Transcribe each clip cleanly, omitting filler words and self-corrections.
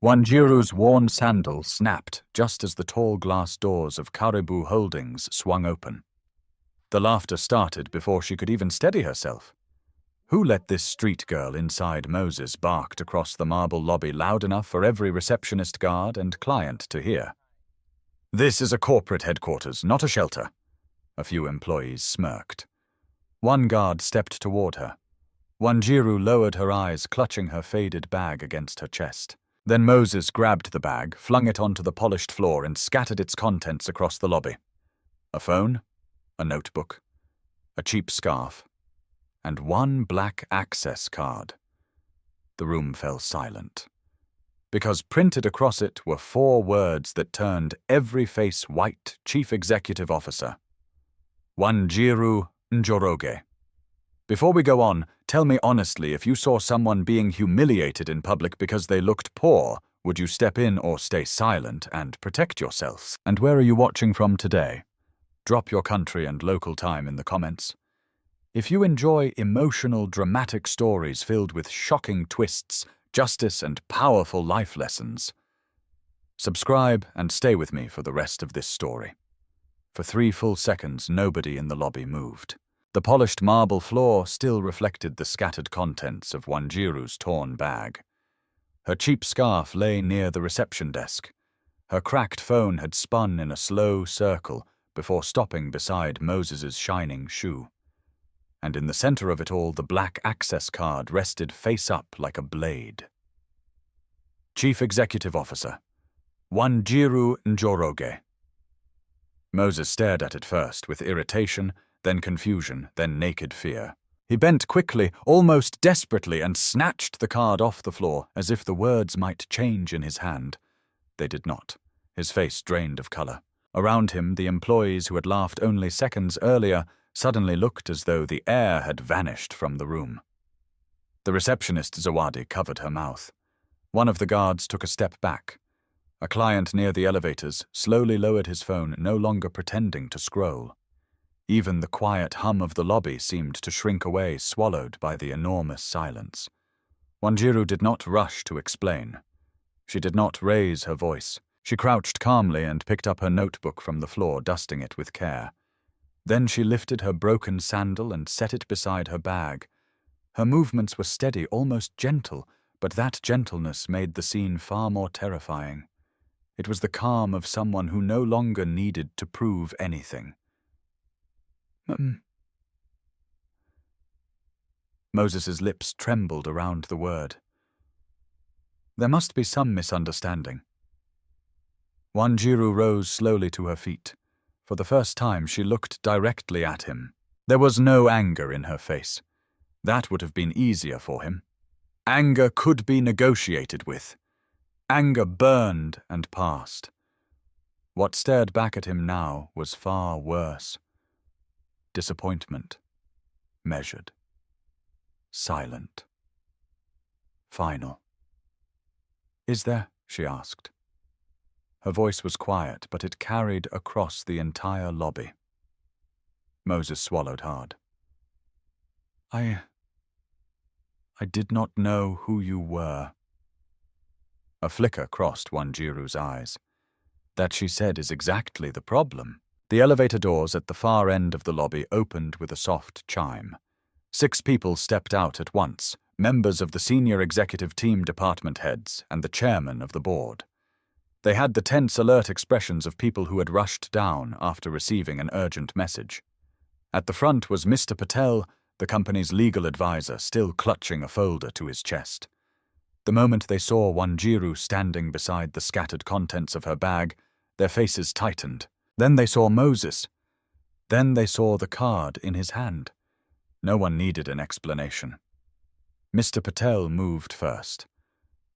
Wanjiru's worn sandal snapped just as the tall glass doors of Caribou Holdings swung open. The laughter started before she could even steady herself. Who let this street girl inside Moses barked across the marble lobby loud enough for every receptionist, guard, and client to hear. "This is a corporate headquarters, not a shelter." A few employees smirked. One guard stepped toward her. Wanjiru lowered her eyes, clutching her faded bag against her chest. Then Moses grabbed the bag, flung it onto the polished floor, and scattered its contents across the lobby. A phone, a notebook, a cheap scarf, and one black access card. The room fell silent, because printed across it were 4 words that turned every face white: Chief Executive Officer. Wanjiru Njoroge. Before we go on, tell me honestly, if you saw someone being humiliated in public because they looked poor, would you step in or stay silent and protect yourselves? And where are you watching from today? Drop your country and local time in the comments. If you enjoy emotional, dramatic stories filled with shocking twists, justice, and powerful life lessons, subscribe and stay with me for the rest of this story. For 3 full seconds, nobody in the lobby moved. The polished marble floor still reflected the scattered contents of Wanjiru's torn bag. Her cheap scarf lay near the reception desk. Her cracked phone had spun in a slow circle before stopping beside Moses's shining shoe. And in the center of it all, the black access card rested face up like a blade. Chief Executive Officer, Wanjiru Njoroge. Moses stared at it first with irritation, then confusion, then naked fear. He bent quickly, almost desperately, and snatched the card off the floor as if the words might change in his hand. They did not. His face drained of color. Around him, the employees who had laughed only seconds earlier suddenly looked as though the air had vanished from the room. The receptionist Zawadi covered her mouth. One of the guards took a step back. A client near the elevators slowly lowered his phone, no longer pretending to scroll. Even the quiet hum of the lobby seemed to shrink away, swallowed by the enormous silence. Wanjiru did not rush to explain. She did not raise her voice. She crouched calmly and picked up her notebook from the floor, dusting it with care. Then she lifted her broken sandal and set it beside her bag. Her movements were steady, almost gentle, but that gentleness made the scene far more terrifying. It was the calm of someone who no longer needed to prove anything. Moses's lips trembled around the word. There must be some misunderstanding. Wanjiru rose slowly to her feet. For the first time, she looked directly at him. There was no anger in her face. That would have been easier for him. Anger could be negotiated with. Anger burned and passed. What stared back at him now was far worse. Disappointment. Measured. Silent. Final. "Is there?" she asked. Her voice was quiet, but it carried across the entire lobby. Moses swallowed hard. I did not know who you were." A flicker crossed Wanjiru's eyes. That, she said, is exactly the problem. The elevator doors at the far end of the lobby opened with a soft chime. 6 people stepped out at once, members of the senior executive team, department heads, and the chairman of the board. They had the tense, alert expressions of people who had rushed down after receiving an urgent message. At the front was Mr. Patel, the company's legal advisor, still clutching a folder to his chest. The moment they saw Wanjiru standing beside the scattered contents of her bag, their faces tightened. Then they saw Moses. Then they saw the card in his hand. No one needed an explanation. Mr. Patel moved first.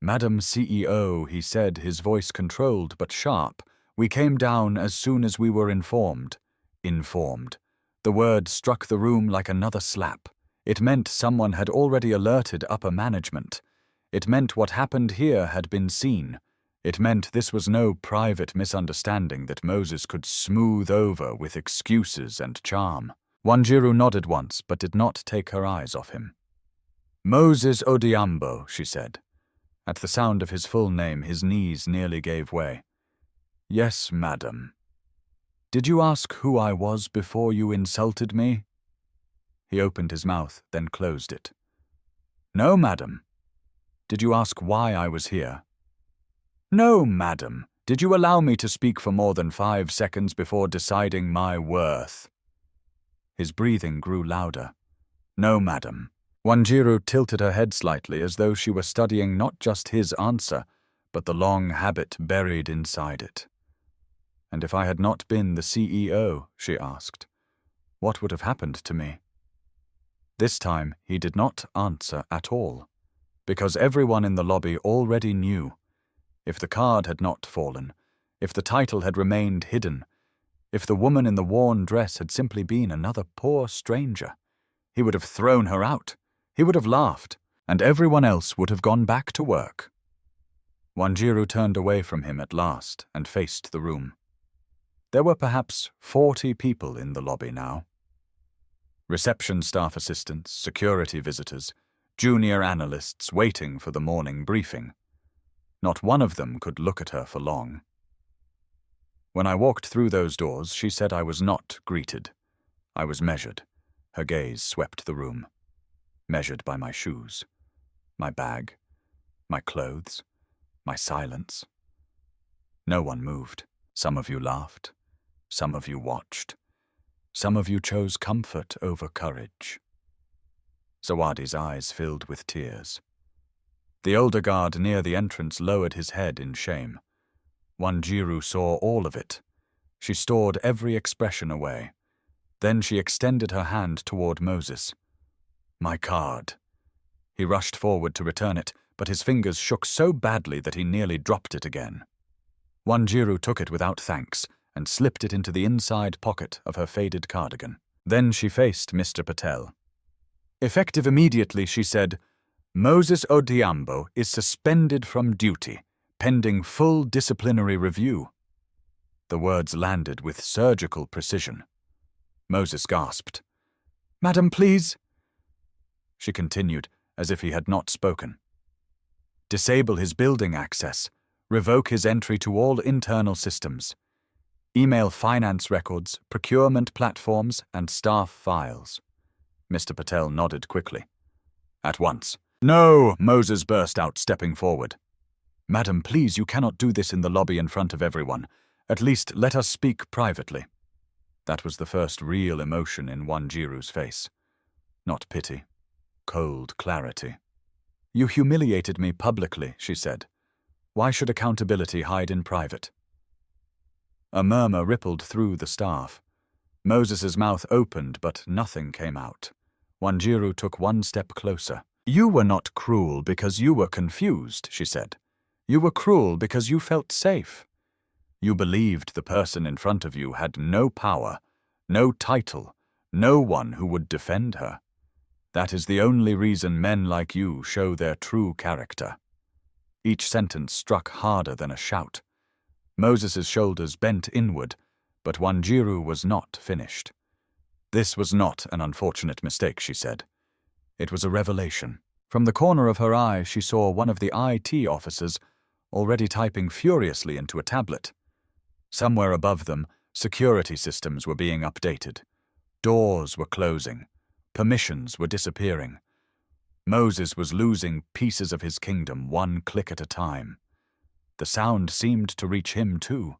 "Madam CEO," he said, his voice controlled but sharp, "we came down as soon as we were informed." Informed. The word struck the room like another slap. It meant someone had already alerted upper management. It meant what happened here had been seen. It meant this was no private misunderstanding that Moses could smooth over with excuses and charm. Wanjiru nodded once, but did not take her eyes off him. "Moses Odiambo," she said. At the sound of his full name, his knees nearly gave way. "Yes, madam. Did you ask who I was before you insulted me?" He opened his mouth, then closed it. "No, madam. Did you ask why I was here?" "No, madam. Did you allow me to speak for more than 5 seconds before deciding my worth?" His breathing grew louder. "No, madam." Wanjiru tilted her head slightly as though she were studying not just his answer, but the long habit buried inside it. "And if I had not been the CEO," she asked, "what would have happened to me?" This time he did not answer at all, because everyone in the lobby already knew. If the card had not fallen, if the title had remained hidden, if the woman in the worn dress had simply been another poor stranger, he would have thrown her out, he would have laughed, and everyone else would have gone back to work. Wanjiru turned away from him at last and faced the room. There were perhaps 40 people in the lobby now. Reception staff assistants, security visitors, junior analysts waiting for the morning briefing. Not one of them could look at her for long. When I walked through those doors, she said I was not greeted. I was measured. Her gaze swept the room. Measured by my shoes, my bag, my clothes, my silence. No one moved. Some of you laughed. Some of you watched. Some of you chose comfort over courage. Zawadi's eyes filled with tears. The older guard near the entrance lowered his head in shame. Wanjiru saw all of it. She stored every expression away. Then she extended her hand toward Moses. "My card." He rushed forward to return it, but his fingers shook so badly that he nearly dropped it again. Wanjiru took it without thanks and slipped it into the inside pocket of her faded cardigan. Then she faced Mr. Patel. Effective immediately, she said, "Moses Odhiambo is suspended from duty, pending full disciplinary review." The words landed with surgical precision. Moses gasped. "Madam, please." She continued, as if he had not spoken. "Disable his building access. Revoke his entry to all internal systems. Email finance records, procurement platforms, and staff files." Mr. Patel nodded quickly. "At once." "No!" Moses burst out, stepping forward. "Madam, please, you cannot do this in the lobby in front of everyone. At least let us speak privately." That was the first real emotion in Wanjiru's face. Not pity. Cold clarity. "You humiliated me publicly," she said. "Why should accountability hide in private?" A murmur rippled through the staff. Moses's mouth opened, but nothing came out. Wanjiru took one step closer. "You were not cruel because you were confused," she said. "You were cruel because you felt safe. You believed the person in front of you had no power, no title, no one who would defend her. That is the only reason men like you show their true character." Each sentence struck harder than a shout. Moses's shoulders bent inward, but Wanjiru was not finished. "This was not an unfortunate mistake," she said. "It was a revelation." From the corner of her eye, she saw one of the IT officers already typing furiously into a tablet. Somewhere above them, security systems were being updated. Doors were closing. Permissions were disappearing. Moses was losing pieces of his kingdom, one click at a time. The sound seemed to reach him too.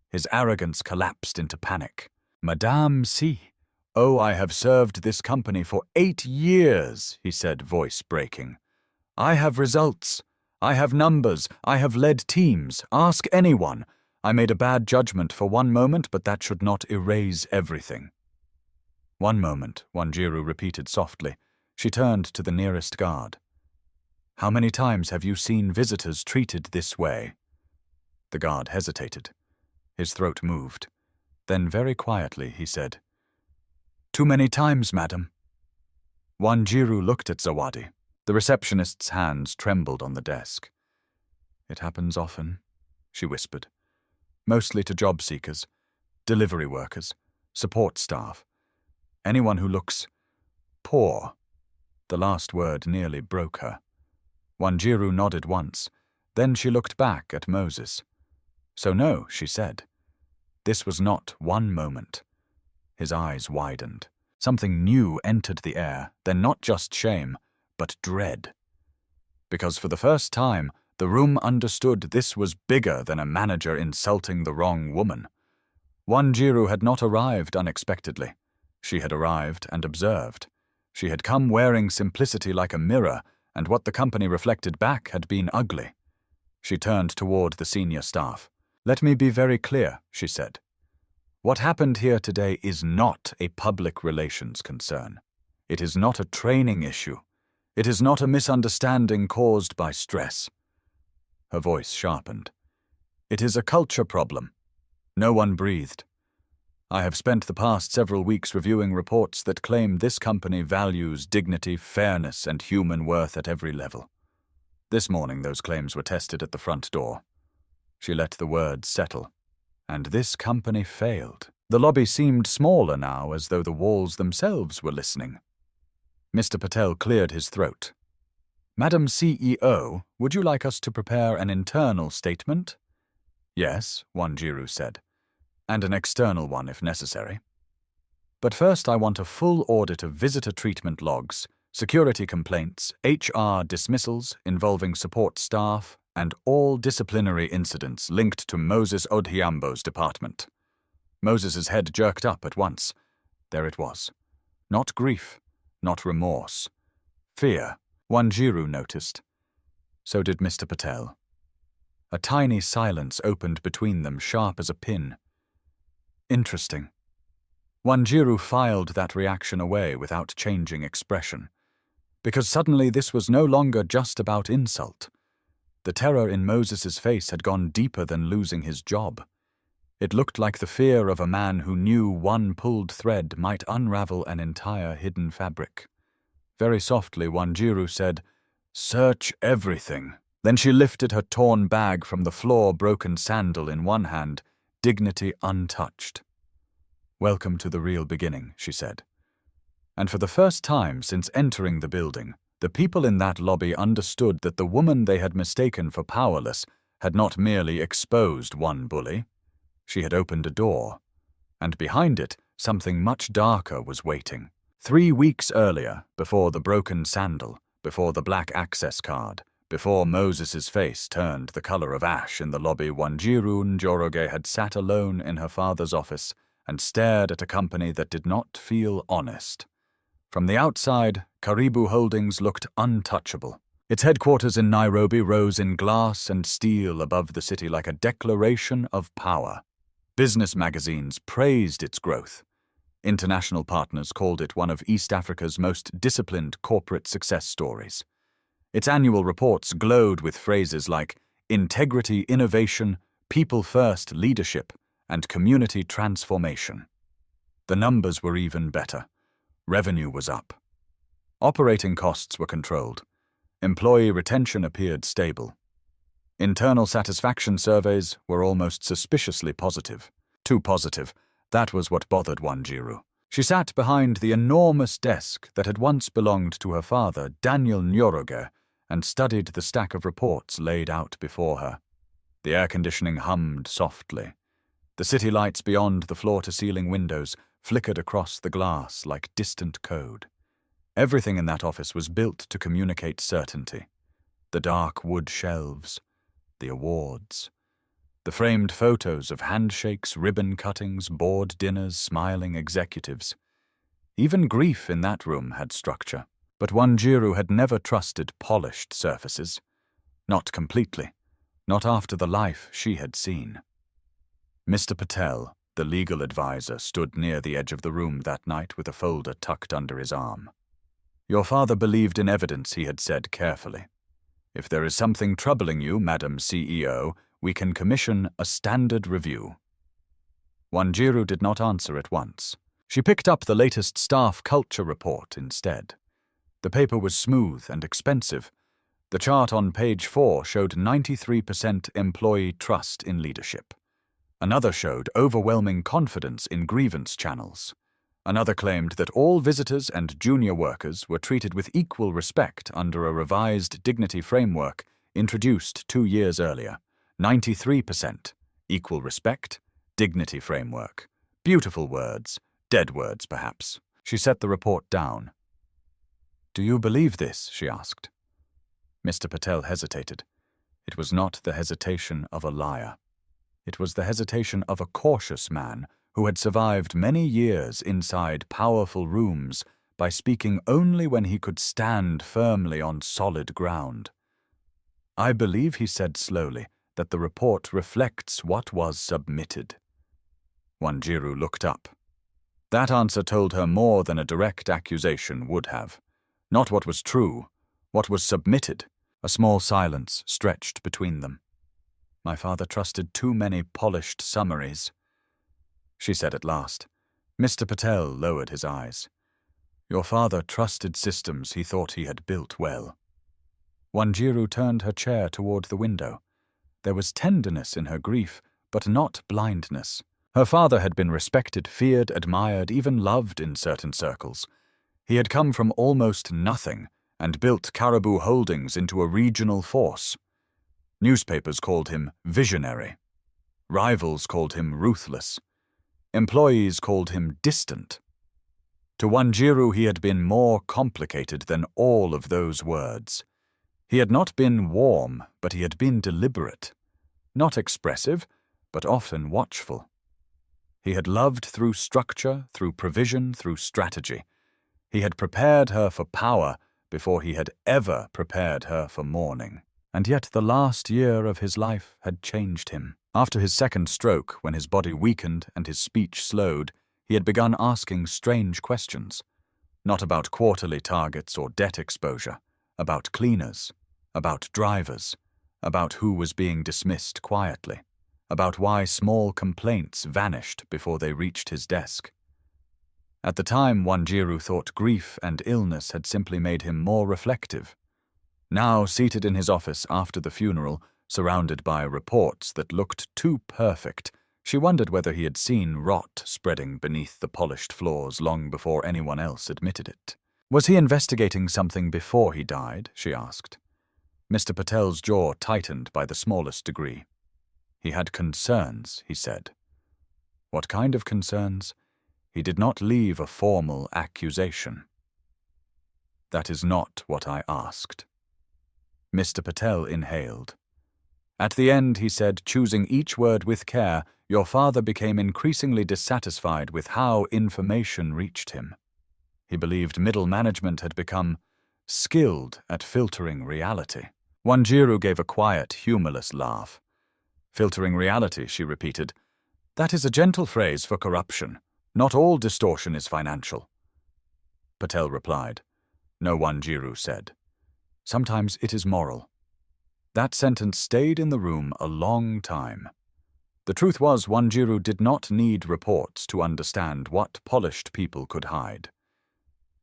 His arrogance collapsed into panic. "Madame C. Oh, I have served this company for 8 years, he said, voice breaking. "I have results. I have numbers. I have led teams. Ask anyone. I made a bad judgment for one moment, but that should not erase everything." "One moment," Wanjiru repeated softly. She turned to the nearest guard. "How many times have you seen visitors treated this way?" The guard hesitated. His throat moved. Then very quietly he said, "Too many times, madam." Wanjiru looked at Zawadi. The receptionist's hands trembled on the desk. "It happens often," she whispered. "Mostly to job seekers, delivery workers, support staff. Anyone who looks poor." The last word nearly broke her. Wanjiru nodded once. Then she looked back at Moses. So no, she said. This was not one moment. His eyes widened. Something new entered the air, then not just shame, but dread. Because for the first time, the room understood this was bigger than a manager insulting the wrong woman. Wanjiru had not arrived unexpectedly. She had arrived and observed. She had come wearing simplicity like a mirror, and what the company reflected back had been ugly. She turned toward the senior staff. "Let me be very clear," she said. "What happened here today is not a public relations concern. It is not a training issue. It is not a misunderstanding caused by stress." Her voice sharpened. "It is a culture problem." No one breathed. "I have spent the past several weeks reviewing reports that claim this company values dignity, fairness, and human worth at every level. This morning those claims were tested at the front door." She let the words settle. "And this company failed." The lobby seemed smaller now, as though the walls themselves were listening. Mr. Patel cleared his throat. "Madam CEO, would you like us to prepare an internal statement?" "Yes," Wanjiru said, "and an external one if necessary. But first I want a full audit of visitor treatment logs, security complaints, HR dismissals involving support staff, and all disciplinary incidents linked to Moses Odhiambo's department." Moses's head jerked up at once. There it was. Not grief, not remorse. Fear, Wanjiru noticed. So did Mr. Patel. A tiny silence opened between them, sharp as a pin. Interesting. Wanjiru filed that reaction away without changing expression. Because suddenly this was no longer just about insult. The terror in Moses's face had gone deeper than losing his job. It looked like the fear of a man who knew one pulled thread might unravel an entire hidden fabric. Very softly, Wanjiru said, "Search everything." Then she lifted her torn bag from the floor, broken sandal in one hand, dignity untouched. "Welcome to the real beginning," she said. And for the first time since entering the building, the people in that lobby understood that the woman they had mistaken for powerless had not merely exposed one bully. She had opened a door, and behind it something much darker was waiting. 3 weeks earlier, before the broken sandal, before the black access card, before Moses's face turned the color of ash in the lobby, Wanjiru Njoroge had sat alone in her father's office and stared at a company that did not feel honest. From the outside, Karibu Holdings looked untouchable. Its headquarters in Nairobi rose in glass and steel above the city like a declaration of power. Business magazines praised its growth. International partners called it one of East Africa's most disciplined corporate success stories. Its annual reports glowed with phrases like integrity, innovation, people-first leadership, and community transformation. The numbers were even better. Revenue was up. Operating costs were controlled. Employee retention appeared stable. Internal satisfaction surveys were almost suspiciously positive. Too positive. That was what bothered Wanjiru. She sat behind the enormous desk that had once belonged to her father, Daniel Njoroge, and studied the stack of reports laid out before her. The air conditioning hummed softly. The city lights beyond the floor-to-ceiling windows flickered across the glass like distant code. Everything in that office was built to communicate certainty. The dark wood shelves, the awards, the framed photos of handshakes, ribbon cuttings, board dinners, smiling executives. Even grief in that room had structure. But Wanjiru had never trusted polished surfaces. Not completely. Not after the life she had seen. Mr. Patel, the legal advisor, stood near the edge of the room that night with a folder tucked under his arm. "Your father believed in evidence," he had said carefully. "If there is something troubling you, Madam CEO, we can commission a standard review." Wanjiru did not answer at once. She picked up the latest staff culture report instead. The paper was smooth and expensive. The chart on page 4 showed 93% employee trust in leadership. Another showed overwhelming confidence in grievance channels. Another claimed that all visitors and junior workers were treated with equal respect under a revised dignity framework introduced 2 years earlier. 93%. Equal respect, dignity framework. Beautiful words, dead words perhaps. She set the report down. "Do you believe this?" she asked. Mr. Patel hesitated. It was not the hesitation of a liar. It was the hesitation of a cautious man who had survived many years inside powerful rooms by speaking only when he could stand firmly on solid ground. "I believe," he said slowly, "that the report reflects what was submitted." Wanjiru looked up. That answer told her more than a direct accusation would have. Not what was true, what was submitted. A small silence stretched between them. "My father trusted too many polished summaries," she said at last. Mr. Patel lowered his eyes. "Your father trusted systems he thought he had built well." Wanjiru turned her chair toward the window. There was tenderness in her grief, but not blindness. Her father had been respected, feared, admired, even loved in certain circles. He had come from almost nothing and built Caribou Holdings into a regional force. Newspapers called him visionary. Rivals called him ruthless. Employees called him distant. To Wanjiru he had been more complicated than all of those words. He had not been warm, but he had been deliberate. Not expressive, but often watchful. He had loved through structure, through provision, through strategy. He had prepared her for power before he had ever prepared her for mourning. And yet the last year of his life had changed him. After his second stroke, when his body weakened and his speech slowed, he had begun asking strange questions. Not about quarterly targets or debt exposure, about cleaners, about drivers, about who was being dismissed quietly, about why small complaints vanished before they reached his desk. At the time, Wanjiru thought grief and illness had simply made him more reflective. Now, seated in his office after the funeral, surrounded by reports that looked too perfect, she wondered whether he had seen rot spreading beneath the polished floors long before anyone else admitted it. Was he investigating something before he died? She asked. Mr. Patel's jaw tightened by the smallest degree. He had concerns, he said. What kind of concerns? He did not leave a formal accusation. That is not what I asked. Mr. Patel inhaled. At the end, he said, choosing each word with care, your father became increasingly dissatisfied with how information reached him. He believed middle management had become skilled at filtering reality. Wanjiru gave a quiet, humorless laugh. Filtering reality, she repeated. That is a gentle phrase for corruption. Not all distortion is financial. Patel replied. No, Wanjiru said. Sometimes it is moral. That sentence stayed in the room a long time. The truth was, Wanjiru did not need reports to understand what polished people could hide.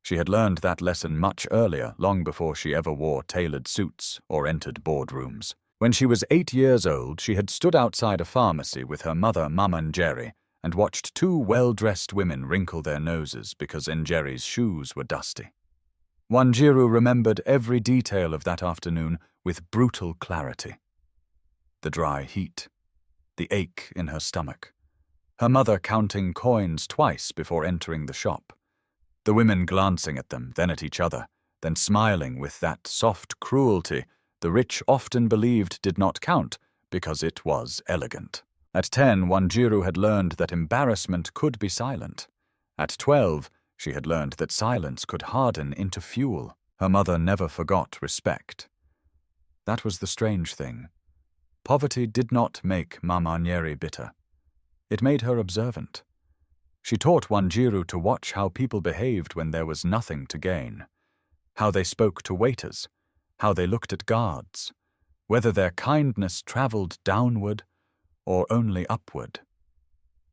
She had learned that lesson much earlier, long before she ever wore tailored suits or entered boardrooms. When she was 8 years old, she had stood outside a pharmacy with her mother, Mama Njeri, and watched 2 well-dressed women wrinkle their noses because Njeri's shoes were dusty. Wanjiru remembered every detail of that afternoon with brutal clarity. The dry heat, the ache in her stomach, her mother counting coins twice before entering the shop, the women glancing at them, then at each other, then smiling with that soft cruelty the rich often believed did not count because it was elegant. At 10, Wanjiru had learned that embarrassment could be silent. At 12, she had learned that silence could harden into fuel. Her mother never forgot respect. That was the strange thing. Poverty did not make Mama Njeri bitter. It made her observant. She taught Wanjiru to watch how people behaved when there was nothing to gain, how they spoke to waiters, how they looked at guards, whether their kindness traveled downward or only upward.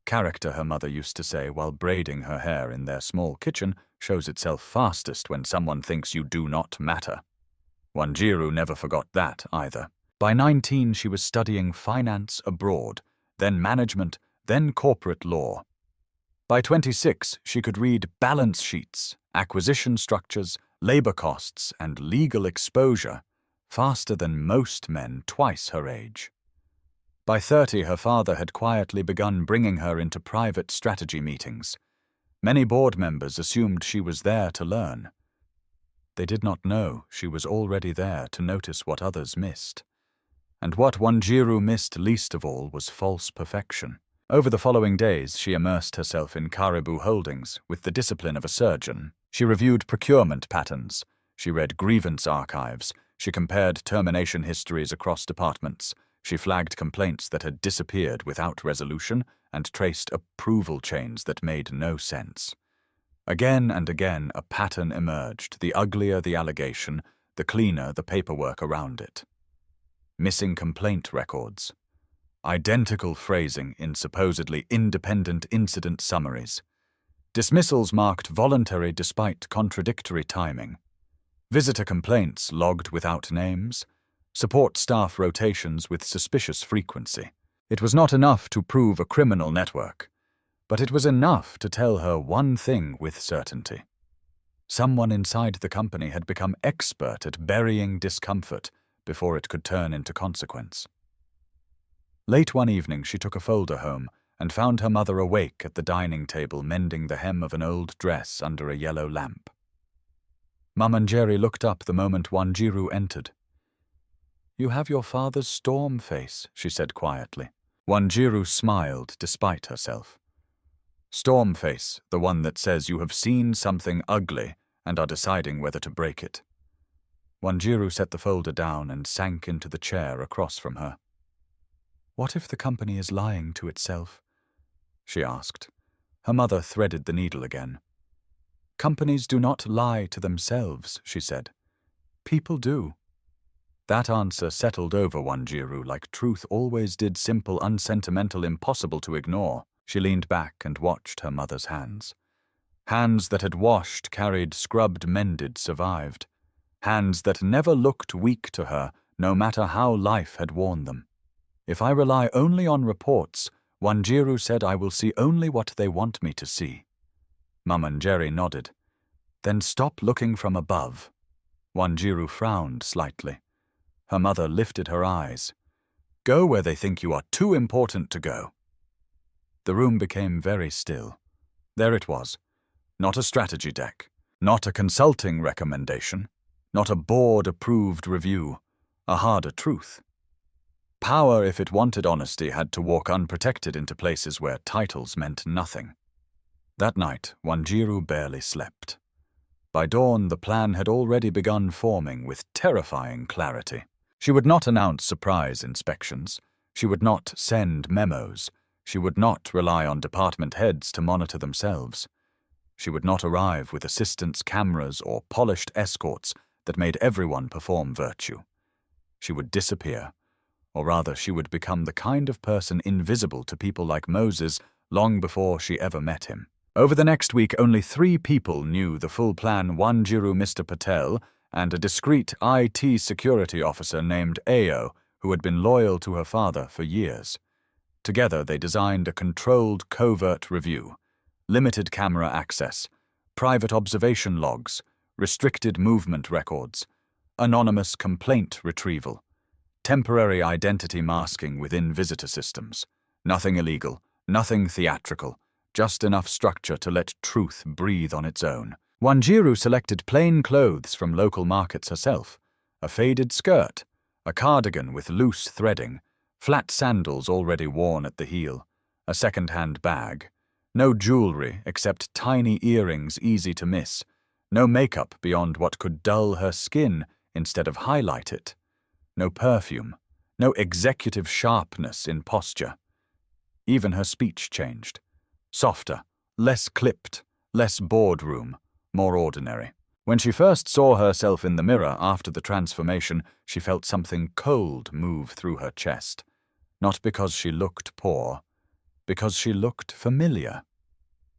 Character, her mother used to say while braiding her hair in their small kitchen, shows itself fastest when someone thinks you do not matter. Wanjiru never forgot that either. By 19, she was studying finance abroad, then management, then corporate law. By 26, she could read balance sheets, acquisition structures, labor costs, and legal exposure faster than most men twice her age. By 30, her father had quietly begun bringing her into private strategy meetings. Many board members assumed she was there to learn. They did not know she was already there to notice what others missed. And what Wanjiru missed least of all was false perfection. Over the following days, she immersed herself in Caribou Holdings with the discipline of a surgeon. She reviewed procurement patterns. She read grievance archives. She compared termination histories across departments. She flagged complaints that had disappeared without resolution and traced approval chains that made no sense. Again and again, a pattern emerged. The uglier the allegation, the cleaner the paperwork around it. Missing complaint records. Identical phrasing in supposedly independent incident summaries. Dismissals marked voluntary despite contradictory timing. Visitor complaints logged without names. Support staff rotations with suspicious frequency. It was not enough to prove a criminal network, but it was enough to tell her one thing with certainty. Someone inside the company had become expert at burying discomfort before it could turn into consequence. Late one evening, she took a folder home and found her mother awake at the dining table mending the hem of an old dress under a yellow lamp. Mamanjeri looked up the moment Wanjiru entered. "You have your father's storm face," she said quietly. Wanjiru smiled despite herself. "Storm face, the one that says you have seen something ugly and are deciding whether to break it." Wanjiru set the folder down and sank into the chair across from her. "What if the company is lying to itself?" she asked. Her mother threaded the needle again. "Companies do not lie to themselves," she said. "People do." That answer settled over Wanjiru like truth always did, simple, unsentimental, impossible to ignore. She leaned back and watched her mother's hands. Hands that had washed, carried, scrubbed, mended, survived. Hands that never looked weak to her, no matter how life had worn them. "If I rely only on reports," Wanjiru said, "I will see only what they want me to see." Mamanjeri nodded. "Then stop looking from above." Wanjiru frowned slightly. Her mother lifted her eyes. "Go where they think you are too important to go." The room became very still. There it was. Not a strategy deck. Not a consulting recommendation. Not a board-approved review. A harder truth. Power, if it wanted honesty, had to walk unprotected into places where titles meant nothing. That night, Wanjiru barely slept. By dawn, the plan had already begun forming with terrifying clarity. She would not announce surprise inspections. She would not send memos. She would not rely on department heads to monitor themselves. She would not arrive with assistants, cameras, or polished escorts that made everyone perform virtue. She would disappear, or rather she would become the kind of person invisible to people like Moses long before she ever met him. Over the next week, only 3 people knew the full plan: Wanjiru, Mr. Patel, and a discreet IT security officer named Ao, who had been loyal to her father for years. Together, they designed a controlled, covert review. Limited camera access, private observation logs, restricted movement records, anonymous complaint retrieval, temporary identity masking within visitor systems. Nothing illegal, nothing theatrical, just enough structure to let truth breathe on its own. Wanjiru selected plain clothes from local markets herself: a faded skirt, a cardigan with loose threading, flat sandals already worn at the heel, a second-hand bag. No jewelry except tiny earrings easy to miss. No makeup beyond what could dull her skin instead of highlight it. No perfume. No executive sharpness in posture. Even her speech changed. Softer, less clipped, less boardroom, more ordinary. When she first saw herself in the mirror after the transformation, she felt something cold move through her chest. Not because she looked poor, because she looked familiar.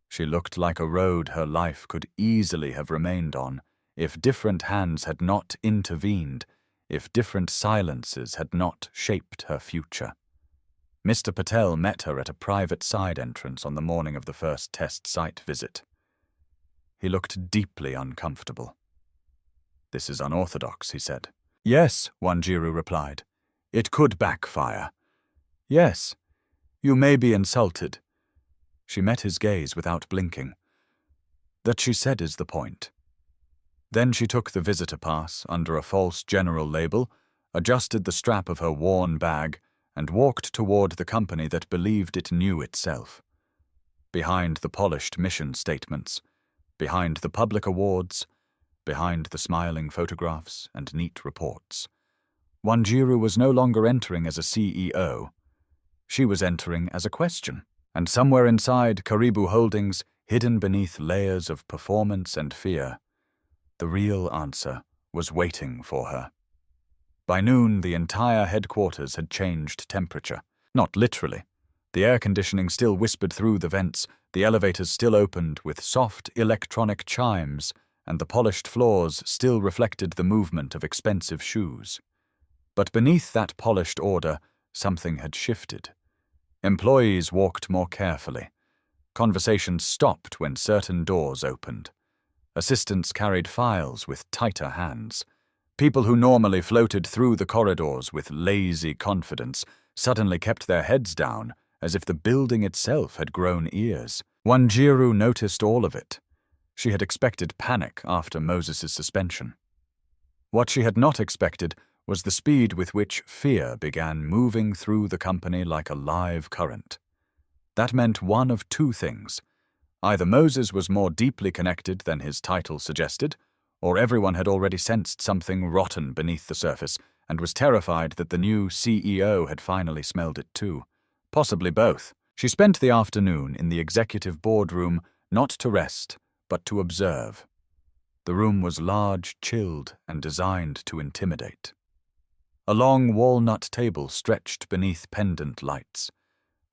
She looked like a road her life could easily have remained on if different hands had not intervened, if different silences had not shaped her future. Mr. Patel met her at a private side entrance on the morning of the first test site visit. He looked deeply uncomfortable. "This is unorthodox," he said. "Yes," Wanjiru replied. "It could backfire. Yes, you may be insulted." She met his gaze without blinking. "That she said is the point." Then she took the visitor pass under a false general label, adjusted the strap of her worn bag, and walked toward the company that believed it knew itself. Behind the polished mission statements, behind the public awards, behind the smiling photographs and neat reports, Wanjiru was no longer entering as a CEO. She was entering as a question, and somewhere inside Karibu Holdings, hidden beneath layers of performance and fear, the real answer was waiting for her. By noon, the entire headquarters had changed temperature. Not literally. The air conditioning still whispered through the vents, the elevators still opened with soft electronic chimes, and the polished floors still reflected the movement of expensive shoes. But beneath that polished order, something had shifted. Employees walked more carefully. Conversations stopped when certain doors opened. Assistants carried files with tighter hands. People who normally floated through the corridors with lazy confidence suddenly kept their heads down, as if the building itself had grown ears. Wanjiru noticed all of it. She had expected panic after Moses' suspension. What she had not expected was the speed with which fear began moving through the company like a live current. That meant one of two things. Either Moses was more deeply connected than his title suggested, or everyone had already sensed something rotten beneath the surface and was terrified that the new CEO had finally smelled it too. Possibly both. She spent the afternoon in the executive boardroom not to rest, but to observe. The room was large, chilled, and designed to intimidate. A long walnut table stretched beneath pendant lights.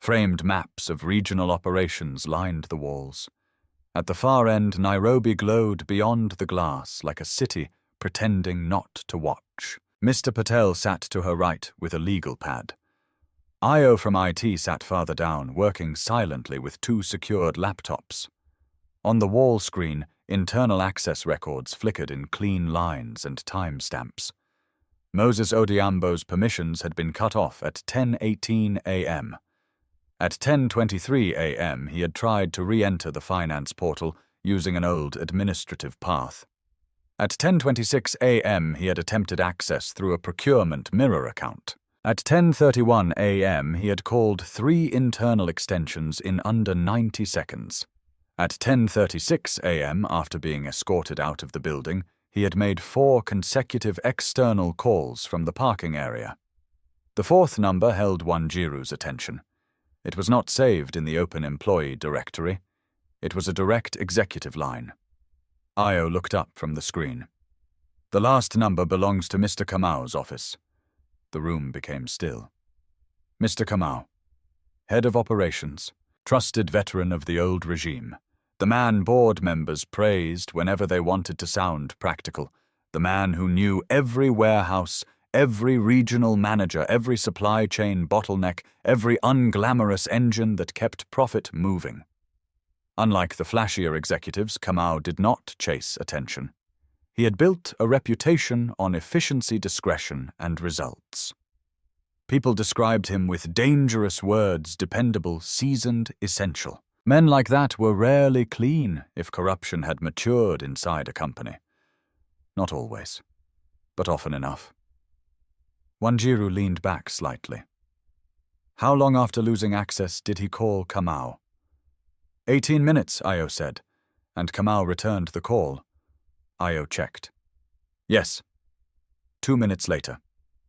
Framed maps of regional operations lined the walls. At the far end, Nairobi glowed beyond the glass like a city pretending not to watch. Mr. Patel sat to her right with a legal pad. Io from IT sat farther down, working silently with two secured laptops. On the wall screen, internal access records flickered in clean lines and timestamps. Moses Odiambo's permissions had been cut off at 10:18 a.m. At 10:23 a.m., he had tried to re-enter the finance portal using an old administrative path. At 10:26 a.m., he had attempted access through a procurement mirror account. At 10:31 a.m., he had called 3 internal extensions in under 90 seconds. At 10:36 a.m., after being escorted out of the building, he had made 4 consecutive external calls from the parking area. The fourth number held Wanjiru's attention. It was not saved in the open employee directory. It was a direct executive line. Io looked up from the screen. "The last number belongs to Mr. Kamau's office." The room became still. Mr. Kamau, head of operations, trusted veteran of the old regime, the man board members praised whenever they wanted to sound practical, the man who knew every warehouse, every regional manager, every supply chain bottleneck, every unglamorous engine that kept profit moving. Unlike the flashier executives, Kamau did not chase attention. He had built a reputation on efficiency, discretion, and results. People described him with dangerous words: dependable, seasoned, essential. Men like that were rarely clean if corruption had matured inside a company. Not always, but often enough. Wanjiru leaned back slightly. How long after losing access did he call Kamau? 18 minutes, Io said, and Kamau returned the call. Io checked. Yes. 2 minutes later.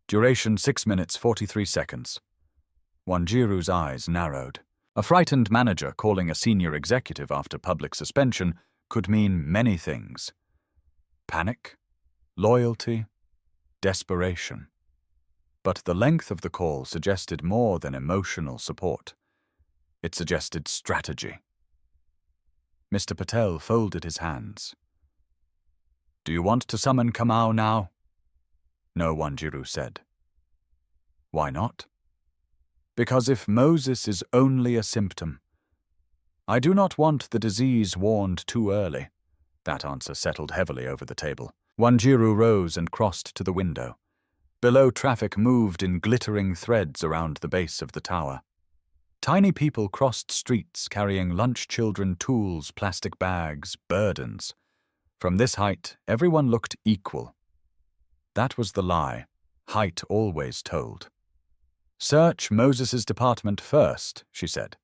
Duration 6 minutes 43 seconds. Wanjiru's eyes narrowed. A frightened manager calling a senior executive after public suspension could mean many things. Panic, loyalty, desperation. But the length of the call suggested more than emotional support. It suggested strategy. Mr. Patel folded his hands. "Do you want to summon Kamau now?" "No," Wanjiru said. "Why not?" Because if Moses is only a symptom, I do not want the disease warned too early. That answer settled heavily over the table. Wanjiru rose and crossed to the window. Below, traffic moved in glittering threads around the base of the tower. Tiny people crossed streets carrying lunch children tools, plastic bags, burdens. From this height, everyone looked equal. That was the lie height always told. Search Moses's department first, she said.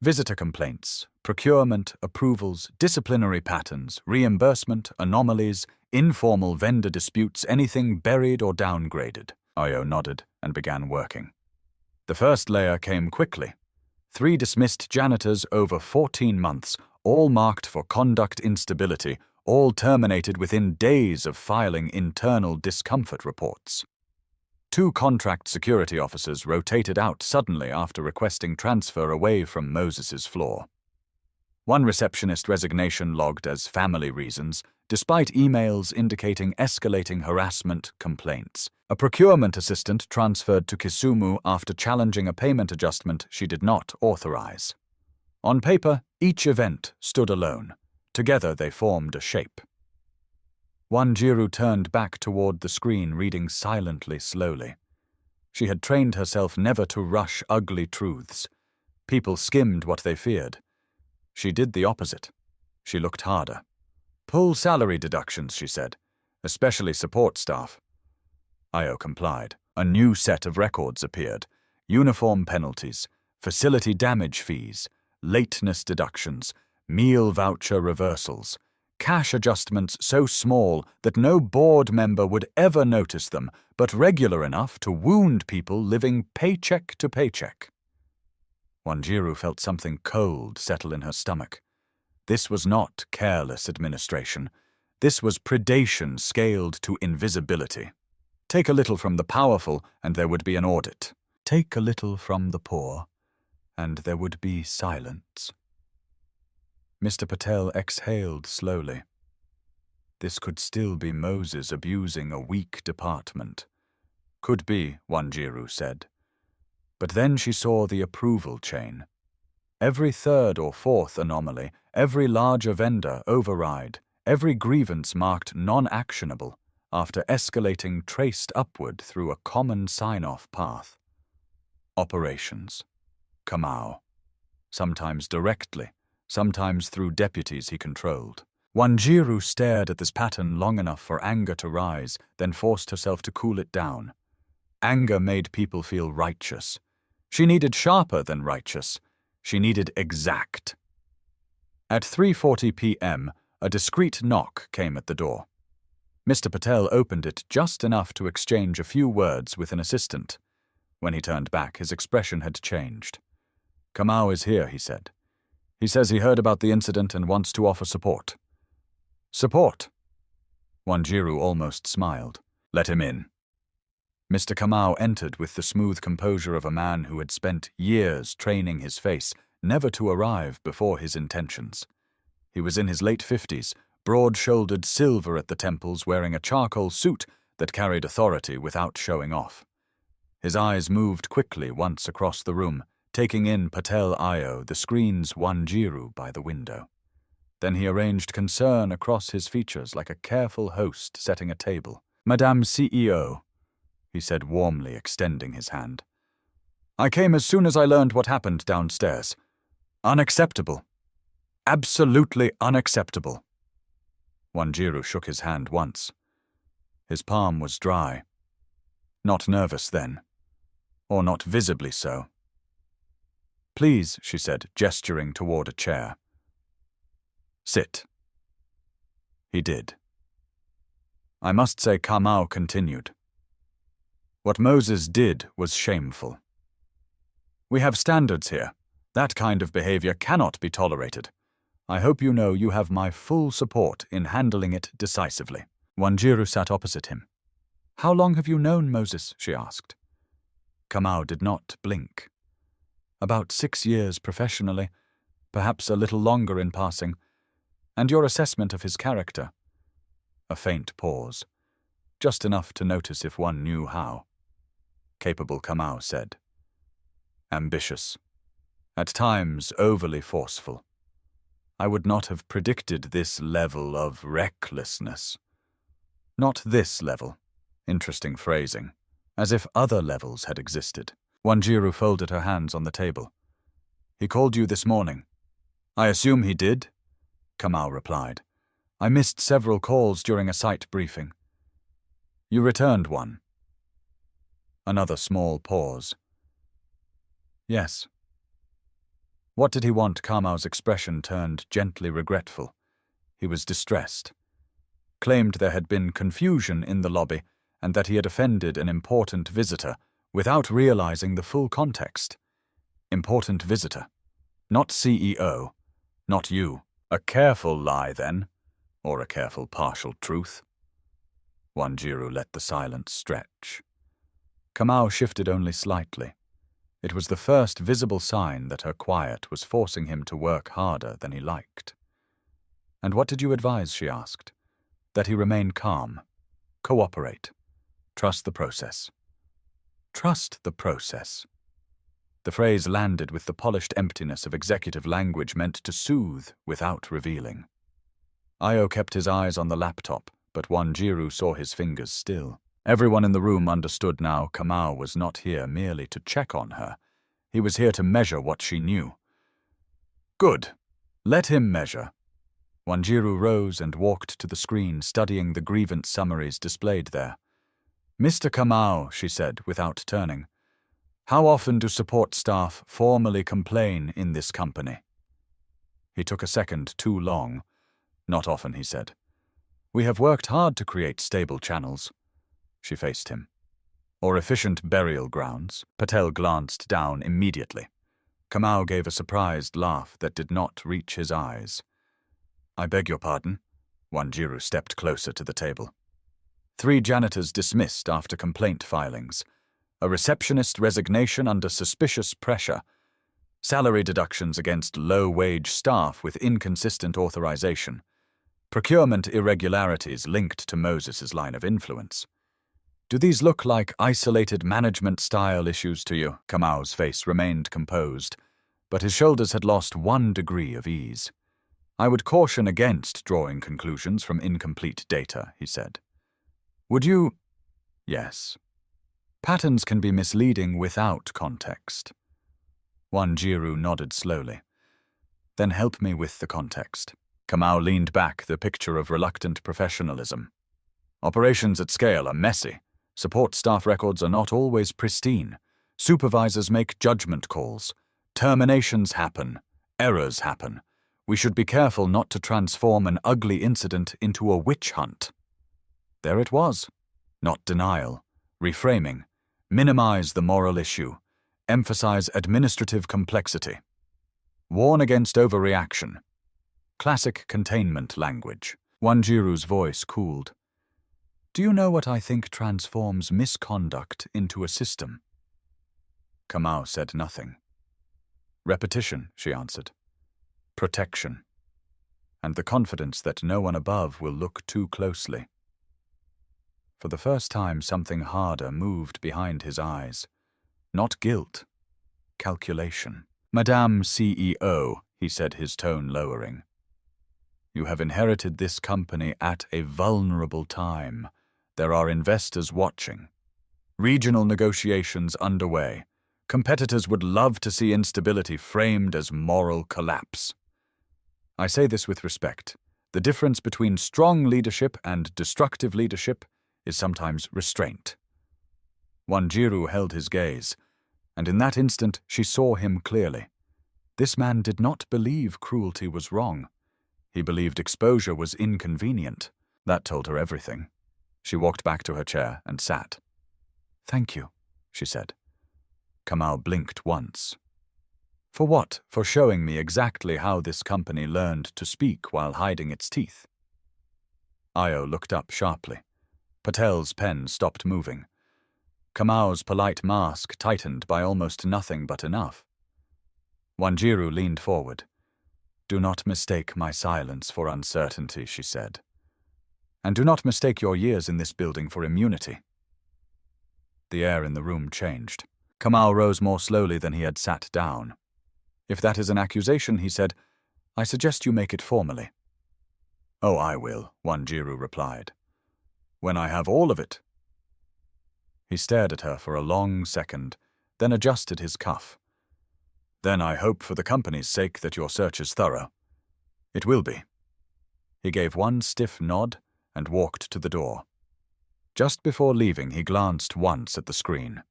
Visitor complaints, procurement, approvals, disciplinary patterns, reimbursement, anomalies, informal vendor disputes, anything buried or downgraded. Io nodded and began working. The first layer came quickly. 3 dismissed janitors over 14 months, all marked for conduct instability, all terminated within days of filing internal discomfort reports. 2 contract security officers rotated out suddenly after requesting transfer away from Moses's floor. 1 receptionist resignation logged as family reasons, despite emails indicating escalating harassment complaints. A procurement assistant transferred to Kisumu after challenging a payment adjustment she did not authorize. On paper, each event stood alone. Together they formed a shape. Wanjiru turned back toward the screen, reading silently, slowly. She had trained herself never to rush ugly truths. People skimmed what they feared. She did the opposite. She looked harder. Pull salary deductions, she said, especially support staff. Io complied. A new set of records appeared. Uniform penalties, facility damage fees, lateness deductions, meal voucher reversals. Cash adjustments so small that no board member would ever notice them, but regular enough to wound people living paycheck to paycheck. Wanjiru felt something cold settle in her stomach. This was not careless administration. This was predation scaled to invisibility. Take a little from the powerful, and there would be an audit. Take a little from the poor, and there would be silence. Mr. Patel exhaled slowly. This could still be Moses abusing a weak department. Could be, Wanjiru said. But then she saw the approval chain. Every 3rd or 4th anomaly, every larger vendor override, every grievance marked non-actionable after escalating traced upward through a common sign-off path. Operations. Kamau. Sometimes directly, sometimes through deputies he controlled. Wanjiru stared at this pattern long enough for anger to rise, then forced herself to cool it down. Anger made people feel righteous. She needed sharper than righteous. She needed exact. At 3:40 p.m., a discreet knock came at the door. Mr. Patel opened it just enough to exchange a few words with an assistant. When he turned back, his expression had changed. "Kamau is here," he said. "He says he heard about the incident and wants to offer support." "Support?" Wanjiru almost smiled. "Let him in." Mr. Kamau entered with the smooth composure of a man who had spent years training his face never to arrive before his intentions. He was in his late 50s, broad-shouldered, silver at the temples, wearing a charcoal suit that carried authority without showing off. His eyes moved quickly once across the room, taking in Patel Io, the screen's Wanjiru by the window. Then he arranged concern across his features like a careful host setting a table. "Madame CEO," he said warmly, extending his hand. "I came as soon as I learned what happened downstairs. Unacceptable. Absolutely unacceptable." Wanjiru shook his hand once. His palm was dry. Not nervous then, or not visibly so. "Please," she said, gesturing toward a chair. "Sit." He did. I must say Kamau continued. "What Moses did was shameful. We have standards here. That kind of behavior cannot be tolerated. I hope you know you have my full support in handling it decisively." Wanjiru sat opposite him. "How long have you known Moses?" she asked. Kamau did not blink. "About 6 years professionally, perhaps a little longer in passing. And your assessment of his character?" A faint pause, just enough to notice if one knew how. Capable Kamau said, ambitious, at times overly forceful. I would not have predicted this level of recklessness. Not this level. Interesting phrasing. As if other levels had existed. Wanjiru folded her hands on the table. He called you this morning. I assume he did, Kamau replied. I missed several calls during a site briefing. You returned one. Another small pause. Yes. What did he want? Kamau's expression turned gently regretful. He was distressed. Claimed there had been confusion in the lobby and that he had offended an important visitor without realizing the full context. Important visitor. Not CEO. Not you. A careful lie, then. Or a careful partial truth. Wanjiru let the silence stretch. Kamau shifted only slightly. It was the first visible sign that her quiet was forcing him to work harder than he liked. And what did you advise, she asked. That he remain calm. Cooperate. Trust the process. Trust the process. The phrase landed with the polished emptiness of executive language meant to soothe without revealing. Io kept his eyes on the laptop, but Wanjiru saw his fingers still. Everyone in the room understood now Kamau was not here merely to check on her. He was here to measure what she knew. Good. Let him measure. Wanjiru rose and walked to the screen, studying the grievance summaries displayed there. Mr. Kamau, she said, without turning, how often do support staff formally complain in this company? He took a second too long. Not often, he said. We have worked hard to create stable channels. She faced him. Or efficient burial grounds. Patel glanced down immediately. Kamau gave a surprised laugh that did not reach his eyes. I beg your pardon. Wanjiru stepped closer to the table. 3 janitors dismissed after complaint filings. A receptionist resignation under suspicious pressure. Salary deductions against low-wage staff with inconsistent authorization. Procurement irregularities linked to Moses's line of influence. Do these look like isolated management-style issues to you? Kamau's face remained composed, but his shoulders had lost 1 degree of ease. I would caution against drawing conclusions from incomplete data, he said. Would you? Yes. Patterns can be misleading without context. Wanjiru nodded slowly. Then help me with the context. Kamau leaned back, the picture of reluctant professionalism. Operations at scale are messy. Support staff records are not always pristine. Supervisors make judgment calls. Terminations happen. Errors happen. We should be careful not to transform an ugly incident into a witch hunt. There it was. Not denial. Reframing. Minimize the moral issue. Emphasize administrative complexity. Warn against overreaction. Classic containment language. Wanjiru's voice cooled. Do you know what I think transforms misconduct into a system? Kamau said nothing. Repetition, she answered. Protection. And the confidence that no one above will look too closely. For the first time, something harder moved behind his eyes. Not guilt. Calculation. Madame CEO, he said, his tone lowering. You have inherited this company at a vulnerable time. There are investors watching. Regional negotiations underway. Competitors would love to see instability framed as moral collapse. I say this with respect. The difference between strong leadership and destructive leadership is sometimes restraint. Wanjiru held his gaze, and in that instant she saw him clearly. This man did not believe cruelty was wrong. He believed exposure was inconvenient. That told her everything. She walked back to her chair and sat. Thank you, she said. Kamau blinked once. For what? For showing me exactly how this company learned to speak while hiding its teeth. Io looked up sharply. Patel's pen stopped moving. Kamau's polite mask tightened by almost nothing but enough. Wanjiru leaned forward. Do not mistake my silence for uncertainty, she said. And do not mistake your years in this building for immunity. The air in the room changed. Kamau rose more slowly than he had sat down. "If that is an accusation," he said, "I suggest you make it formally." "Oh, I will," Wanjiru replied. "When I have all of it." He stared at her for a long second, then adjusted his cuff. "Then I hope for the company's sake that your search is thorough." "It will be." He gave one stiff nod and walked to the door. Just before leaving, he glanced once at the screen.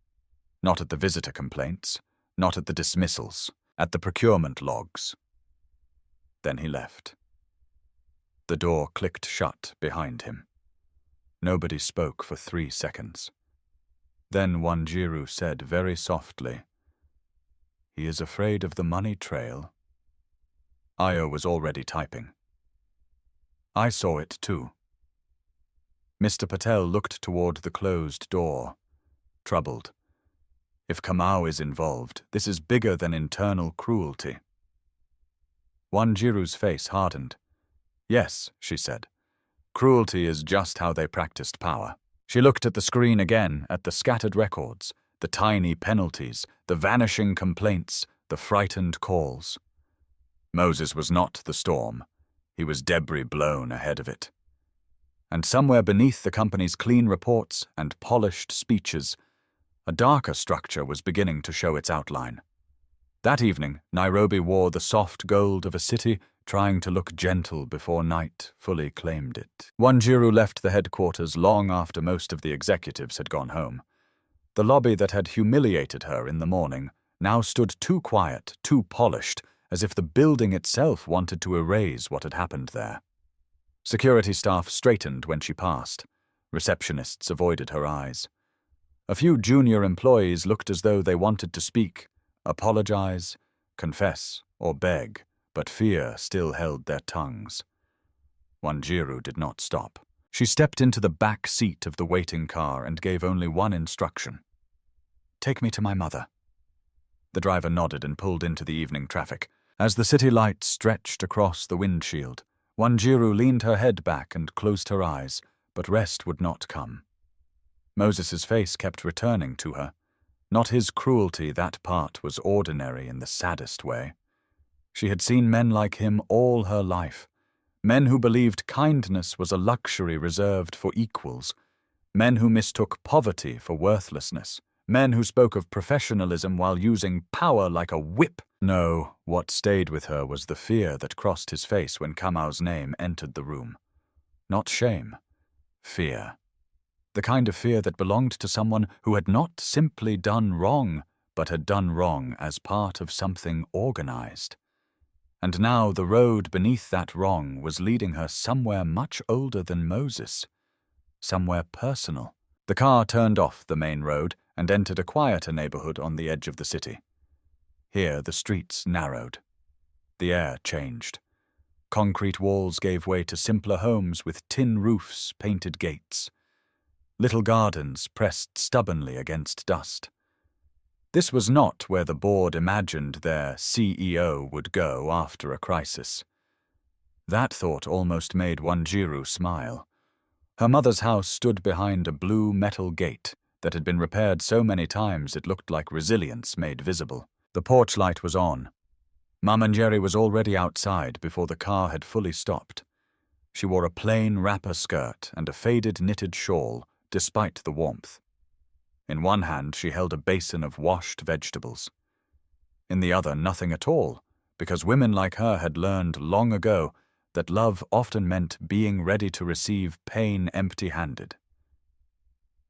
Not at the visitor complaints, not at the dismissals, at the procurement logs. Then he left. The door clicked shut behind him. Nobody spoke for 3 seconds. Then Wanjiru said very softly, "He is afraid of the money trail." Io was already typing. "I saw it too." Mr. Patel looked toward the closed door, troubled. If Kamau is involved, this is bigger than internal cruelty. Wanjiru's face hardened. "Yes," she said. "Cruelty is just how they practiced power." She looked at the screen again, at the scattered records, the tiny penalties, the vanishing complaints, the frightened calls. Moses was not the storm. He was debris blown ahead of it. And somewhere beneath the company's clean reports and polished speeches, a darker structure was beginning to show its outline. That evening, Nairobi wore the soft gold of a city trying to look gentle before night fully claimed it. Wanjiru left the headquarters long after most of the executives had gone home. The lobby that had humiliated her in the morning now stood too quiet, too polished, as if the building itself wanted to erase what had happened there. Security staff straightened when she passed. Receptionists avoided her eyes. A few junior employees looked as though they wanted to speak, apologize, confess, or beg, but fear still held their tongues. Wanjiru did not stop. She stepped into the back seat of the waiting car and gave only one instruction. "Take me to my mother." The driver nodded and pulled into the evening traffic. As the city lights stretched across the windshield, Wanjiru leaned her head back and closed her eyes, but rest would not come. Moses's face kept returning to her. Not his cruelty, that part was ordinary in the saddest way. She had seen men like him all her life. Men who believed kindness was a luxury reserved for equals. Men who mistook poverty for worthlessness. Men who spoke of professionalism while using power like a whip. No, what stayed with her was the fear that crossed his face when Kamau's name entered the room. Not shame. Fear. The kind of fear that belonged to someone who had not simply done wrong, but had done wrong as part of something organized. And now the road beneath that wrong was leading her somewhere much older than Moses. Somewhere personal. The car turned off the main road and entered a quieter neighborhood on the edge of the city. Here the streets narrowed. The air changed. Concrete walls gave way to simpler homes with tin roofs, painted gates. Little gardens pressed stubbornly against dust. This was not where the board imagined their CEO would go after a crisis. That thought almost made Wanjiru smile. Her mother's house stood behind a blue metal gate that had been repaired so many times it looked like resilience made visible. The porch light was on. Mamanjeri was already outside before the car had fully stopped. She wore a plain wrapper skirt and a faded knitted shawl, despite the warmth. In one hand she held a basin of washed vegetables. In the other nothing at all, because women like her had learned long ago that love often meant being ready to receive pain empty-handed.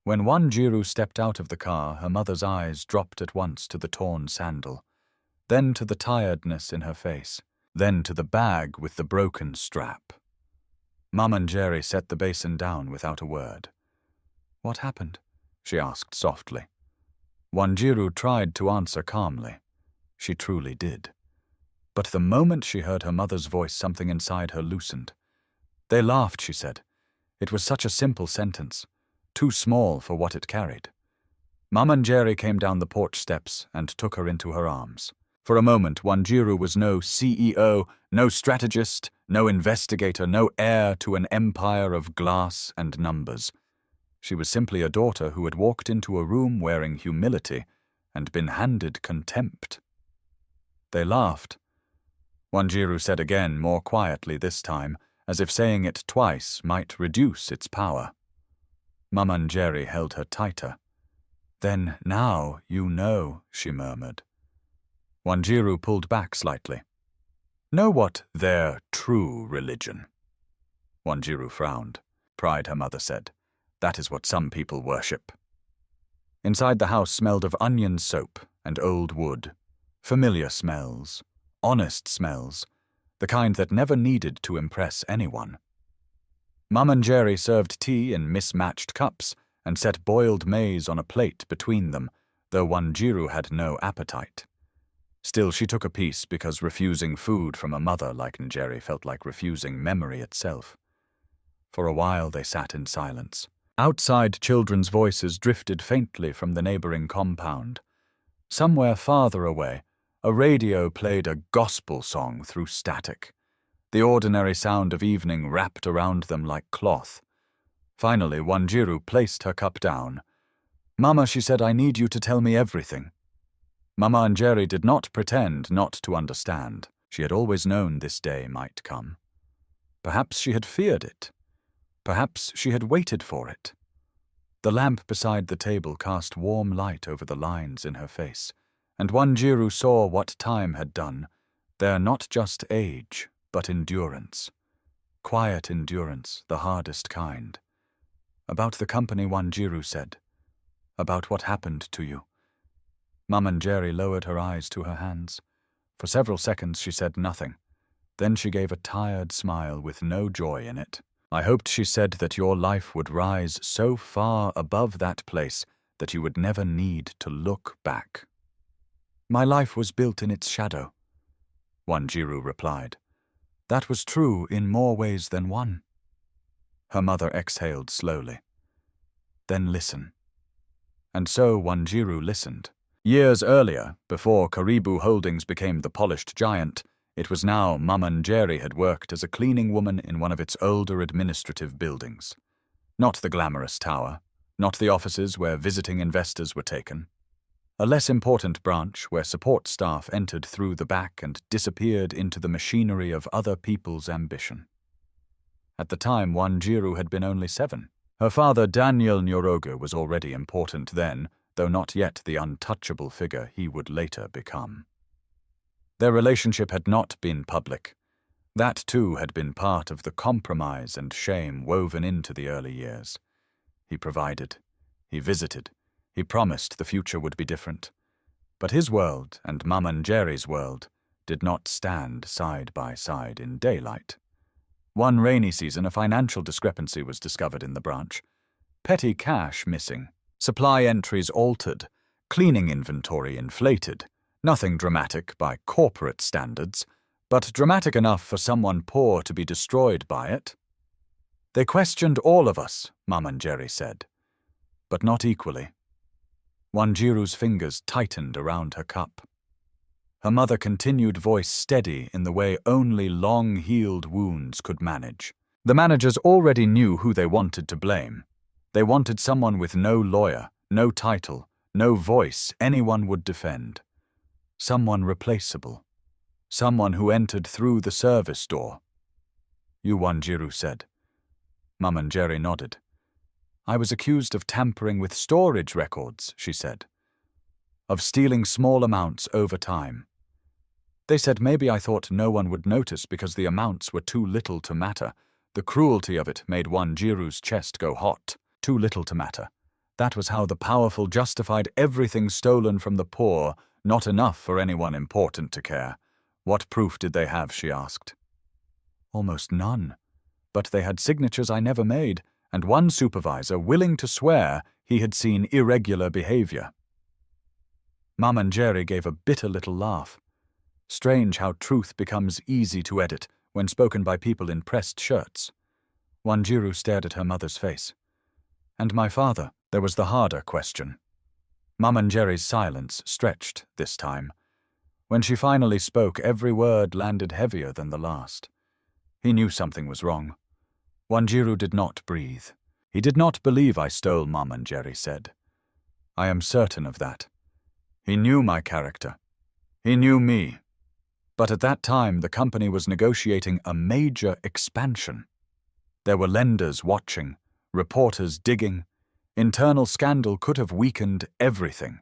When Wanjiru stepped out of the car, her mother's eyes dropped at once to the torn sandal, then to the tiredness in her face, then to the bag with the broken strap. Mamanjeri set the basin down without a word. "What happened?" she asked softly. Wanjiru tried to answer calmly. She truly did. But the moment she heard her mother's voice, something inside her loosened. "They laughed," she said. It was such a simple sentence, too small for what it carried. Mamanjeri came down the porch steps and took her into her arms. For a moment, Wanjiru was no CEO, no strategist, no investigator, no heir to an empire of glass and numbers. She was simply a daughter who had walked into a room wearing humility and been handed contempt. They laughed. Wanjiru said again, more quietly this time, as if saying it twice might reduce its power. Mamanjeri held her tighter. "Then now you know," she murmured. Wanjiru pulled back slightly. "Know what their true religion?" Wanjiru frowned. "Pride," her mother said. "That is what some people worship." Inside the house smelled of onion soap and old wood. Familiar smells. Honest smells. The kind that never needed to impress anyone. Mamanjeri served tea in mismatched cups and set boiled maize on a plate between them, though Wanjiru had no appetite. Still, she took a piece because refusing food from a mother like Njeri felt like refusing memory itself. For a while they sat in silence. Outside, children's voices drifted faintly from the neighboring compound. Somewhere farther away, a radio played a gospel song through static. The ordinary sound of evening wrapped around them like cloth. Finally, Wanjiru placed her cup down. "Mama," she said, "I need you to tell me everything." Mamanjeri did not pretend not to understand. She had always known this day might come. Perhaps she had feared it. Perhaps she had waited for it. The lamp beside the table cast warm light over the lines in her face, and Wanjiru saw what time had done, their not just age, but endurance. Quiet endurance, the hardest kind. "About the company," Wanjiru said. "About what happened to you." Mamanjeri lowered her eyes to her hands. For several seconds she said nothing. Then she gave a tired smile with no joy in it. "I hoped," she said, "that your life would rise so far above that place that you would never need to look back." "My life was built in its shadow," Wanjiru replied. "That was true in more ways than one." Her mother exhaled slowly. "Then listen." And so Wanjiru listened. Years earlier, before Karibu Holdings became the polished giant, it was now Mamanjeri had worked as a cleaning woman in one of its older administrative buildings. Not the glamorous tower, not the offices where visiting investors were taken. A less important branch where support staff entered through the back and disappeared into the machinery of other people's ambition. At the time, Wanjiru had been only 7. Her father, Daniel Nyoroge, was already important then, though not yet the untouchable figure he would later become. Their relationship had not been public. That, too, had been part of the compromise and shame woven into the early years. He provided. He visited. He promised the future would be different. But his world and Mamanjeri's world did not stand side by side in daylight. One rainy season, a financial discrepancy was discovered in the branch. Petty cash missing. Supply entries altered. Cleaning inventory inflated. Nothing dramatic by corporate standards, but dramatic enough for someone poor to be destroyed by it. "They questioned all of us," Mamanjeri said, "but not equally." Wanjiru's fingers tightened around her cup. Her mother continued, voice steady in the way only long-healed wounds could manage. The managers already knew who they wanted to blame. They wanted someone with no lawyer, no title, no voice anyone would defend. Someone replaceable. Someone who entered through the service door. "You," Wanjiru said. Mamanjeri nodded. "I was accused of tampering with storage records," she said. "Of stealing small amounts over time. They said maybe I thought no one would notice because the amounts were too little to matter. The cruelty of it made Wanjiru's chest go hot. Too little to matter. That was how the powerful justified everything stolen from the poor, not enough for anyone important to care. What proof did they have?" she asked. "Almost none. But they had signatures I never made, and one supervisor willing to swear he had seen irregular behavior." Mamanjeri gave a bitter little laugh. Strange how truth becomes easy to edit when spoken by people in pressed shirts. Wanjiru stared at her mother's face. "And my father?" There was the harder question. Mamanjeri's silence stretched this time. When she finally spoke, every word landed heavier than the last. He knew something was wrong. Wanjiru did not breathe. "He did not believe I stole," Mamanjeri said. "I am certain of that. He knew my character. He knew me. But at that time, the company was negotiating a major expansion. There were lenders watching, reporters digging. Internal scandal could have weakened everything.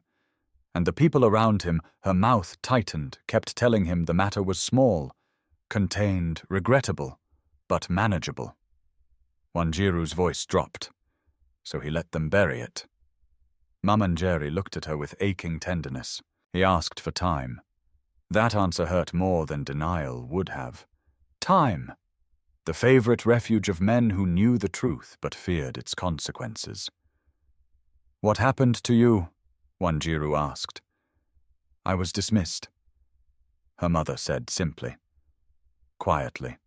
And the people around him, her mouth tightened, kept telling him the matter was small, contained, regrettable, but manageable. Wanjiru's voice dropped, so he let them bury it. Mamanjeri looked at her with aching tenderness. He asked for time. That answer hurt more than denial would have. Time! The favorite refuge of men who knew the truth but feared its consequences. "What happened to you?" Wanjiru asked. "I was dismissed," her mother said simply, quietly.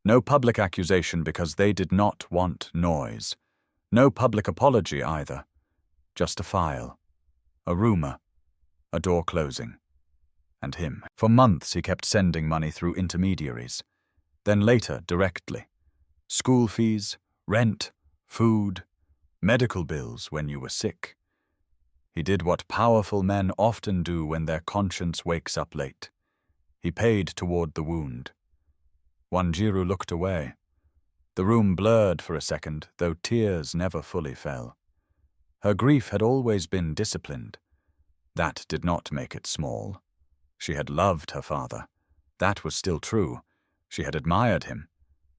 No public accusation because they did not want noise. No public apology either. Just a file, a rumor, a door closing. And him. For months he kept sending money through intermediaries. Then later, directly. School fees, rent, food, medical bills when you were sick. He did what powerful men often do when their conscience wakes up late. He paid toward the wound. Wanjiru looked away. The room blurred for a second, though tears never fully fell. Her grief had always been disciplined. That did not make it small. She had loved her father. That was still true. She had admired him.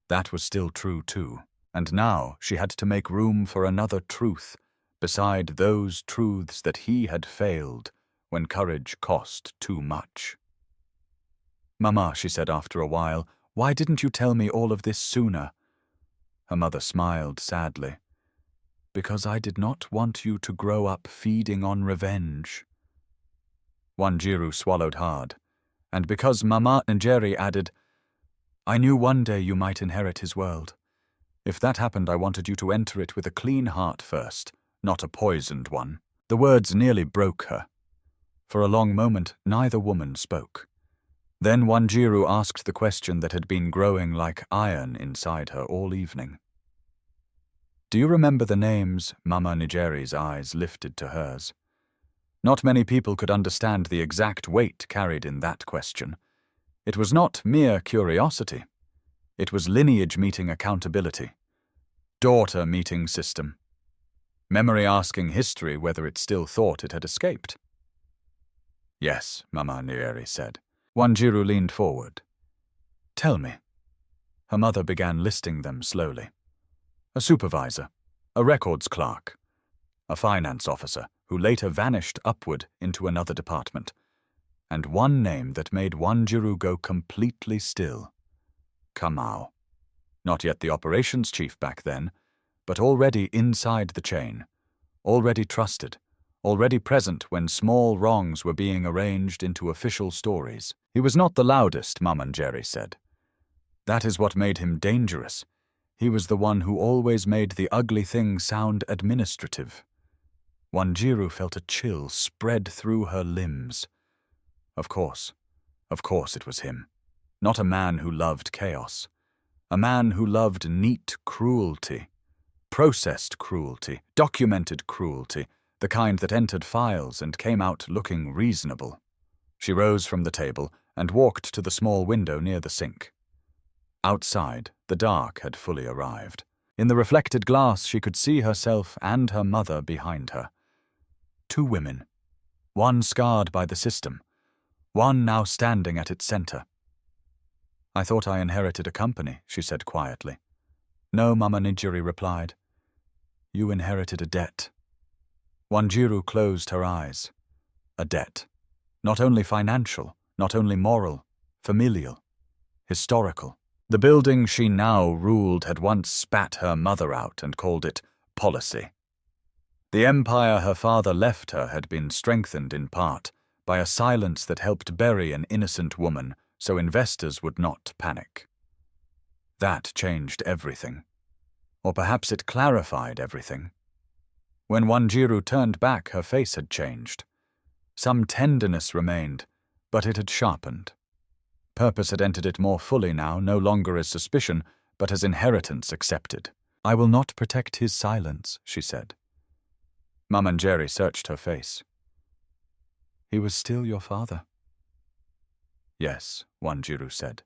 That was still true too. And now she had to make room for another truth, beside those truths that he had failed when courage cost too much. "Mama," she said after a while, "why didn't you tell me all of this sooner?" Her mother smiled sadly. "Because I did not want you to grow up feeding on revenge." Wanjiru swallowed hard, and because Mama Njeri added, "I knew one day you might inherit his world. If that happened, I wanted you to enter it with a clean heart first, not a poisoned one." The words nearly broke her. For a long moment, neither woman spoke. Then Wanjiru asked the question that had been growing like iron inside her all evening. "Do you remember the names?" Mama Njeri's eyes lifted to hers. Not many people could understand the exact weight carried in that question. It was not mere curiosity. It was lineage meeting accountability. Daughter meeting system. Memory asking history whether it still thought it had escaped. "Yes," Mama Njeri said. Wanjiru leaned forward. "Tell me." Her mother began listing them slowly. A supervisor, a records clerk, a finance officer who later vanished upward into another department, and one name that made Wanjiru go completely still. Kamau. Not yet the operations chief back then, but already inside the chain, already trusted, already present when small wrongs were being arranged into official stories. He was not the loudest, Mamanjeri said. That is what made him dangerous. He was the one who always made the ugly thing sound administrative. Wanjiru felt a chill spread through her limbs. Of course it was him. Not a man who loved chaos. A man who loved neat cruelty. Processed cruelty, documented cruelty, the kind that entered files and came out looking reasonable. She rose from the table and walked to the small window near the sink. Outside, the dark had fully arrived. In the reflected glass, she could see herself and her mother behind her. Two women, one scarred by the system, one now standing at its center. "I thought I inherited a company," she said quietly. "No," Mama Nijiri replied. "You inherited a debt." Wanjiru closed her eyes. A debt. Not only financial, not only moral, familial, historical. The building she now ruled had once spat her mother out and called it policy. The empire her father left her had been strengthened in part by a silence that helped bury an innocent woman so investors would not panic. That changed everything. Or perhaps it clarified everything. When Wanjiru turned back, her face had changed. Some tenderness remained, but it had sharpened. Purpose had entered it more fully now, no longer as suspicion, but as inheritance accepted. "I will not protect his silence," she said. Mamanjeri searched her face. He was still your father. Yes, Wanjiru said.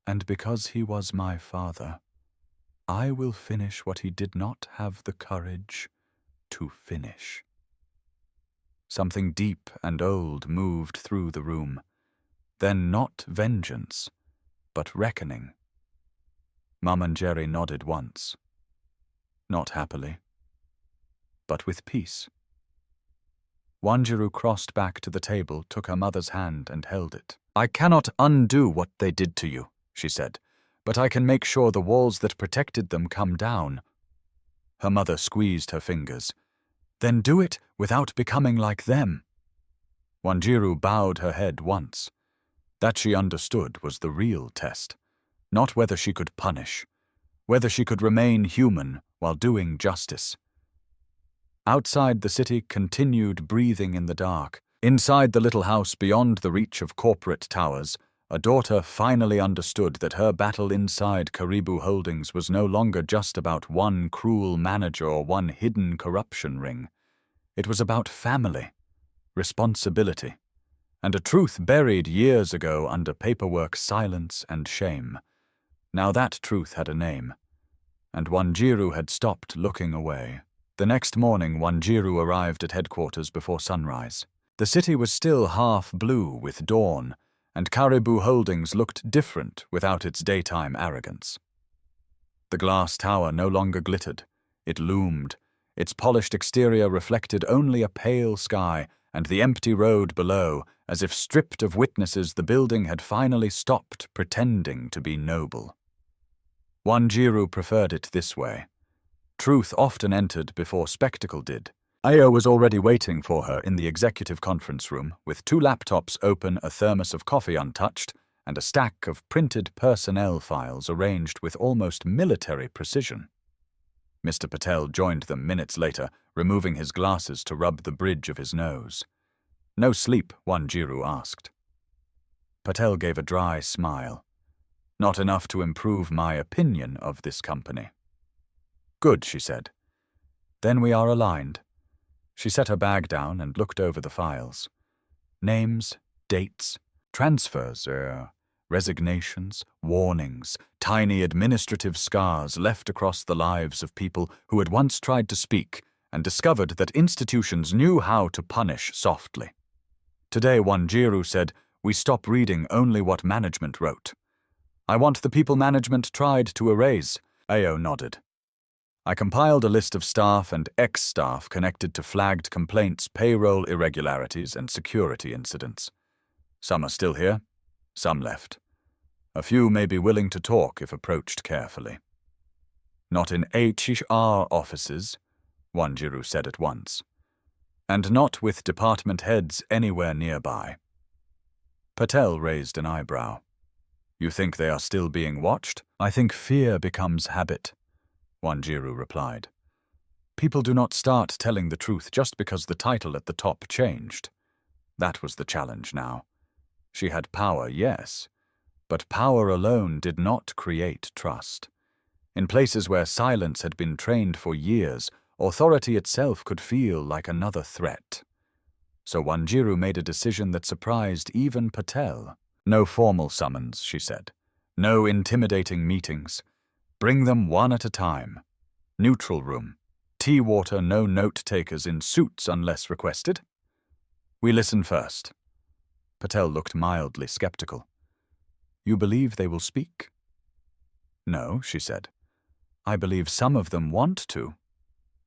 And because he was my father, I will finish what he did not have the courage to finish. Something deep and old moved through the room. Then not vengeance, but reckoning. Mamanjeri nodded once. Not happily, but with peace. Wanjiru crossed back to the table, took her mother's hand, and held it. I cannot undo what they did to you, she said, but I can make sure the walls that protected them come down. Her mother squeezed her fingers. Then do it without becoming like them. Wanjiru bowed her head once. That she understood was the real test, not whether she could punish, whether she could remain human while doing justice. Outside, the city continued breathing in the dark. Inside the little house beyond the reach of corporate towers, a daughter finally understood that her battle inside Caribou Holdings was no longer just about one cruel manager or one hidden corruption ring. It was about family, responsibility, and a truth buried years ago under paperwork, silence, and shame. Now that truth had a name, and Wanjiru had stopped looking away. The next morning, Wanjiru arrived at headquarters before sunrise. The city was still half blue with dawn, and Caribou Holdings looked different without its daytime arrogance. The glass tower no longer glittered. It loomed. Its polished exterior reflected only a pale sky and the empty road below. As if stripped of witnesses, the building had finally stopped pretending to be noble. Wanjiru preferred it this way. Truth often entered before spectacle did. Ayo was already waiting for her in the executive conference room, with 2 laptops open, a thermos of coffee untouched, and a stack of printed personnel files arranged with almost military precision. Mr. Patel joined them minutes later, removing his glasses to rub the bridge of his nose. No sleep, Wanjiru asked. Patel gave a dry smile. Not enough to improve my opinion of this company. Good, she said. Then we are aligned. She set her bag down and looked over the files. Names, dates, transfers, resignations, warnings, tiny administrative scars left across the lives of people who had once tried to speak and discovered that institutions knew how to punish softly. Today, Wanjiru said, we stop reading only what management wrote. I want the people management tried to erase. Ayo nodded. I compiled a list of staff and ex-staff connected to flagged complaints, payroll irregularities, and security incidents. Some are still here, some left. A few may be willing to talk if approached carefully. Not in HR offices, Wanjiru said at once, and not with department heads anywhere nearby. Patel raised an eyebrow. You think they are still being watched? I think fear becomes habit, Wanjiru replied. People do not start telling the truth just because the title at the top changed. That was the challenge now. She had power, yes, but power alone did not create trust. In places where silence had been trained for years, authority itself could feel like another threat. So Wanjiru made a decision that surprised even Patel. No formal summons, she said. No intimidating meetings. Bring them one at a time. Neutral room. Tea water, no note-takers in suits unless requested. We listen first. Patel looked mildly skeptical. You believe they will speak? No, she said. I believe some of them want to.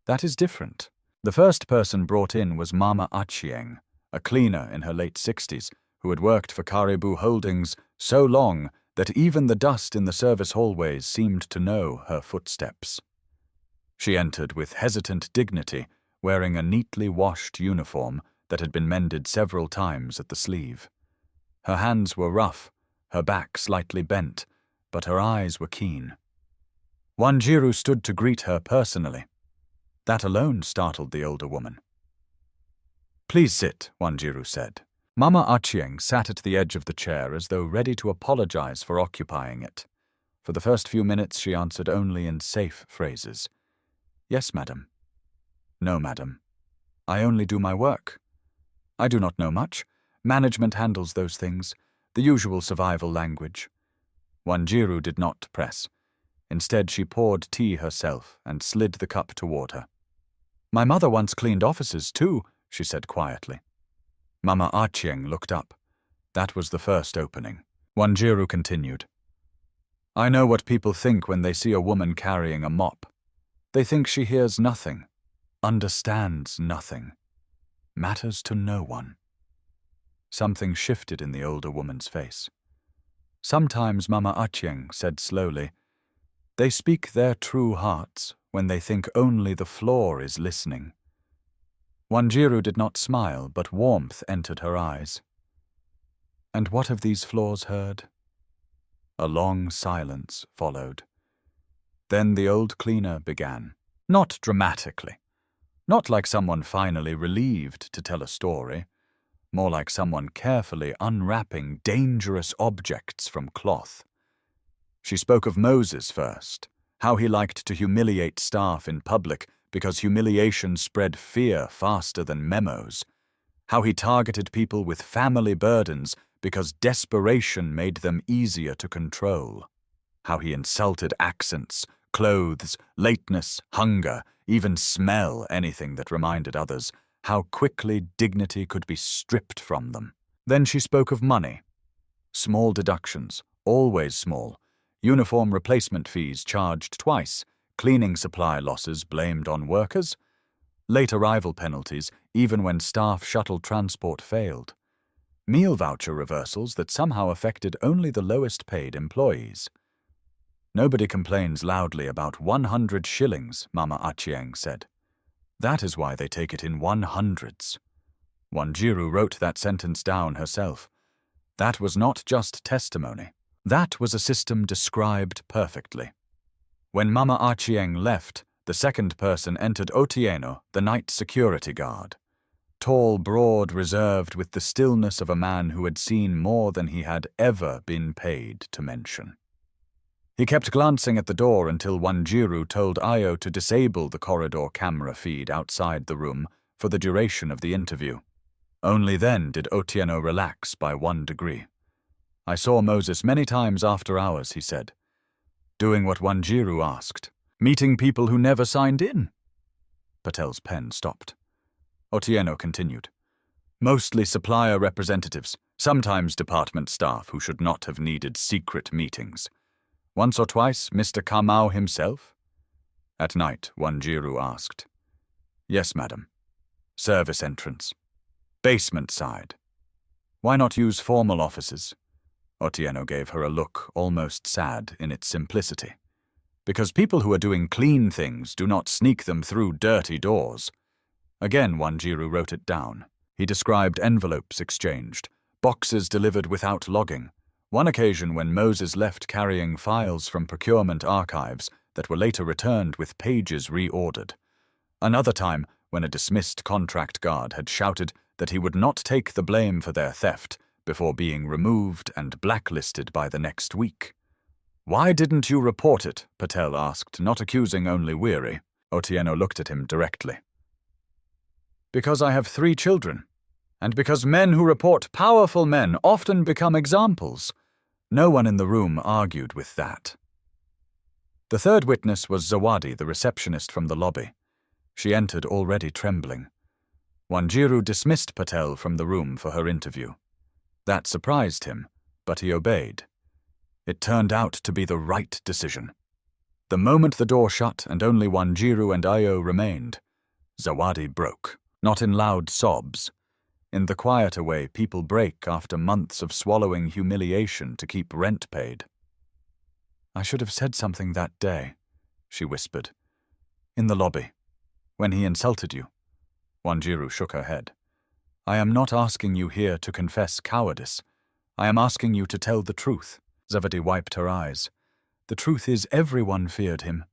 That is different. The first person brought in was Mama Achieng, a cleaner in her late 60s, who had worked for Caribou Holdings so long that even the dust in the service hallways seemed to know her footsteps. She entered with hesitant dignity, wearing a neatly washed uniform that had been mended several times at the sleeve. Her hands were rough, her back slightly bent, but her eyes were keen. Wanjiru stood to greet her personally. That alone startled the older woman. Please sit, Wanjiru said. Mama Achieng sat at the edge of the chair as though ready to apologize for occupying it. For the first few minutes she answered only in safe phrases. Yes, madam. No, madam. I only do my work. I do not know much. Management handles those things, the usual survival language. Wanjiru did not press. Instead, she poured tea herself and slid the cup toward her. My mother once cleaned offices too, she said quietly. Mama Achieng looked up. That was the first opening. Wanjiru continued. I know what people think when they see a woman carrying a mop. They think she hears nothing, understands nothing, matters to no one. Something shifted in the older woman's face. Sometimes Mama Achieng said slowly, they speak their true hearts when they think only the floor is listening. Wanjiru did not smile, but warmth entered her eyes. And what have these floors heard? A long silence followed. Then the old cleaner began, not dramatically, not like someone finally relieved to tell a story, more like someone carefully unwrapping dangerous objects from cloth. She spoke of Moses first, how he liked to humiliate staff in public because humiliation spread fear faster than memos, how he targeted people with family burdens because desperation made them easier to control, how he insulted accents, clothes, lateness, hunger, even smell, anything that reminded others, how quickly dignity could be stripped from them. Then she spoke of money. Small deductions, always small, uniform replacement fees charged twice, cleaning supply losses blamed on workers, late arrival penalties even when staff shuttle transport failed, meal voucher reversals that somehow affected only the lowest paid employees. Nobody complains loudly about 100 shillings, Mama Achieng said. That is why they take it in 100s. Wanjiru wrote that sentence down herself. That was not just testimony. That was a system described perfectly. When Mama Achieng left, the second person entered Otieno, the night security guard. Tall, broad, reserved, with the stillness of a man who had seen more than he had ever been paid to mention. He kept glancing at the door until Wanjiru told Ayo to disable the corridor camera feed outside the room for the duration of the interview. Only then did Otieno relax by 1 degree. I saw Moses many times after hours, he said, doing what Wanjiru asked, meeting people who never signed in. Patel's pen stopped. Otieno continued. Mostly supplier representatives, sometimes department staff who should not have needed secret meetings. Once or twice, Mr. Kamau himself? At night, Wanjiru asked. Yes, madam. Service entrance. Basement side. Why not use formal offices? Otieno gave her a look almost sad in its simplicity. Because people who are doing clean things do not sneak them through dirty doors. Again, Wanjiru wrote it down. He described envelopes exchanged, boxes delivered without logging. One occasion when Moses left carrying files from procurement archives that were later returned with pages reordered. Another time when a dismissed contract guard had shouted that he would not take the blame for their theft before being removed and blacklisted by the next week. Why didn't you report it? Patel asked, not accusing, only weary. Otieno looked at him directly. Because I have 3 children, and because men who report powerful men often become examples. No one in the room argued with that. The third witness was Zawadi, the receptionist from the lobby. She entered already trembling. Wanjiru dismissed Patel from the room for her interview. That surprised him, but he obeyed. It turned out to be the right decision. The moment the door shut and only Wanjiru and Ayo remained, Zawadi broke, not in loud sobs. In the quieter way people break after months of swallowing humiliation to keep rent paid. I should have said something that day, she whispered. In the lobby, when he insulted you. Wanjiru shook her head. I am not asking you here to confess cowardice. I am asking you to tell the truth. Zawadi wiped her eyes. The truth is everyone feared him.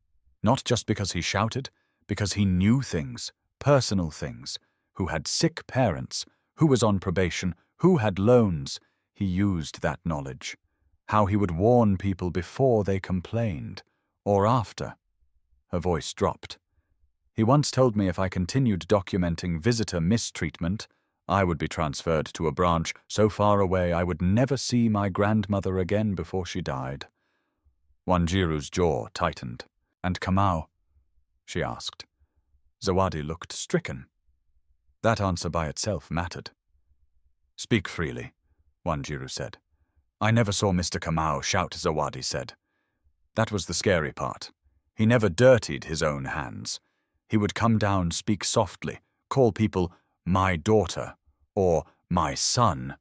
Not just because he shouted, because he knew things, personal things, who had sick parents, who was on probation, who had loans. He used that knowledge. How he would warn people before they complained, or after. Her voice dropped. He once told me if I continued documenting visitor mistreatment, I would be transferred to a branch so far away I would never see my grandmother again before she died. Wanjiru's jaw tightened. And Kamau? She asked. Zawadi looked stricken. That answer by itself mattered. Speak freely, Wanjiru said. I never saw Mr. Kamau shout, Zawadi said. That was the scary part. He never dirtied his own hands. He would come down, speak softly, call people my daughter or my son.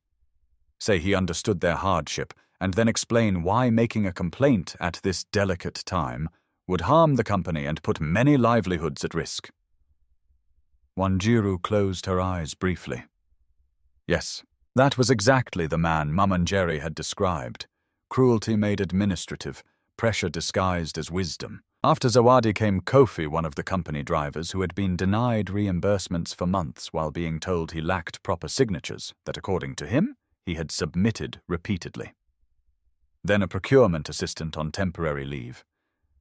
Say he understood their hardship, and then explain why making a complaint at this delicate time would harm the company and put many livelihoods at risk. Wanjiru closed her eyes briefly. Yes, that was exactly the man Mamanjeri had described. Cruelty made administrative, pressure disguised as wisdom. After Zawadi came Kofi, one of the company drivers who had been denied reimbursements for months while being told he lacked proper signatures that, according to him, he had submitted repeatedly. Then a procurement assistant on temporary leave.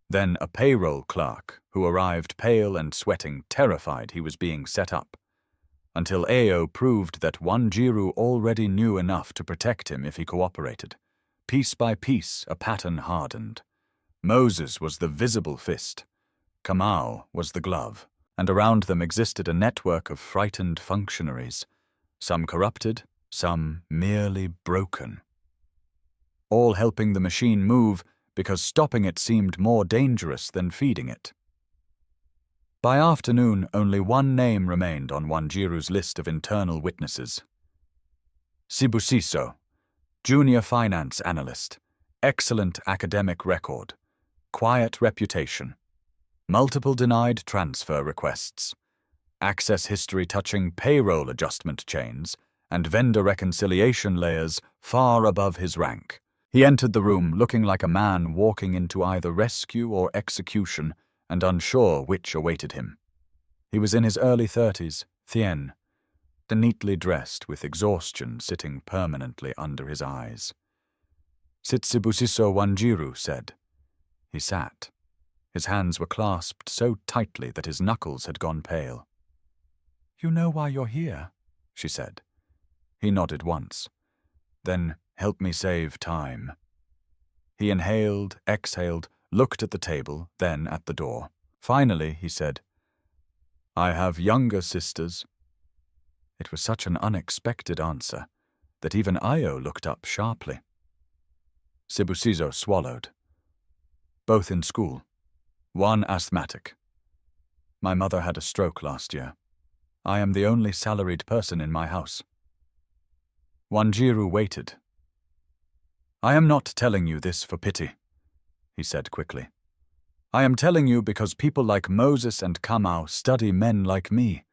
Then a payroll clerk who arrived pale and sweating, terrified he was being set up. Until Ao proved that Wanjiru already knew enough to protect him if he cooperated. Piece by piece, a pattern hardened. Moses was the visible fist. Kamau was the glove, and around them existed a network of frightened functionaries, some corrupted, some merely broken. All helping the machine move because stopping it seemed more dangerous than feeding it. By afternoon, only one name remained on Wanjiru's list of internal witnesses. Sibusiso, junior finance analyst, excellent academic record, quiet reputation, multiple denied transfer requests, access history touching payroll adjustment chains, and vendor reconciliation layers far above his rank. He entered the room looking like a man walking into either rescue or execution and unsure which awaited him. He was in his early 30s, thin, neatly dressed with exhaustion sitting permanently under his eyes. Sit Sibusiso, Wanjiru said. He sat. His hands were clasped so tightly that his knuckles had gone pale. You know why you're here, she said. He nodded once. Then help me save time. He inhaled, exhaled, looked at the table, then at the door. Finally, he said, I have younger sisters. It was such an unexpected answer that even Io looked up sharply. Sibusiso swallowed. Both in school. One asthmatic. My mother had a stroke last year. I am the only salaried person in my house. Wanjiru waited. I am not telling you this for pity, he said quickly. I am telling you because people like Moses and Kamau study men like me.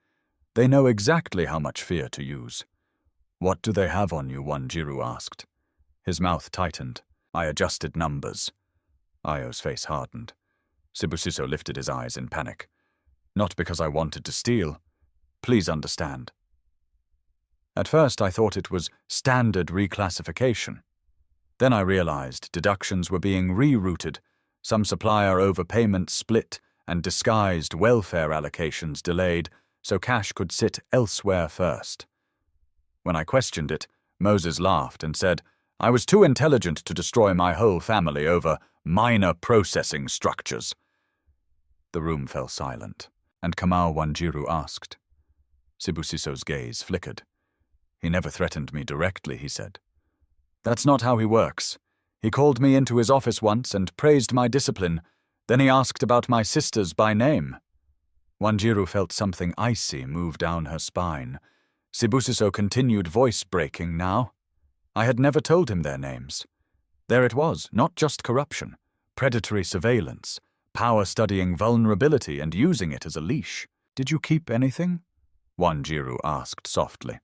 They know exactly how much fear to use. What do they have on you? Wanjiru asked. His mouth tightened. I adjusted numbers. Io's face hardened. Sibusiso lifted his eyes in panic. Not because I wanted to steal. Please understand. At first I thought it was standard reclassification. Then I realized deductions were being rerouted, some supplier overpayments split, and disguised welfare allocations delayed so cash could sit elsewhere first. When I questioned it, Moses laughed and said, I was too intelligent to destroy my whole family over minor processing structures. The room fell silent, and Kamau Wanjiru asked. Sibusiso's gaze flickered. He never threatened me directly, he said. That's not how he works. He called me into his office once and praised my discipline. Then he asked about my sisters by name. Wanjiru felt something icy move down her spine. Sibusiso continued, voice-breaking now. I had never told him their names. There it was, not just corruption, predatory surveillance, power studying vulnerability and using it as a leash. Did you keep anything? Wanjiru asked softly.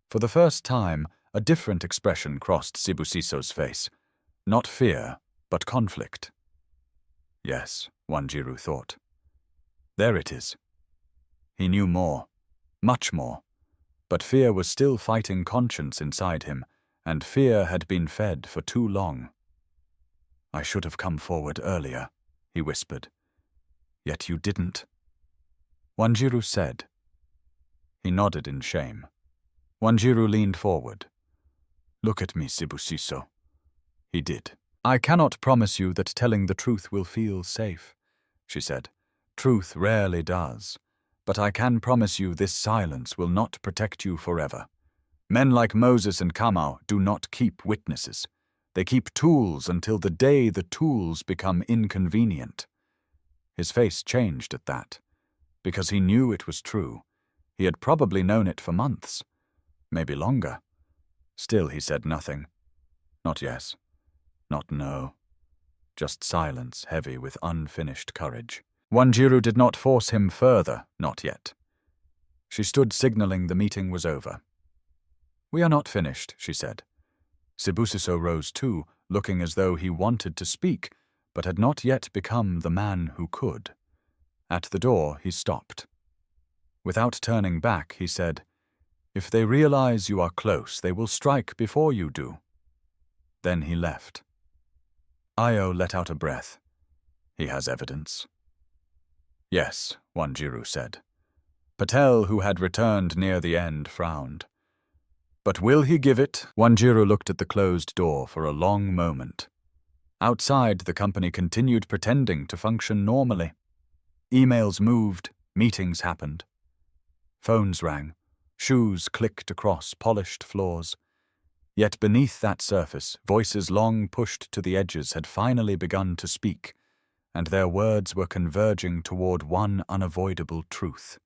For the first time, a different expression crossed Sibusiso's face. Not fear, but conflict. Yes, Wanjiru thought. There it is. He knew more, much more, but fear was still fighting conscience inside him, and fear had been fed for too long. I should have come forward earlier, he whispered. Yet you didn't. Wanjiru said. He nodded in shame. Wanjiru leaned forward. "Look at me, Sibusiso." He did. "I cannot promise you that telling the truth will feel safe," she said. "Truth rarely does. But I can promise you this silence will not protect you forever. Men like Moses and Kamau do not keep witnesses. They keep tools until the day the tools become inconvenient." His face changed at that, because he knew it was true. He had probably known it for months, maybe longer. Still he said nothing. Not yes, not no. Just silence heavy with unfinished courage. Wanjiru did not force him further, not yet. She stood signaling the meeting was over. "We are not finished," she said. Sibusiso rose too, looking as though he wanted to speak, but had not yet become the man who could. At the door he stopped. Without turning back, he said, "If they realize you are close, they will strike before you do." Then he left. Io let out a breath. He has evidence. "Yes," Wanjiru said. Patel, who had returned near the end, frowned. "But will he give it?" Wanjiru looked at the closed door for a long moment. Outside, the company continued pretending to function normally. Emails moved, meetings happened. Phones rang, shoes clicked across polished floors. Yet beneath that surface, voices long pushed to the edges had finally begun to speak, and their words were converging toward one unavoidable truth.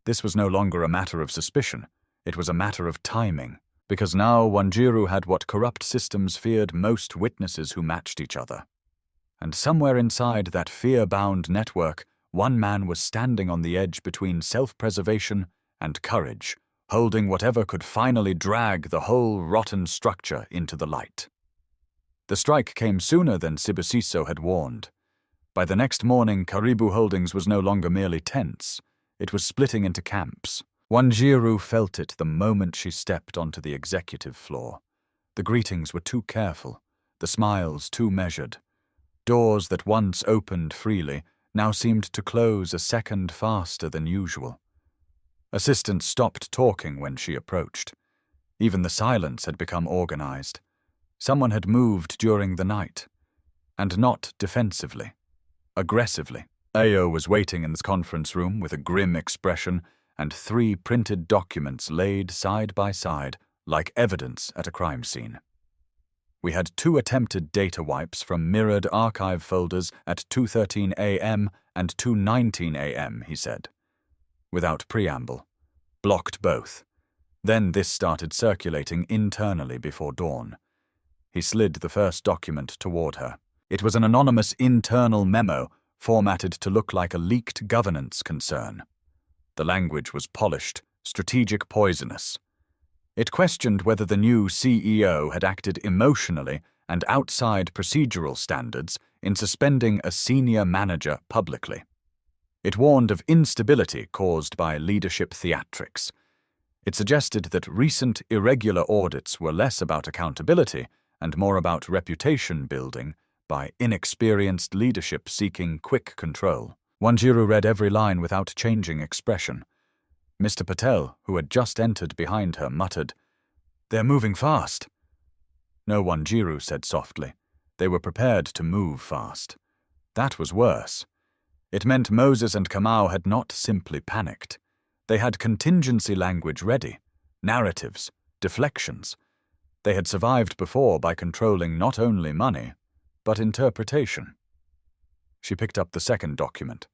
This was no longer a matter of suspicion. It was a matter of timing, because now Wanjiru had what corrupt systems feared most: witnesses who matched each other. And somewhere inside that fear-bound network, one man was standing on the edge between self-preservation and courage, holding whatever could finally drag the whole rotten structure into the light. The strike came sooner than Sibusiso had warned. By the next morning, Karibu Holdings was no longer merely tense. It was splitting into camps. Wanjiru felt it the moment she stepped onto the executive floor. The greetings were too careful, the smiles too measured. Doors that once opened freely now seemed to close a second faster than usual. Assistants stopped talking when she approached. Even the silence had become organized. Someone had moved during the night. And not defensively. Aggressively. Ayo was waiting in the conference room with a grim expression and 3 printed documents laid side by side like evidence at a crime scene. We had 2 attempted data wipes from mirrored archive folders at 2:13 a.m. and 2:19 a.m., he said. Without preamble. Blocked both. Then this started circulating internally before dawn. He slid the first document toward her. It was an anonymous internal memo formatted to look like a leaked governance concern. The language was polished, strategic, poisonous. It questioned whether the new CEO had acted emotionally and outside procedural standards in suspending a senior manager publicly. It warned of instability caused by leadership theatrics. It suggested that recent irregular audits were less about accountability and more about reputation building by inexperienced leadership seeking quick control. Wanjiru read every line without changing expression. Mr. Patel, who had just entered behind her, muttered, "They're moving fast." No, Wanjiru said softly. They were prepared to move fast. That was worse. It meant Moses and Kamau had not simply panicked. They had contingency language ready, narratives, deflections. They had survived before by controlling not only money, but interpretation. She picked up the second document.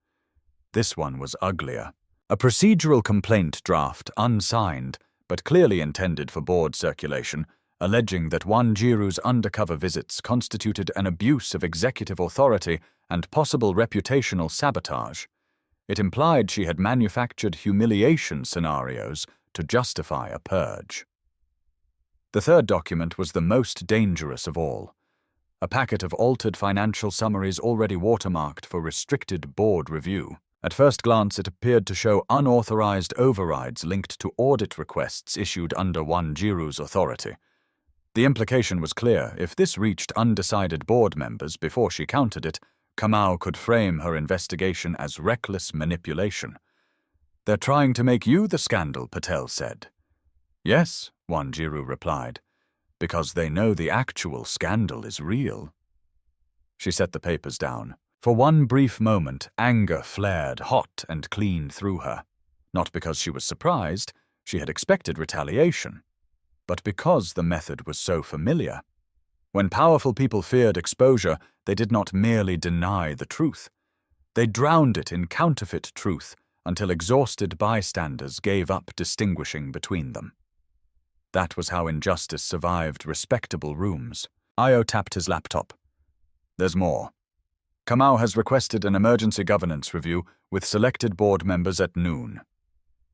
This one was uglier. A procedural complaint draft, unsigned, but clearly intended for board circulation, alleging that Wanjiru's undercover visits constituted an abuse of executive authority and possible reputational sabotage. It implied she had manufactured humiliation scenarios to justify a purge. The third document was the most dangerous of all. A packet of altered financial summaries already watermarked for restricted board review. At first glance, it appeared to show unauthorized overrides linked to audit requests issued under Wanjiru's authority. The implication was clear: if this reached undecided board members before she countered it, Kamau could frame her investigation as reckless manipulation. "They're trying to make you the scandal," Patel said. Yes, Wanjiru replied, because they know the actual scandal is real. She set the papers down. For one brief moment, anger flared hot and clean through her. Not because she was surprised, she had expected retaliation, but because the method was so familiar. When powerful people feared exposure, they did not merely deny the truth. They drowned it in counterfeit truth until exhausted bystanders gave up distinguishing between them. That was how injustice survived respectable rooms. Io tapped his laptop. There's more. Kamau has requested an emergency governance review with selected board members at noon.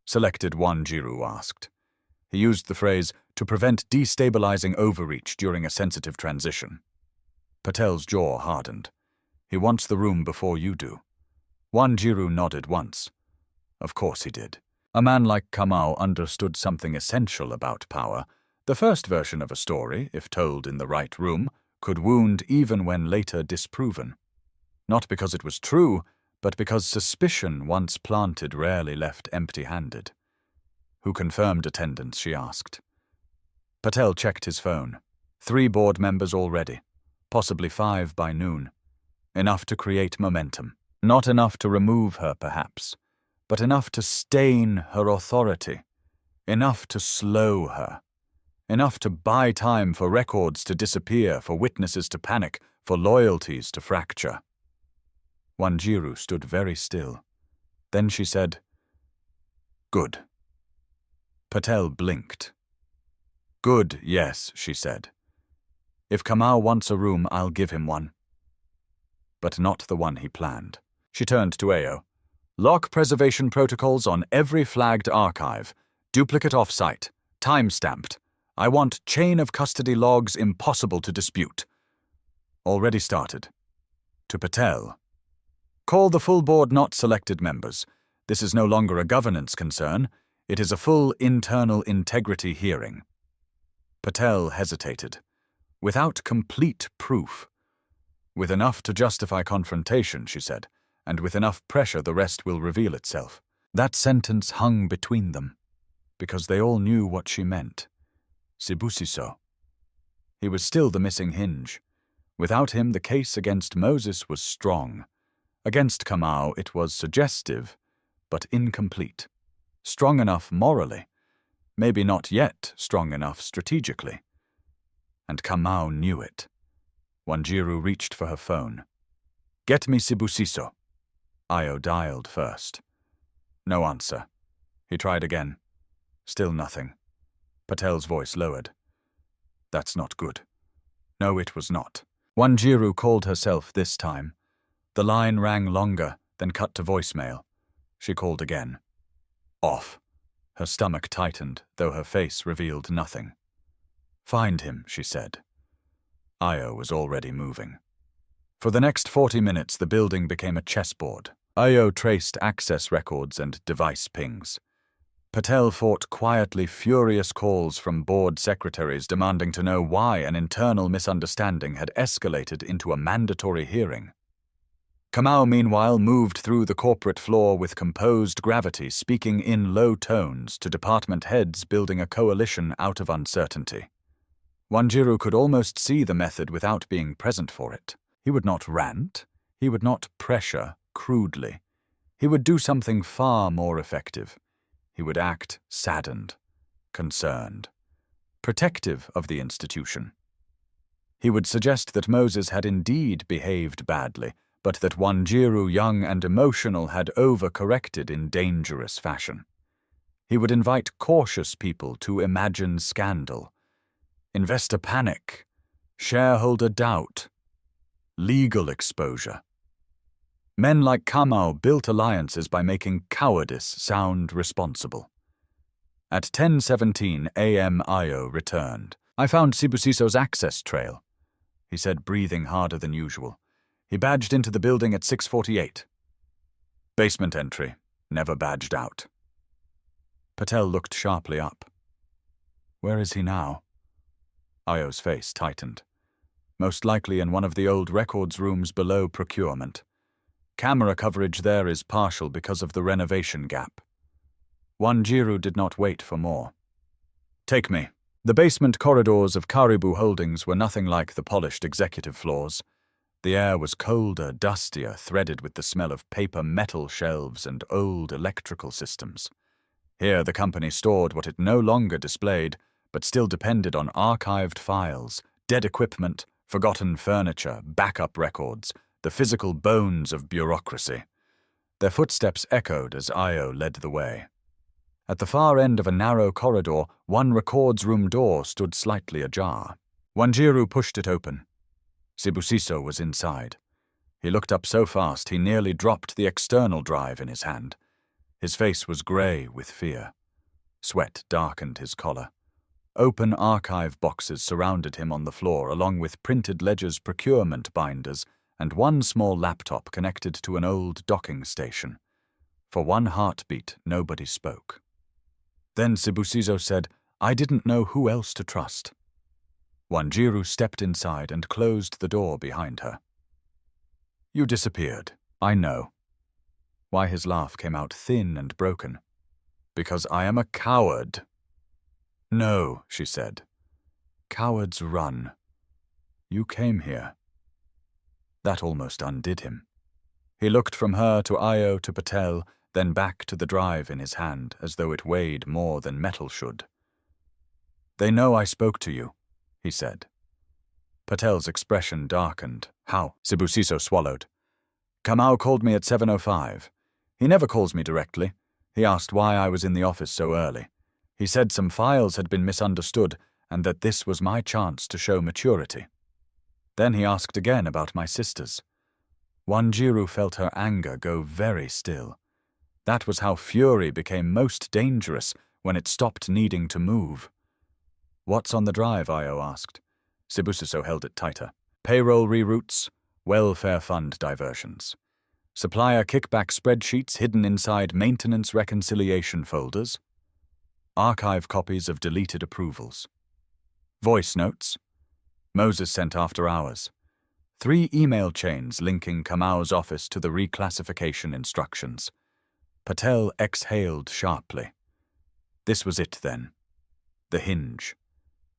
Selected Wanjiru asked. He used the phrase, to prevent destabilizing overreach during a sensitive transition. Patel's jaw hardened. He wants the room before you do. Wanjiru nodded once. Of course he did. A man like Kamau understood something essential about power. The first version of a story, if told in the right room, could wound even when later disproven. Not because it was true, but because suspicion once planted rarely left empty-handed. Who confirmed attendance, she asked. Patel checked his phone. 3 board members already, possibly 5 by noon. Enough to create momentum. Not enough to remove her, perhaps, but enough to stain her authority. Enough to slow her. Enough to buy time for records to disappear, for witnesses to panic, for loyalties to fracture. Wanjiru stood very still. Then she said, Good. Patel blinked. Good, yes, she said. If Kamau wants a room, I'll give him one. But not the one he planned. She turned to Ao. Lock preservation protocols on every flagged archive. Duplicate off-site. Time-stamped. I want chain of custody logs impossible to dispute. Already started. To Patel. Call the full board, not selected members. This is no longer a governance concern. It is a full internal integrity hearing. Patel hesitated. Without complete proof. With enough to justify confrontation, she said, and with enough pressure the rest will reveal itself. That sentence hung between them, because they all knew what she meant. Sibusiso. He was still the missing hinge. Without him, the case against Moses was strong. Against Kamau, it was suggestive, but incomplete. Strong enough morally, maybe not yet strong enough strategically. And Kamau knew it. Wanjiru reached for her phone. Get me Sibusiso. Io dialed first. No answer. He tried again. Still nothing. Patel's voice lowered. That's not good. No, it was not. Wanjiru called herself this time. The line rang longer, then cut to voicemail. She called again. Off. Her stomach tightened, though her face revealed nothing. Find him, she said. Io was already moving. For the next 40 minutes, the building became a chessboard. Io traced access records and device pings. Patel fought quietly furious calls from board secretaries demanding to know why an internal misunderstanding had escalated into a mandatory hearing. Kamau, meanwhile, moved through the corporate floor with composed gravity, speaking in low tones to department heads building a coalition out of uncertainty. Wanjiru could almost see the method without being present for it. He would not rant. He would not pressure crudely. He would do something far more effective. He would act saddened, concerned, protective of the institution. He would suggest that Moses had indeed behaved badly, but that Wanjiru, young and emotional, had overcorrected in dangerous fashion. He would invite cautious people to imagine scandal, investor panic, shareholder doubt, legal exposure. Men like Kamau built alliances by making cowardice sound responsible. At 10:17 a.m. Io returned. I found Sibusiso's access trail, he said, breathing harder than usual. He badged into the building at 6:48. Basement entry, never badged out. Patel looked sharply up. Where is he now? Io's face tightened. Most likely in one of the old records rooms below procurement. Camera coverage there is partial because of the renovation gap. Wanjiru did not wait for more. Take me. The basement corridors of Caribou Holdings were nothing like the polished executive floors. The air was colder, dustier, threaded with the smell of paper metal shelves and old electrical systems. Here the company stored what it no longer displayed, but still depended on archived files, dead equipment, forgotten furniture, backup records, the physical bones of bureaucracy. Their footsteps echoed as Io led the way. At the far end of a narrow corridor, one records room door stood slightly ajar. Wanjiru pushed it open. Sibusiso was inside. He looked up so fast he nearly dropped the external drive in his hand. His face was grey with fear. Sweat darkened his collar. Open archive boxes surrounded him on the floor, along with printed ledger's procurement binders and one small laptop connected to an old docking station. For one heartbeat, nobody spoke. Then Sibusiso said, "I didn't know who else to trust." Wanjiru stepped inside and closed the door behind her. "You disappeared. I know." Why his laugh came out thin and broken. "Because I am a coward." "No," she said. "Cowards run. You came here." That almost undid him. He looked from her to Io to Patel, then back to the drive in his hand, as though it weighed more than metal should. "They know I spoke to you," he said. Patel's expression darkened. "How?" Sibusiso swallowed. "Kamau called me at 7:05. He never calls me directly. He asked why I was in the office so early. He said some files had been misunderstood and that this was my chance to show maturity. Then he asked again about my sisters." Wanjiru felt her anger go very still. That was how fury became most dangerous, when it stopped needing to move. "What's on the drive?" Io asked. Sibusiso held it tighter. "Payroll reroutes, welfare fund diversions. Supplier kickback spreadsheets hidden inside maintenance reconciliation folders. Archive copies of deleted approvals. Voice notes. Moses sent after hours. 3 email chains linking Kamau's office to the reclassification instructions." Patel exhaled sharply. This was it then. The hinge.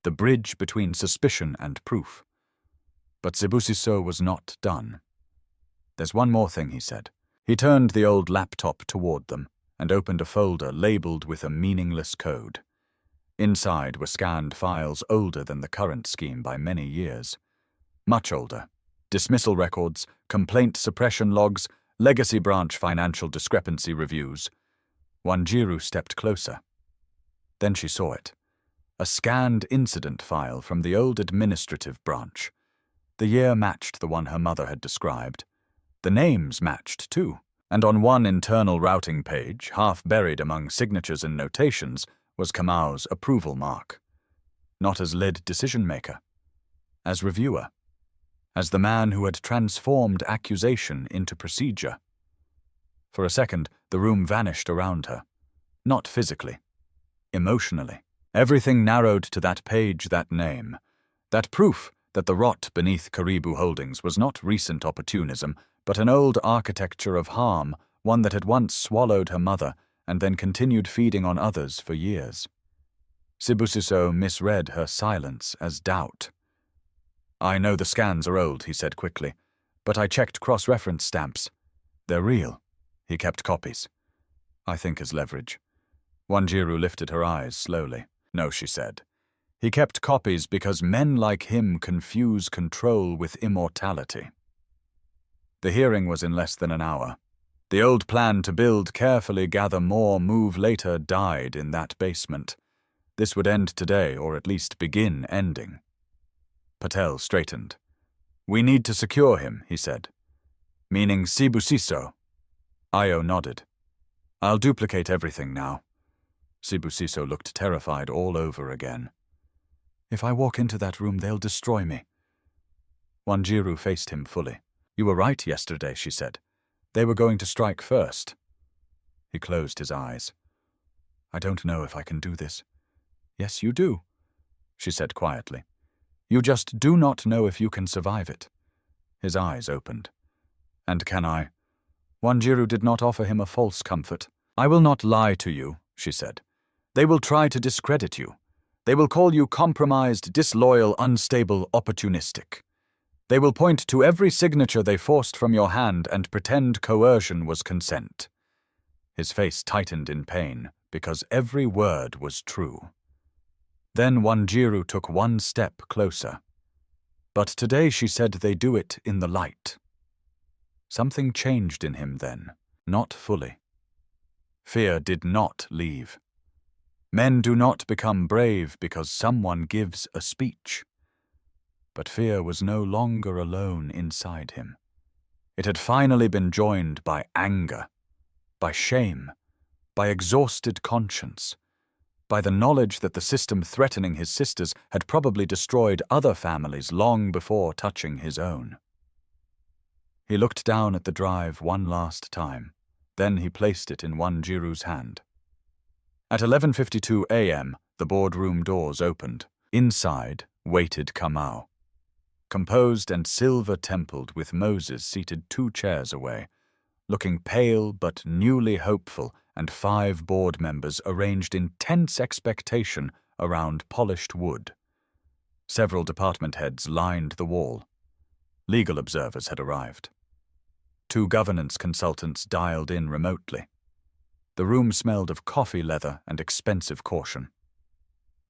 The bridge between suspicion and proof. But Sibusiso was not done. "There's one more thing," he said. He turned the old laptop toward them and opened a folder labeled with a meaningless code. Inside were scanned files older than the current scheme by many years. Much older. Dismissal records, complaint suppression logs, legacy branch financial discrepancy reviews. Wanjiru stepped closer. Then she saw it. A scanned incident file from the old administrative branch. The year matched the one her mother had described. The names matched, too. And on one internal routing page, half buried among signatures and notations, was Kamau's approval mark. Not as lead decision-maker. As reviewer. As the man who had transformed accusation into procedure. For a second, the room vanished around her. Not physically. Emotionally. Everything narrowed to that page, that name. That proof that the rot beneath Caribou Holdings was not recent opportunism, but an old architecture of harm, one that had once swallowed her mother and then continued feeding on others for years. Sibusiso misread her silence as doubt. "I know the scans are old," he said quickly, "but I checked cross-reference stamps. They're real." He kept copies. "I think as leverage." Wanjiru lifted her eyes slowly. "No," she said. "He kept copies because men like him confuse control with immortality." The hearing was in less than an hour. The old plan to build carefully, gather more, move later died in that basement. This would end today, or at least begin ending. Patel straightened. "We need to secure him," he said. "Meaning Sibusiso?" Io nodded. "I'll duplicate everything now." Sibusiso looked terrified all over again. "If I walk into that room, they'll destroy me." Wanjiru faced him fully. "You were right yesterday," she said. "They were going to strike first." He closed his eyes. "I don't know if I can do this." "Yes, you do," she said quietly. "You just do not know if you can survive it." His eyes opened. "And can I?" Wanjiru did not offer him a false comfort. "I will not lie to you," she said. "They will try to discredit you. They will call you compromised, disloyal, unstable, opportunistic. They will point to every signature they forced from your hand and pretend coercion was consent. His face tightened in pain, because every word was true. Then Wanjiru took one step closer. But today she said they do it in the light. Something changed in him then, not fully. Fear did not leave. Men do not become brave because someone gives a speech. But fear was no longer alone inside him. It had finally been joined by anger, by shame, by exhausted conscience, by the knowledge that the system threatening his sisters had probably destroyed other families long before touching his own. He looked down at the drive one last time. Then he placed it in Wanjiru's hand. At 11:52 a.m., the boardroom doors opened. Inside waited Kamau. Composed and silver-templed, with Moses seated 2 chairs away, looking pale but newly hopeful, and 5 board members arranged in tense expectation around polished wood. Several department heads lined the wall. Legal observers had arrived. 2 governance consultants dialed in remotely. The room smelled of coffee leather and expensive caution.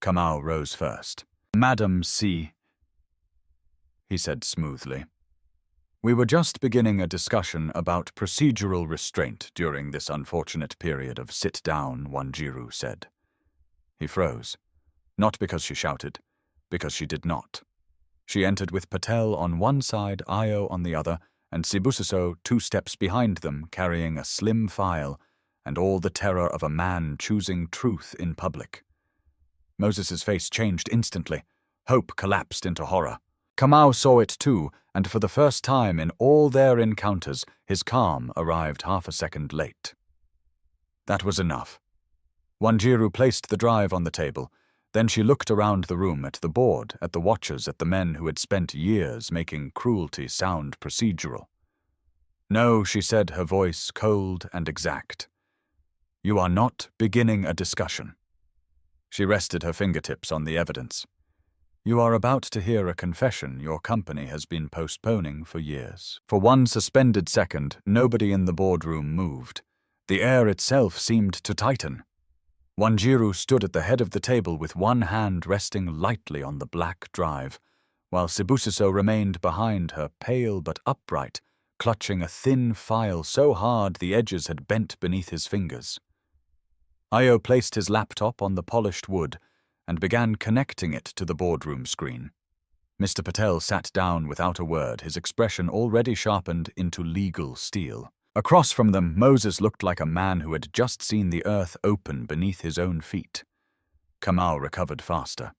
Kamau rose first. "Madam C," he said smoothly. "We were just beginning a discussion about procedural restraint during this unfortunate period of sit down," Wanjiru said. He froze. Not because she shouted, because she did not. She entered with Patel on one side, Ayo on the other, and Sibusiso 2 steps behind them, carrying a slim file and all the terror of a man choosing truth in public. Moses's face changed instantly. Hope collapsed into horror. Kamau saw it too, and for the first time in all their encounters, his calm arrived half a second late. That was enough. Wanjiru placed the drive on the table. Then she looked around the room at the board, at the watchers, at the men who had spent years making cruelty sound procedural. "No," she said, her voice cold and exact. "You are not beginning a discussion." She rested her fingertips on the evidence. "You are about to hear a confession your company has been postponing for years." For one suspended second, nobody in the boardroom moved. The air itself seemed to tighten. Wanjiru stood at the head of the table with one hand resting lightly on the black drive, while Sibusiso remained behind her, pale but upright, clutching a thin file so hard the edges had bent beneath his fingers. Ayo placed his laptop on the polished wood and began connecting it to the boardroom screen. Mr. Patel sat down without a word, his expression already sharpened into legal steel. Across from them, Moses looked like a man who had just seen the earth open beneath his own feet. Kamau recovered faster.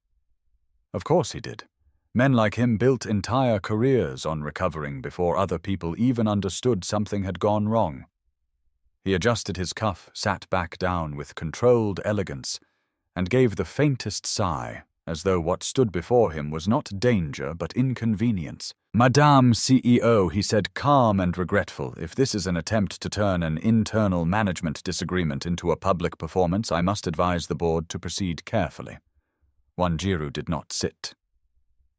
Of course he did. Men like him built entire careers on recovering before other people even understood something had gone wrong. He adjusted his cuff, sat back down with controlled elegance, and gave the faintest sigh, as though what stood before him was not danger but inconvenience. "Madame CEO," he said, calm and regretful, "if this is an attempt to turn an internal management disagreement into a public performance, I must advise the board to proceed carefully." Wanjiru did not sit.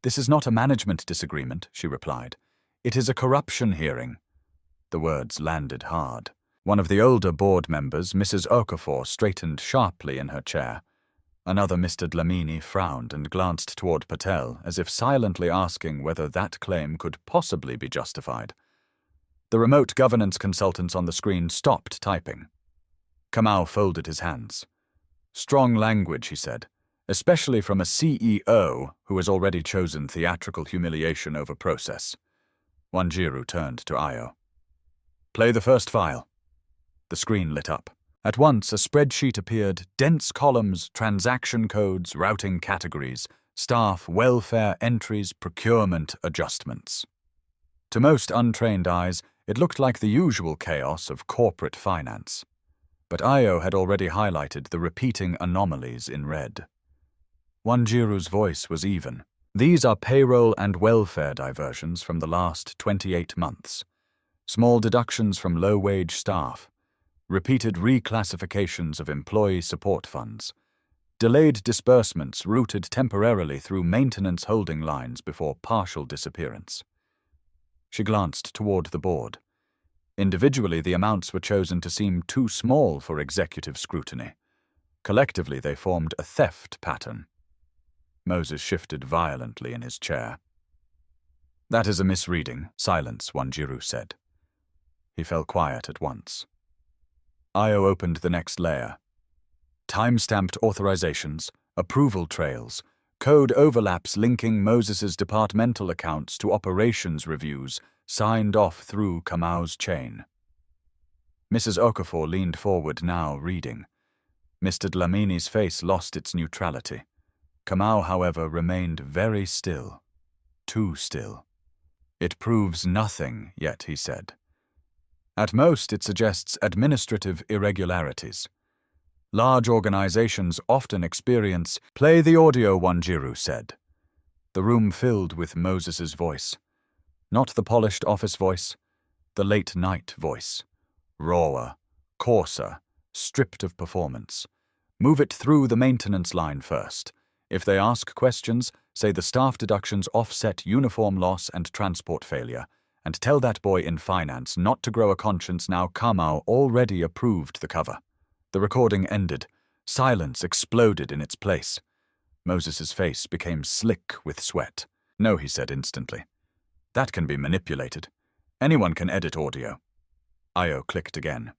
"This is not a management disagreement," she replied. "It is a corruption hearing." The words landed hard. One of the older board members, Mrs. Okafor, straightened sharply in her chair. Another, Mr. Dlamini, frowned and glanced toward Patel, as if silently asking whether that claim could possibly be justified. The remote governance consultants on the screen stopped typing. Kamau folded his hands. "Strong language," he said, "especially from a CEO who has already chosen theatrical humiliation over process." Wanjiru turned to Ayo. "Play the first file." The screen lit up. At once, a spreadsheet appeared, dense columns, transaction codes, routing categories, staff, welfare entries, procurement adjustments. To most untrained eyes, it looked like the usual chaos of corporate finance. But Ayo had already highlighted the repeating anomalies in red. Wanjiru's voice was even. "These are payroll and welfare diversions from the last 28 months. Small deductions from low-wage staff. Repeated reclassifications of employee support funds. delayed disbursements routed temporarily through maintenance holding lines before partial disappearance. She glanced toward the board. Individually, the amounts were chosen to seem too small for executive scrutiny. Collectively, they formed a theft pattern. Moses shifted violently in his chair. "That is a misreading. Silence," Wanjiru said. He fell quiet at once. Io opened the next layer. Time-stamped authorizations, approval trails, code overlaps linking Moses's departmental accounts to operations reviews signed off through Kamau's chain. Mrs. Okafor leaned forward now, reading. Mr. Dlamini's face lost its neutrality. Kamau, however, remained very still. Too still. "It proves nothing yet," he said. "At most, it suggests administrative irregularities. Large organizations often experience—" "Play the audio," Wanjiru said. The room filled with Moses's voice. Not the polished office voice, the late-night voice. Rawer, coarser, stripped of performance. Move it through the maintenance line first. If they ask questions, say the staff deductions offset uniform loss and transport failure, and tell that boy in finance not to grow a conscience now Kamau already approved the cover. The recording ended. Silence exploded in its place. Moses's face became slick with sweat. "No," he said instantly. "That can be manipulated. Anyone can edit audio." Io clicked again.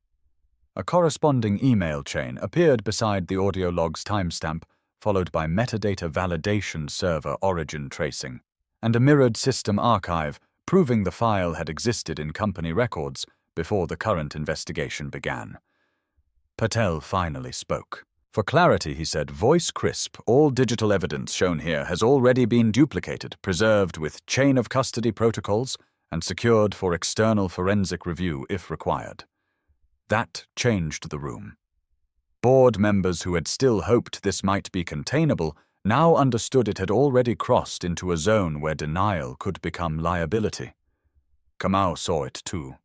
A corresponding email chain appeared beside the audio log's timestamp, followed by metadata validation server origin tracing, and a mirrored system archive proving the file had existed in company records before the current investigation began. Patel finally spoke. "For clarity," he said, voice crisp, "all digital evidence shown here has already been duplicated, preserved with chain of custody protocols, and secured for external forensic review if required." That changed the room. Board members who had still hoped this might be containable now understood it had already crossed into a zone where denial could become liability. Kamau saw it too.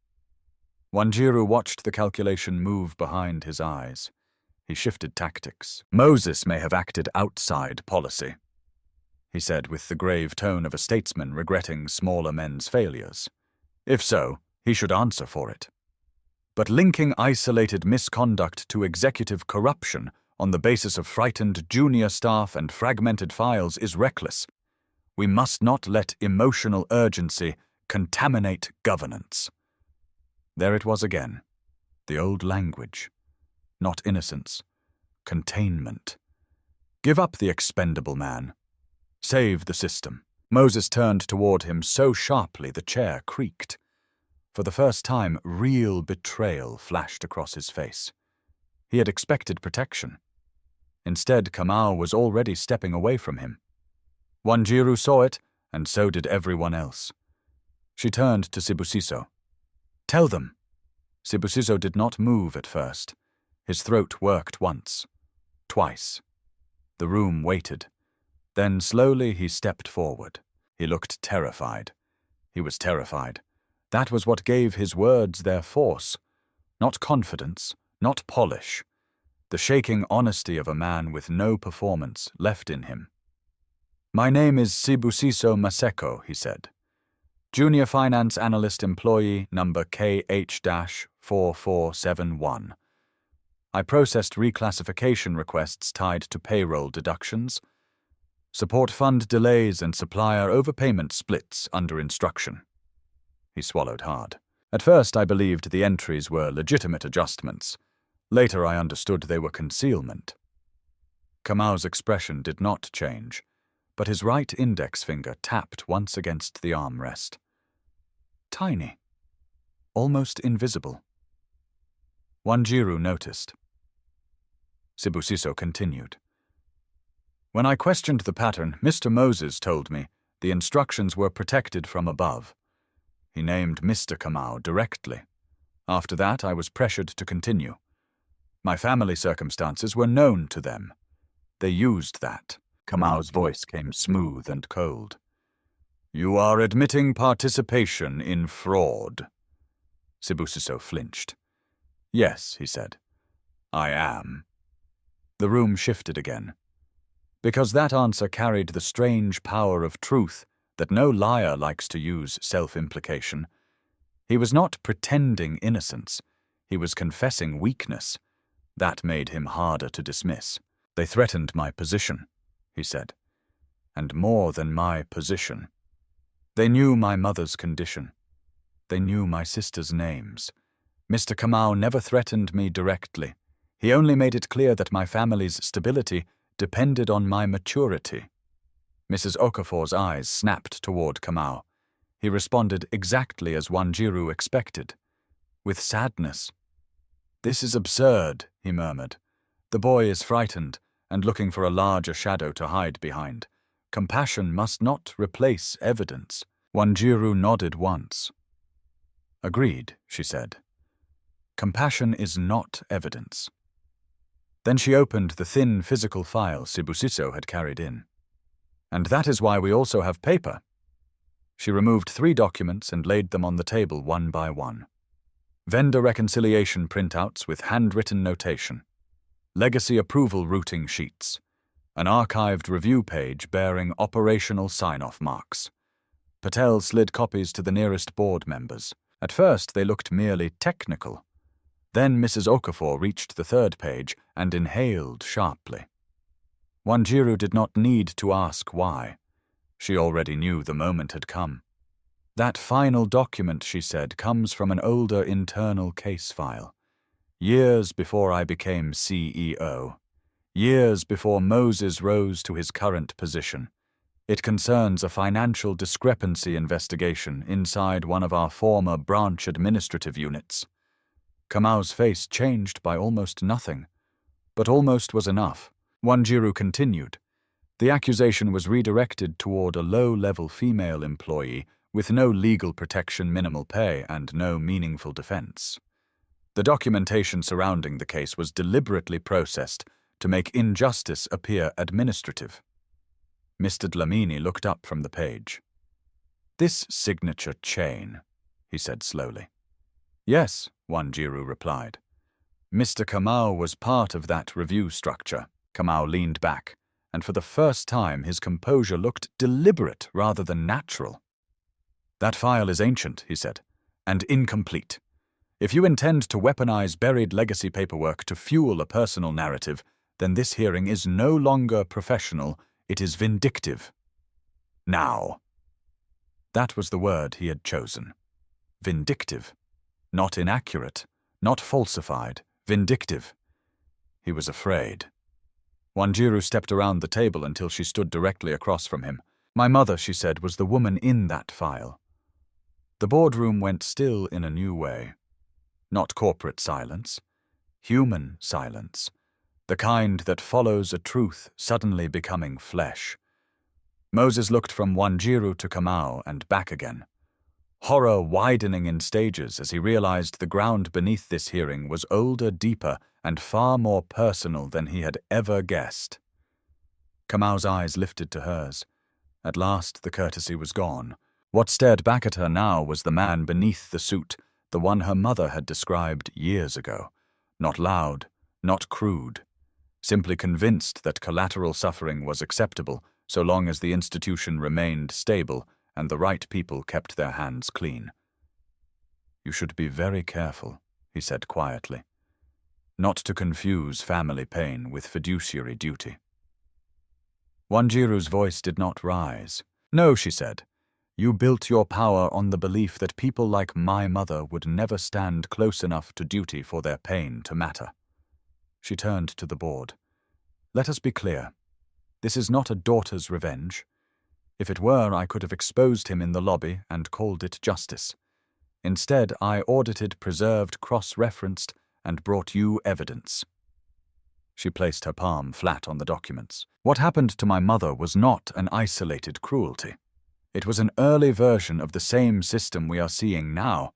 Wanjiru watched the calculation move behind his eyes. He shifted tactics. "Moses may have acted outside policy," he said with the grave tone of a statesman regretting smaller men's failures. "If so, he should answer for it. But linking isolated misconduct to executive corruption on the basis of frightened junior staff and fragmented files is reckless. We must not let emotional urgency contaminate governance." There it was again. The old language. Not innocence. Containment. Give up the expendable man. Save the system. Moses turned toward him so sharply the chair creaked. For the first time, real betrayal flashed across his face. He had expected protection. Instead, Kamau was already stepping away from him. Wanjiru saw it, and so did everyone else. She turned to Sibusiso. "Tell them." Sibusiso did not move at first. His throat worked once. Twice. The room waited. Then slowly he stepped forward. He looked terrified. He was terrified. That was what gave his words their force. Not confidence, not polish. The shaking honesty of a man with no performance left in him. "My name is Sibusiso Maseko," he said. "Junior Finance Analyst Employee number KH-4471. I processed reclassification requests tied to payroll deductions, support fund delays and supplier overpayment splits under instruction." He swallowed hard. "At first I believed the entries were legitimate adjustments. Later I understood they were concealment." Kamau's expression did not change, but his right index finger tapped once against the armrest. Tiny. Almost invisible. Wanjiru noticed. Sibusiso continued. "When I questioned the pattern, Mr. Moses told me the instructions were protected from above. He named Mr. Kamau directly. After that, I was pressured to continue. My family circumstances were known to them. They used that." Kamau's voice came smooth and cold. "You are admitting participation in fraud." Sibusiso flinched. "Yes," he said. "I am." The room shifted again. Because that answer carried the strange power of truth that no liar likes to use self-implication. He was not pretending innocence. He was confessing weakness. That made him harder to dismiss. They threatened my position, he said. And more than my position. They knew my mother's condition. They knew my sister's names. Mr. Kamau never threatened me directly. He only made it clear that my family's stability depended on my maturity. Mrs. Okafor's eyes snapped toward Kamau. He responded exactly as Wanjiru expected, with sadness. "This is absurd," he murmured. "The boy is frightened and looking for a larger shadow to hide behind. Compassion must not replace evidence." Wanjiru nodded once. "Agreed," she said. "Compassion is not evidence." Then she opened the thin physical file Sibusiso had carried in. "And that is why we also have paper." She removed 3 documents and laid them on the table one by one. Vendor reconciliation printouts with handwritten notation. Legacy approval routing sheets. An archived review page bearing operational sign-off marks. Patel slid copies to the nearest board members. At first they looked merely technical. Then Mrs. Okafor reached the 3rd page and inhaled sharply. Wanjiru did not need to ask why. She already knew the moment had come. "That final document," she said, "comes from an older internal case file. Years before I became CEO. Years before Moses rose to his current position. It concerns a financial discrepancy investigation inside one of our former branch administrative units." Kamau's face changed by almost nothing. But almost was enough. Wanjiru continued. The accusation was redirected toward a low-level female employee with no legal protection, minimal pay, and no meaningful defense. The documentation surrounding the case was deliberately processed to make injustice appear administrative. Mr. Dlamini looked up from the page. "This signature chain," he said slowly. "Yes," Wanjiru replied. "Mr. Kamau was part of that review structure." Kamau leaned back, and for the first time his composure looked deliberate rather than natural. "That file is ancient," he said, "and incomplete. If you intend to weaponize buried legacy paperwork to fuel a personal narrative, then this hearing is no longer professional, it is vindictive. Now." That was the word he had chosen. Vindictive. Not inaccurate, not falsified, vindictive. He was afraid. Wanjiru stepped around the table until she stood directly across from him. "My mother," she said, "was the woman in that file." The boardroom went still in a new way. Not corporate silence. Human silence. The kind that follows a truth suddenly becoming flesh. Moses looked from Wanjiru to Kamau and back again. Horror widening in stages as he realized the ground beneath this hearing was older, deeper, and far more personal than he had ever guessed. Kamau's eyes lifted to hers. At last the courtesy was gone. What stared back at her now was the man beneath the suit, the one her mother had described years ago. Not loud, not crude. Simply convinced that collateral suffering was acceptable so long as the institution remained stable and the right people kept their hands clean. "You should be very careful," he said quietly. "Not to confuse family pain with fiduciary duty." Wanjiru's voice did not rise. "No," she said. "You built your power on the belief that people like my mother would never stand close enough to duty for their pain to matter." She turned to the board. "Let us be clear. This is not a daughter's revenge. If it were, I could have exposed him in the lobby and called it justice. Instead, I audited, preserved, cross-referenced, and brought you evidence." She placed her palm flat on the documents. "What happened to my mother was not an isolated cruelty. It was an early version of the same system we are seeing now.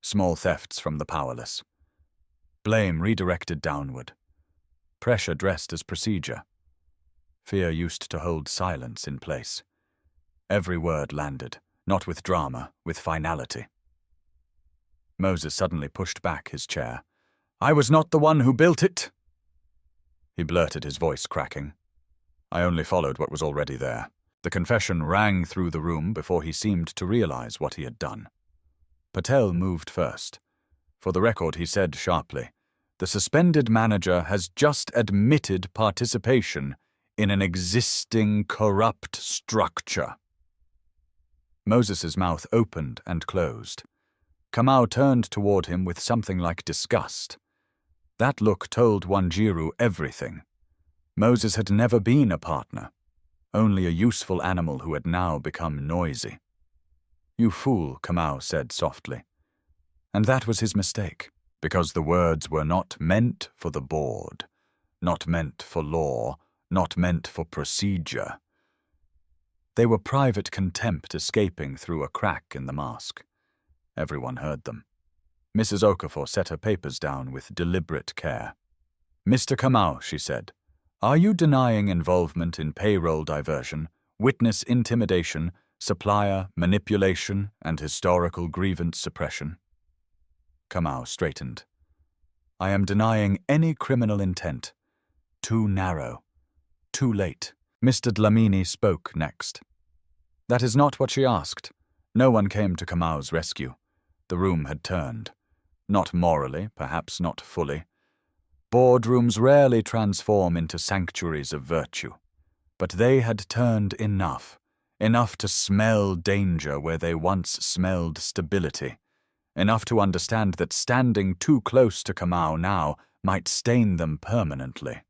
Small thefts from the powerless. Blame redirected downward. Pressure dressed as procedure. Fear used to hold silence in place. Every word landed, not with drama, with finality." Moses suddenly pushed back his chair. "I was not the one who built it," he blurted, his voice cracking. I only followed what was already there. The confession rang through the room before he seemed to realize what he had done. Patel moved first. For the record, he said sharply, "The suspended manager has just admitted participation in an existing corrupt structure." Moses's mouth opened and closed. Kamau turned toward him with something like disgust. That look told Wanjiru everything. Moses had never been a partner, only a useful animal who had now become noisy. "You fool," Kamau said softly. And that was his mistake, because the words were not meant for the board, not meant for law, not meant for procedure. They were private contempt escaping through a crack in the mask. Everyone heard them. Mrs. Okafor set her papers down with deliberate care. "Mr. Kamau," she said, "are you denying involvement in payroll diversion, witness intimidation, supplier manipulation, and historical grievance suppression?" Kamau straightened. "I am denying any criminal intent. Too narrow. Too late." Mr. Dlamini spoke next. "That is not what she asked. No one came to Kamau's rescue. The room had turned. Not morally, perhaps not fully. Boardrooms rarely transform into sanctuaries of virtue. But they had turned enough to smell danger where they once smelled stability, enough to understand that standing too close to Kamau now might stain them permanently.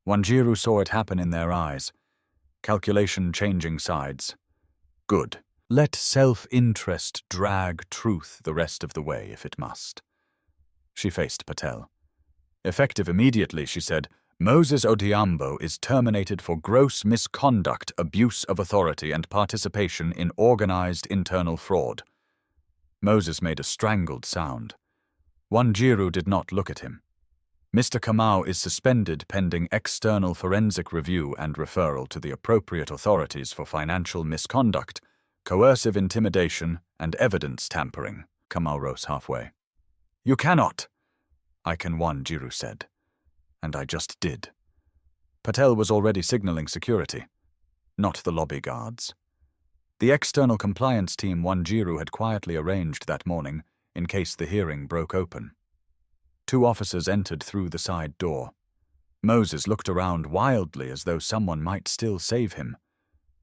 Wanjiru saw it happen in their eyes, calculation changing sides. Good. Let self-interest drag truth the rest of the way if it must. She faced Patel. Effective immediately, she said, "Moses Odhiambo is terminated for gross misconduct, abuse of authority, and participation in organized internal fraud." Moses made a strangled sound. Wanjiru did not look at him. "Mr. Kamau is suspended pending external forensic review and referral to the appropriate authorities for financial misconduct, coercive intimidation, and evidence tampering." Kamau rose halfway. "You cannot." "I can," Wanjiru said. "And I just did." Patel was already signaling security, not the lobby guards. The external compliance team Wanjiru had quietly arranged that morning in case the hearing broke open. 2 officers entered through the side door. Moses looked around wildly as though someone might still save him.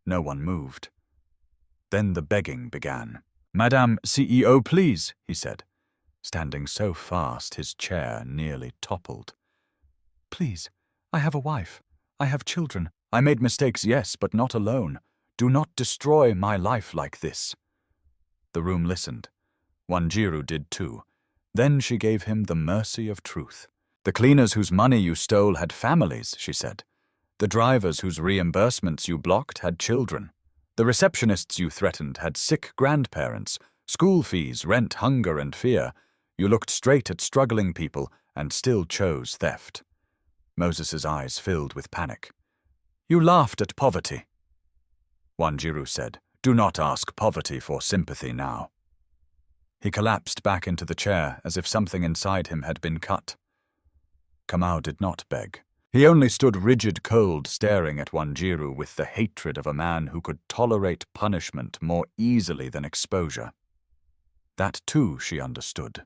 No one moved. Then the begging began. "Madame CEO, please," he said, standing so fast his chair nearly toppled. "Please, I have a wife. I have children. I made mistakes, yes, but not alone. Do not destroy my life like this." The room listened. Wanjiru did too. Then she gave him the mercy of truth. "The cleaners whose money you stole had families," she said. "The drivers whose reimbursements you blocked had children. The receptionists you threatened had sick grandparents, school fees, rent, hunger, and fear. You looked straight at struggling people and still chose theft." Moses's eyes filled with panic. "You laughed at poverty." Wanjiru said, "Do not ask poverty for sympathy now." He collapsed back into the chair as if something inside him had been cut. Kamau did not beg. He only stood rigid cold, staring at Wanjiru with the hatred of a man who could tolerate punishment more easily than exposure. That too she understood.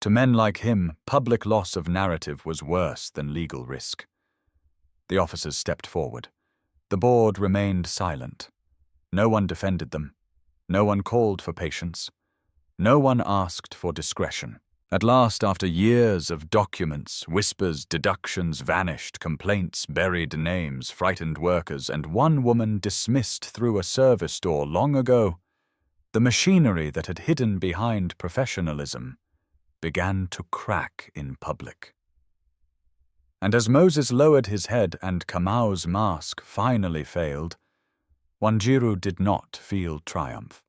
To men like him, public loss of narrative was worse than legal risk. The officers stepped forward. The board remained silent. No one defended them. No one called for patience. No one asked for discretion. At last, after years of documents, whispers, deductions, vanished complaints, buried names, frightened workers, and one woman dismissed through a service door long ago, the machinery that had hidden behind professionalism began to crack in public. And as Moses lowered his head and Kamau's mask finally failed, Wanjiru did not feel triumph.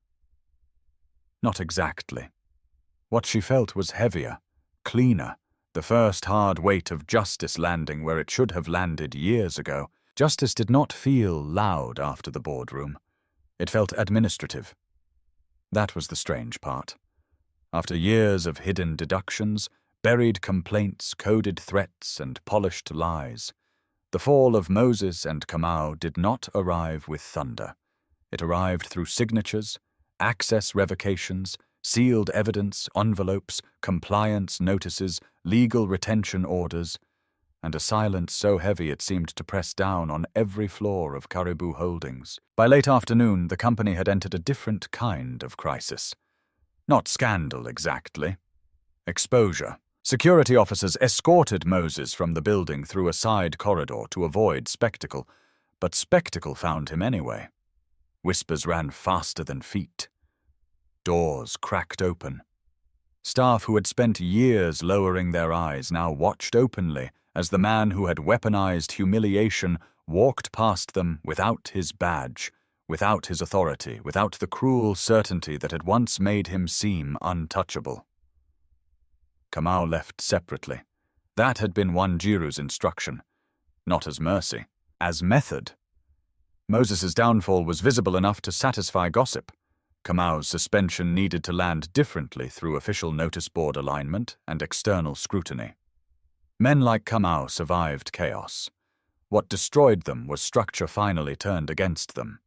Not exactly. What she felt was heavier, cleaner, the first hard weight of justice landing where it should have landed years ago. Justice did not feel loud after the boardroom. It felt administrative. That was the strange part. After years of hidden deductions, buried complaints, coded threats, and polished lies, The fall of Moses and Kamau did not arrive with thunder. It arrived through signatures, access revocations, sealed evidence, envelopes, compliance notices, legal retention orders, and a silence so heavy it seemed to press down on every floor of Caribou Holdings. By late afternoon, the company had entered a different kind of crisis. Not scandal exactly. Exposure. Security officers escorted Moses from the building through a side corridor to avoid spectacle, but spectacle found him anyway. Whispers ran faster than feet. Doors cracked open. Staff who had spent years lowering their eyes now watched openly as the man who had weaponized humiliation walked past them without his badge, without his authority, without the cruel certainty that had once made him seem untouchable. Kamau left separately. That had been Wanjiru's instruction, not as mercy, as method. Moses's downfall was visible enough to satisfy gossip. Kamau's suspension needed to land differently through official notice board alignment and external scrutiny. Men like Kamau survived chaos. What destroyed them was structure finally turned against them.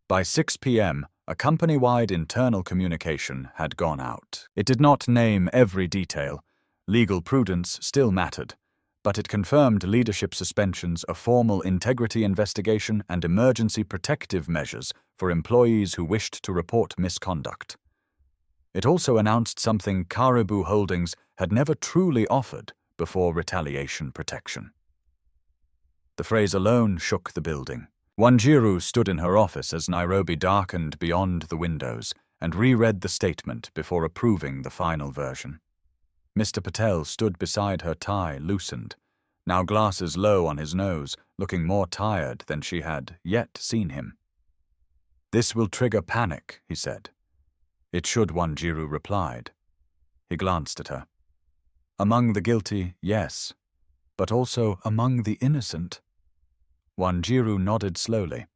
By 6 p.m., a company-wide internal communication had gone out. It did not name every detail. Legal prudence still mattered, but it confirmed leadership suspensions, a formal integrity investigation, and emergency protective measures for employees who wished to report misconduct. It also announced something Caribou Holdings had never truly offered before retaliation protection. The phrase alone shook the building. Wanjiru stood in her office as Nairobi darkened beyond the windows and reread the statement before approving the final version. Mr. Patel stood beside her, tie loosened, now glasses low on his nose, looking more tired than she had yet seen him. "This will trigger panic," he said. "It should," Wanjiru replied. He glanced at her. "Among the guilty, yes, but also among the innocent." Wanjiru nodded slowly.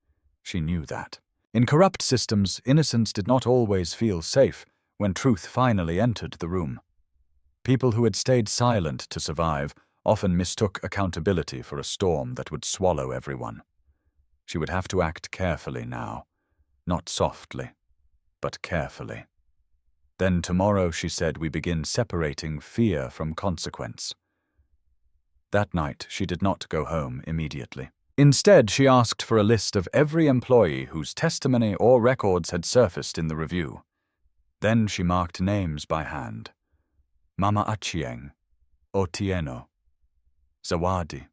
She knew that. In corrupt systems, innocence did not always feel safe when truth finally entered the room. People who had stayed silent to survive often mistook accountability for a storm that would swallow everyone. She would have to act carefully now. Not softly, but carefully. Then tomorrow, she said, we begin separating fear from consequence. That night, she did not go home immediately. Instead, she asked for a list of every employee whose testimony or records had surfaced in the review. Then she marked names by hand. Mama Achieng, Otieno, Zawadi,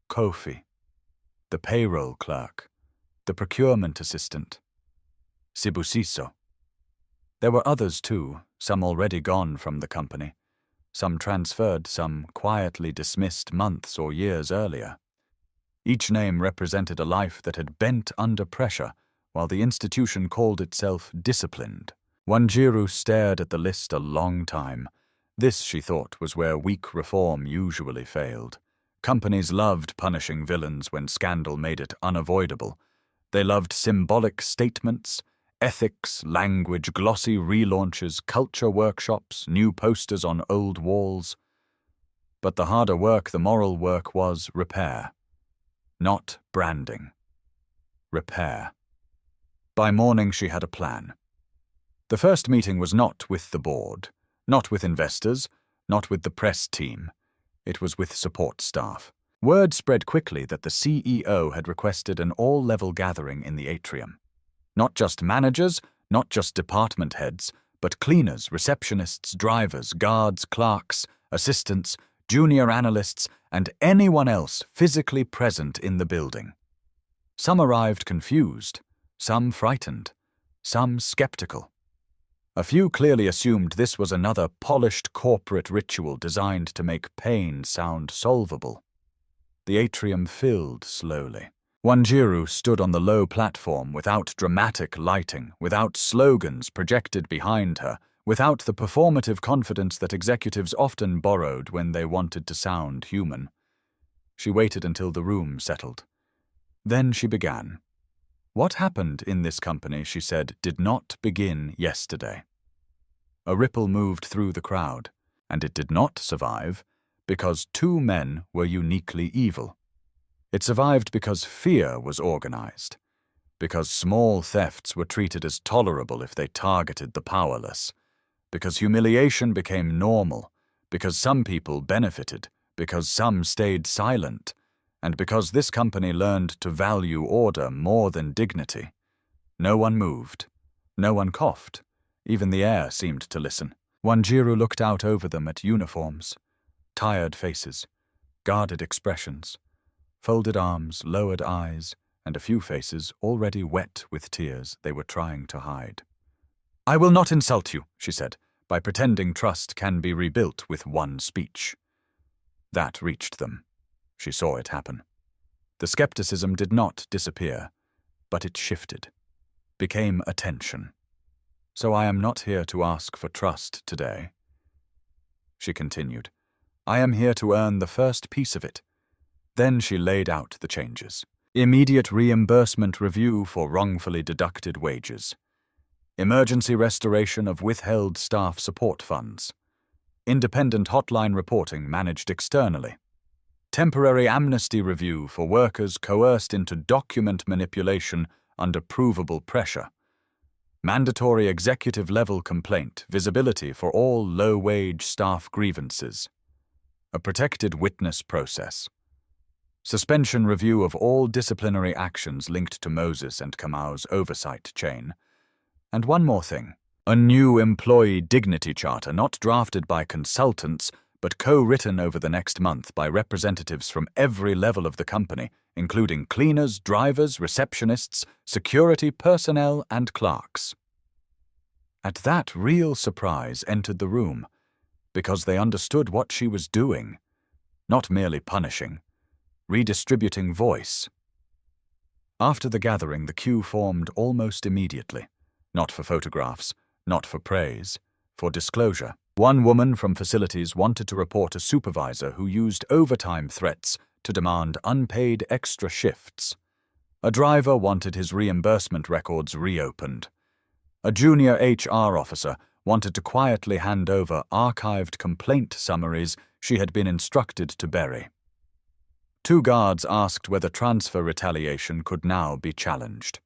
Kofi, the payroll clerk, the procurement assistant, Sibusiso. There were others too, some already gone from the company, some transferred, some quietly dismissed months or years earlier. Each name represented a life that had bent under pressure while the institution called itself disciplined. Wanjiru stared at the list a long time. This, she thought, was where weak reform usually failed. Companies loved punishing villains when scandal made it unavoidable. They loved symbolic statements, ethics, language, glossy relaunches, culture workshops, new posters on old walls. But the harder work, the moral work, was repair. Not branding. Repair. By morning, she had a plan. The first meeting was not with the board, not with investors, not with the press team. It was with support staff. Word spread quickly that the CEO had requested an all-level gathering in the atrium. Not just managers, not just department heads, but cleaners, receptionists, drivers, guards, clerks, assistants, junior analysts, and anyone else physically present in the building. Some arrived confused, some frightened, some skeptical. A few clearly assumed this was another polished corporate ritual designed to make pain sound solvable. The atrium filled slowly. Wanjiru stood on the low platform without dramatic lighting, without slogans projected behind her, without the performative confidence that executives often borrowed when they wanted to sound human. She waited until the room settled. Then she began. What happened in this company, she said, did not begin yesterday. A ripple moved through the crowd, and it did not survive because two men were uniquely evil. It survived because fear was organized, because small thefts were treated as tolerable if they targeted the powerless, because humiliation became normal, because some people benefited, because some stayed silent, and because this company learned to value order more than dignity. No one moved. No one coughed. Even the air seemed to listen. Wanjiru looked out over them at uniforms, tired faces, guarded expressions, folded arms, lowered eyes, and a few faces already wet with tears they were trying to hide. "I will not insult you," she said, "by pretending trust can be rebuilt with one speech." That reached them. She saw it happen. The skepticism did not disappear, but it shifted, became attention. "So I am not here to ask for trust today," she continued. "I am here to earn the first piece of it." Then she laid out the changes. Immediate reimbursement review for wrongfully deducted wages. Emergency restoration of withheld staff support funds. Independent hotline reporting managed externally. Temporary amnesty review for workers coerced into document manipulation under provable pressure. Mandatory executive-level complaint visibility for all low-wage staff grievances. A protected witness process. Suspension review of all disciplinary actions linked to Moses and Kamau's oversight chain. And one more thing. A new employee dignity charter not drafted by consultants, but co-written over the next month by representatives from every level of the company, including cleaners, drivers, receptionists, security personnel, and clerks. At that, real surprise entered the room, because they understood what she was doing, not merely punishing, redistributing voice. After the gathering, the queue formed almost immediately, not for photographs, not for praise, for disclosure. One woman from facilities wanted to report a supervisor who used overtime threats to demand unpaid extra shifts. A driver wanted his reimbursement records reopened. A junior HR officer wanted to quietly hand over archived complaint summaries she had been instructed to bury. 2 guards asked whether transfer retaliation could now be challenged.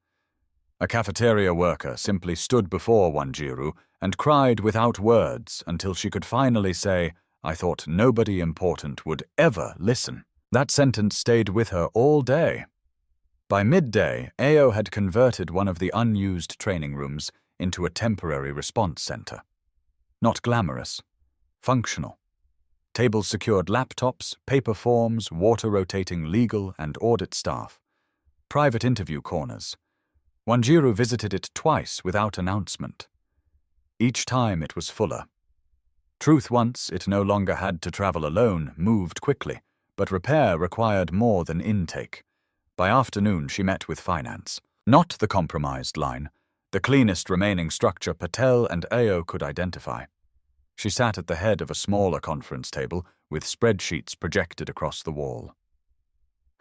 A cafeteria worker simply stood before Wanjiru and cried without words until she could finally say, "I thought nobody important would ever listen." That sentence stayed with her all day. By midday, Ao had converted one of the unused training rooms into a temporary response center. Not glamorous, functional. Tables secured laptops, paper forms, water-rotating legal and audit staff. Private interview corners. Wanjiru visited it twice without announcement. Each time it was fuller. Truth, once it no longer had to travel alone, moved quickly, but repair required more than intake. By afternoon she met with finance. Not the compromised line, the cleanest remaining structure Patel and Ao could identify. She sat at the head of a smaller conference table with spreadsheets projected across the wall.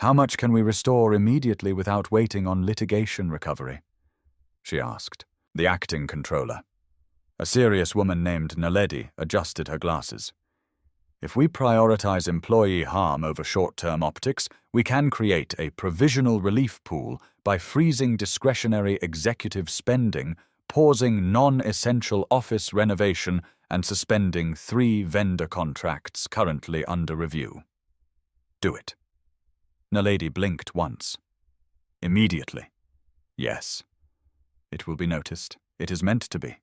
"How much can we restore immediately without waiting on litigation recovery?" she asked. The acting controller, a serious woman named Naledi, adjusted her glasses. "If we prioritize employee harm over short-term optics, we can create a provisional relief pool by freezing discretionary executive spending, pausing non-essential office renovation, and suspending 3 vendor contracts currently under review. Do it." Naledi blinked once. "Immediately." "Yes. It will be noticed. It is meant to be."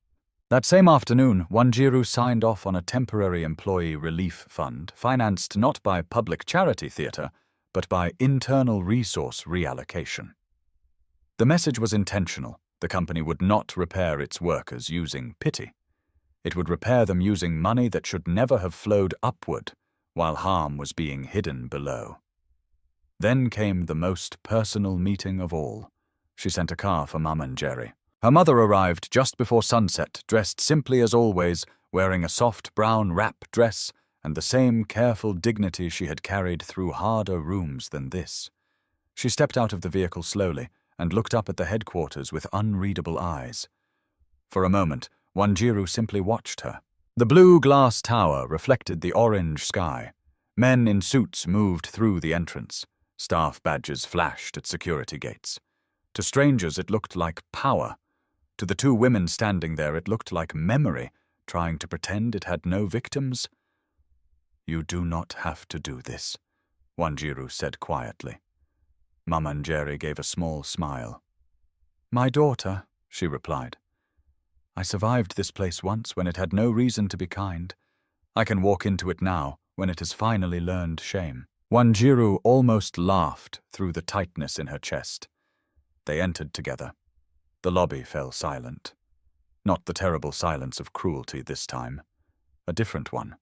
That same afternoon, Wanjiru signed off on a temporary employee relief fund, financed not by public charity theatre, but by internal resource reallocation. The message was intentional. The company would not repair its workers using pity. It would repair them using money that should never have flowed upward, while harm was being hidden below. Then came the most personal meeting of all. She sent a car for Mum and Jerry. Her mother arrived just before sunset, dressed simply as always, wearing a soft brown wrap dress and the same careful dignity she had carried through harder rooms than this. She stepped out of the vehicle slowly and looked up at the headquarters with unreadable eyes. For a moment, Wanjiru simply watched her. The blue glass tower reflected the orange sky. Men in suits moved through the entrance. Staff badges flashed at security gates. To strangers, it looked like power. To the two women standing there, it looked like memory, trying to pretend it had no victims. "You do not have to do this," Wanjiru said quietly. Mamanjeri gave a small smile. "My daughter," she replied. "I survived this place once when it had no reason to be kind. I can walk into it now when it has finally learned shame." Wanjiru almost laughed through the tightness in her chest. They entered together. The lobby fell silent. Not the terrible silence of cruelty this time. A different one.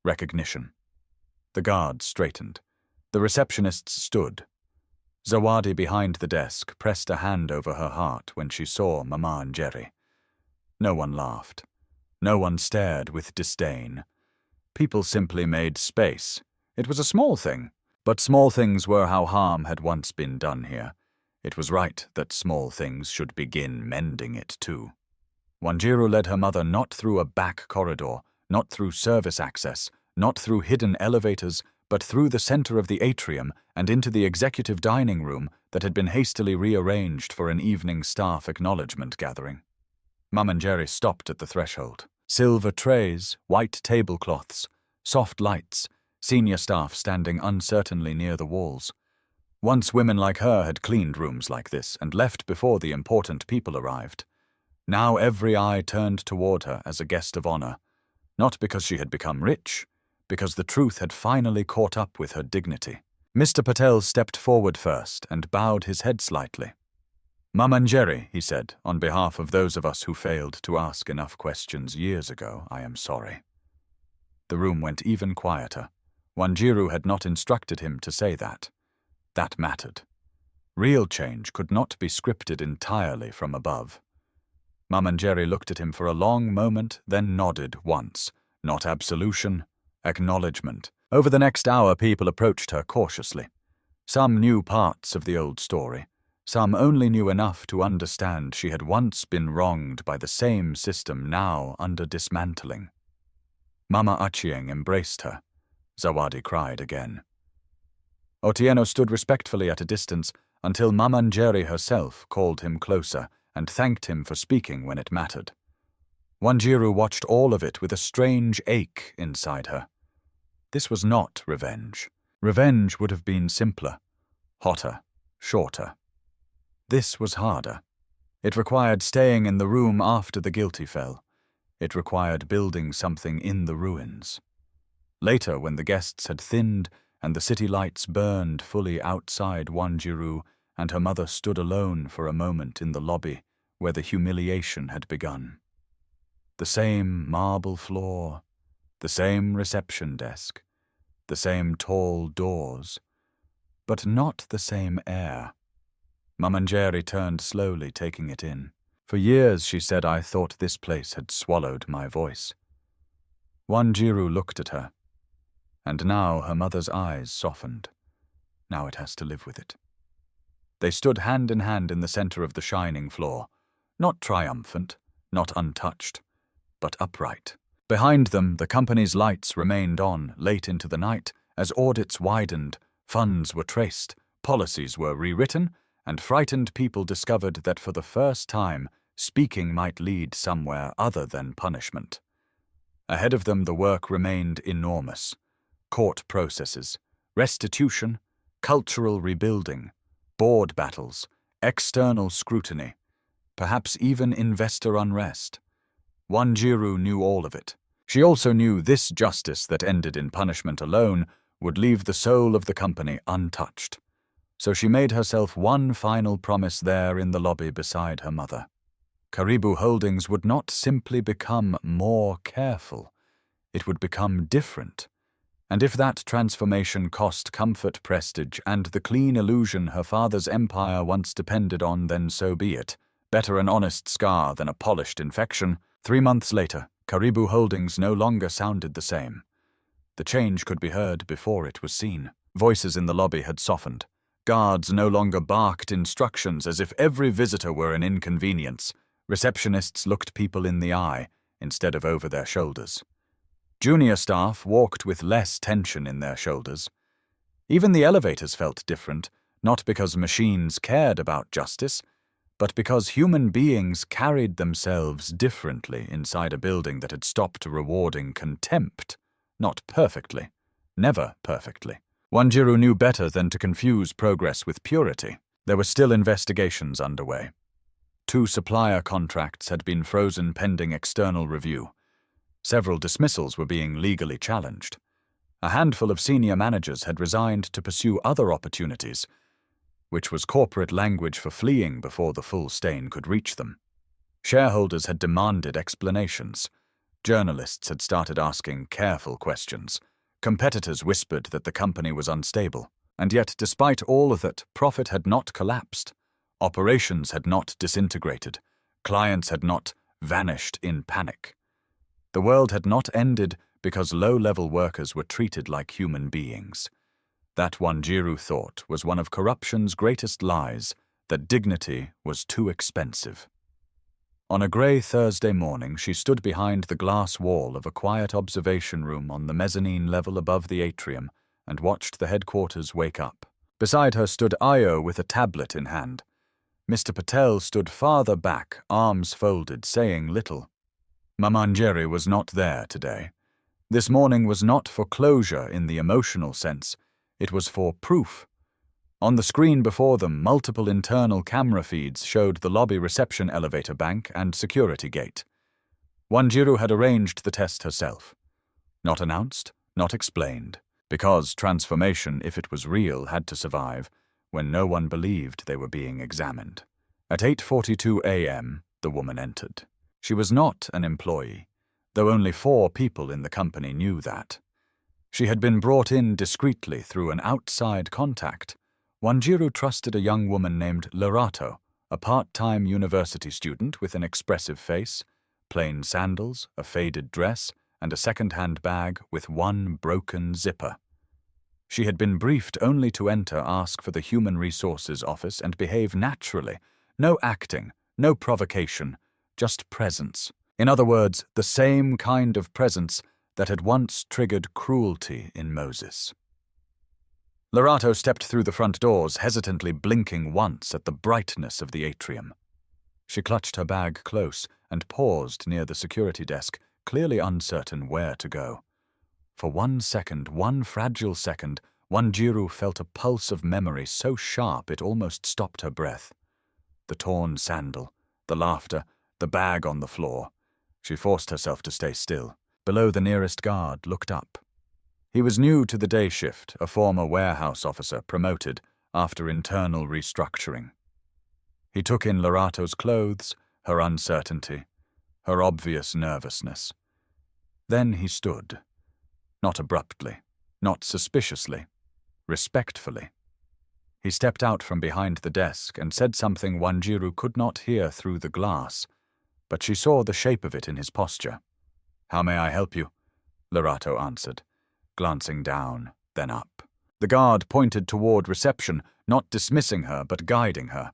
Recognition. The guards straightened. The receptionists stood. Zawadi behind the desk pressed a hand over her heart when she saw Mama and Jerry. No one laughed. No one stared with disdain. People simply made space. It was a small thing, but small things were how harm had once been done here. It was right that small things should begin mending it too. Wanjiru led her mother not through a back corridor, not through service access, not through hidden elevators, but through the center of the atrium and into the executive dining room that had been hastily rearranged for an evening staff acknowledgement gathering. Mamanjeri stopped at the threshold. Silver trays, white tablecloths, soft lights, senior staff standing uncertainly near the walls. Once women like her had cleaned rooms like this and left before the important people arrived. Now every eye turned toward her as a guest of honor, not because she had become rich, because the truth had finally caught up with her dignity. Mr. Patel stepped forward first and bowed his head slightly. "Mamanjeri," he said, "on behalf of those of us who failed to ask enough questions years ago, I am sorry." The room went even quieter. Wanjiru had not instructed him to say that. That mattered. Real change could not be scripted entirely from above. Mamanjeri looked at him for a long moment, then nodded once. Not absolution, acknowledgement. Over the next hour, people approached her cautiously. Some knew parts of the old story. Some only knew enough to understand she had once been wronged by the same system now under dismantling. Mama Achieng embraced her. Zawadi cried again. Otieno stood respectfully at a distance until Mamanjeri herself called him closer and thanked him for speaking when it mattered. Wanjiru watched all of it with a strange ache inside her. This was not revenge. Revenge would have been simpler, hotter, shorter. This was harder. It required staying in the room after the guilty fell. It required building something in the ruins. Later, when the guests had thinned and the city lights burned fully outside Wanjiru and her mother stood alone for a moment in the lobby where the humiliation had begun. The same marble floor, the same reception desk, the same tall doors, but not the same air. Mamanjeri turned slowly, taking it in. "For years," she said, "I thought this place had swallowed my voice." Wanjiru looked at her, and now her mother's eyes softened. Now it has to live with it. They stood hand in hand in the center of the shining floor, not triumphant, not untouched, but upright. Behind them, the company's lights remained on late into the night as audits widened, funds were traced, policies were rewritten, and frightened people discovered that for the first time, speaking might lead somewhere other than punishment. Ahead of them, the work remained enormous. Court processes, restitution, cultural rebuilding, board battles, external scrutiny, perhaps even investor unrest. Wanjiru knew all of it. She also knew this justice that ended in punishment alone would leave the soul of the company untouched. So she made herself one final promise there in the lobby beside her mother. Karibu Holdings would not simply become more careful. It would become different. And if that transformation cost comfort, prestige, and the clean illusion her father's empire once depended on, then so be it. Better an honest scar than a polished infection. 3 months later, Karibu Holdings no longer sounded the same. The change could be heard before it was seen. Voices in the lobby had softened. Guards no longer barked instructions as if every visitor were an inconvenience. Receptionists looked people in the eye instead of over their shoulders. Junior staff walked with less tension in their shoulders. Even the elevators felt different, not because machines cared about justice, but because human beings carried themselves differently inside a building that had stopped rewarding contempt. Not perfectly. Never perfectly. Wanjiru knew better than to confuse progress with purity. There were still investigations underway. 2 supplier contracts had been frozen pending external review. Several dismissals were being legally challenged. A handful of senior managers had resigned to pursue other opportunities, which was corporate language for fleeing before the full stain could reach them. Shareholders had demanded explanations. Journalists had started asking careful questions. Competitors whispered that the company was unstable. And yet, despite all of that, profit had not collapsed. Operations had not disintegrated. Clients had not vanished in panic. The world had not ended because low-level workers were treated like human beings. That, Wanjiru thought, was one of corruption's greatest lies, that dignity was too expensive. On a grey Thursday morning, she stood behind the glass wall of a quiet observation room on the mezzanine level above the atrium and watched the headquarters wake up. Beside her stood Io with a tablet in hand. Mr. Patel stood farther back, arms folded, saying little. Mamanjeri was not there today. This morning was not for closure in the emotional sense. It was for proof. On the screen before them, multiple internal camera feeds showed the lobby reception elevator bank and security gate. Wanjiru had arranged the test herself. Not announced, not explained, because transformation, if it was real, had to survive when no one believed they were being examined. At 8:42 a.m., the woman entered. She was not an employee, though only 4 people in the company knew that. She had been brought in discreetly through an outside contact. Wanjiru trusted a young woman named Lerato, a part-time university student with an expressive face, plain sandals, a faded dress, and a second-hand bag with one broken zipper. She had been briefed only to enter, ask for the Human Resources office, and behave naturally. No acting, no provocation, just presence. In other words, the same kind of presence that had once triggered cruelty in Moses. Lerato stepped through the front doors, hesitantly blinking once at the brightness of the atrium. She clutched her bag close and paused near the security desk, clearly uncertain where to go. For 1 second, one fragile second, Wanjiru felt a pulse of memory so sharp it almost stopped her breath. The torn sandal, the laughter, the bag on the floor. She forced herself to stay still. Below, the nearest guard looked up. He was new to the day shift, a former warehouse officer promoted after internal restructuring. He took in Lerato's clothes, her uncertainty, her obvious nervousness. Then he stood. Not abruptly, not suspiciously, respectfully. He stepped out from behind the desk and said something Wanjiru could not hear through the glass, but she saw the shape of it in his posture. "How may I help you?" Lerato answered, glancing down, then up. The guard pointed toward reception, not dismissing her but guiding her.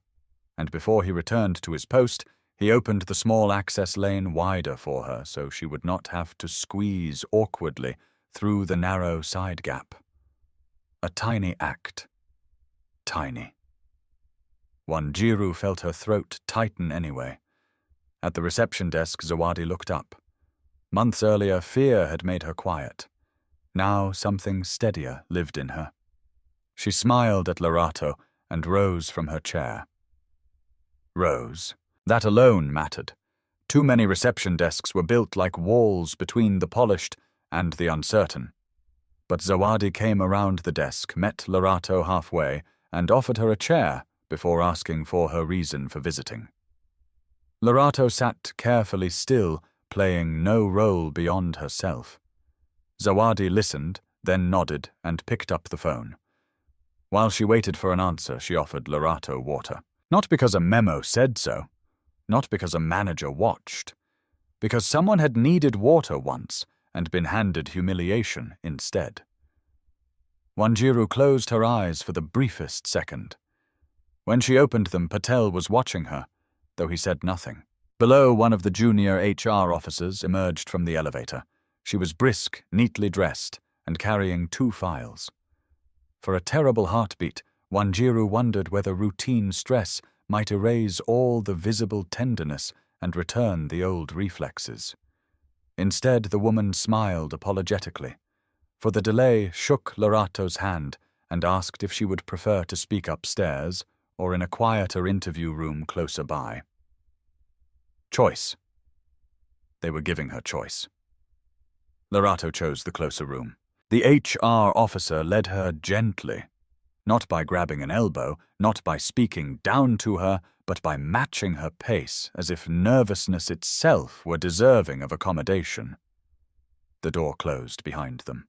And before he returned to his post, he opened the small access lane wider for her so she would not have to squeeze awkwardly through the narrow side gap. A tiny act. Tiny. Wanjiru felt her throat tighten anyway. At the reception desk, Zawadi looked up. Months earlier, fear had made her quiet. Now something steadier lived in her. She smiled at Lerato and rose from her chair. Rose. That alone mattered. Too many reception desks were built like walls between the polished and the uncertain. But Zawadi came around the desk, met Lerato halfway, and offered her a chair before asking for her reason for visiting. Lerato sat carefully still, playing no role beyond herself. Zawadi listened, then nodded and picked up the phone. While she waited for an answer, she offered Lerato water. Not because a memo said so, not because a manager watched, because someone had needed water once and been handed humiliation instead. Wanjiru closed her eyes for the briefest second. When she opened them, Patel was watching her, though he said nothing. Below, one of the junior HR officers emerged from the elevator. She was brisk, neatly dressed, and carrying 2 files. For a terrible heartbeat, Wanjiru wondered whether routine stress might erase all the visible tenderness and return the old reflexes. Instead, the woman smiled apologetically, for the delay shook Lorato's hand and asked if she would prefer to speak upstairs or in a quieter interview room closer by. Choice. They were giving her choice. Lorato chose the closer room. The HR officer led her gently, not by grabbing an elbow, not by speaking down to her, but by matching her pace as if nervousness itself were deserving of accommodation. The door closed behind them.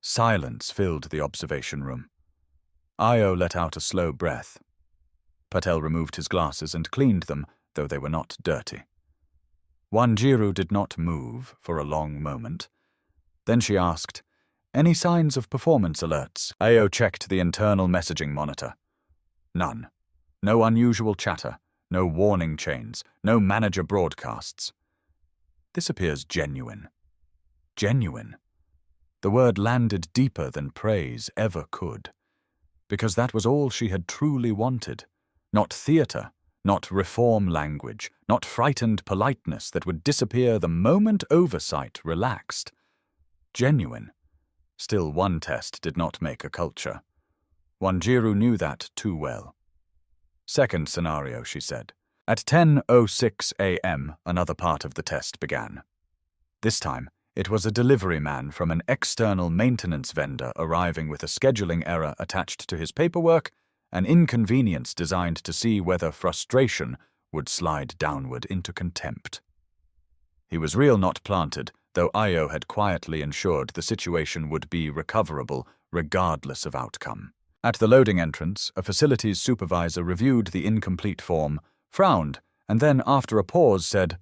Silence filled the observation room. Io let out a slow breath. Patel removed his glasses and cleaned them, though they were not dirty. Wanjiru did not move for a long moment. Then she asked, "Any signs of performance alerts?" Io checked the internal messaging monitor. None. No unusual chatter, no warning chains, no manager broadcasts. This appears genuine. Genuine. The word landed deeper than praise ever could, because that was all she had truly wanted. Not theatre, not reform language, not frightened politeness that would disappear the moment oversight relaxed. Genuine. Still, one test did not make a culture. Wanjiru knew that too well. Second scenario, she said. At 10:06 a.m., another part of the test began. This time, it was a delivery man from an external maintenance vendor arriving with a scheduling error attached to his paperwork, an inconvenience designed to see whether frustration would slide downward into contempt. He was real, not planted, though Io had quietly ensured the situation would be recoverable regardless of outcome. At the loading entrance, a facilities supervisor reviewed the incomplete form, frowned, and then, after a pause, said,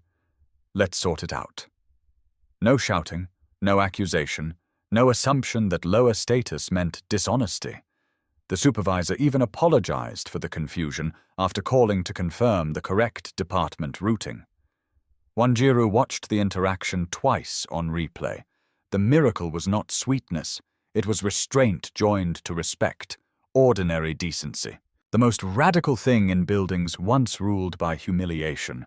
"Let's sort it out." No shouting, no accusation, no assumption that lower status meant dishonesty. The supervisor even apologized for the confusion after calling to confirm the correct department routing. Wanjiru watched the interaction twice on replay. The miracle was not sweetness. It was restraint joined to respect, ordinary decency. The most radical thing in buildings once ruled by humiliation.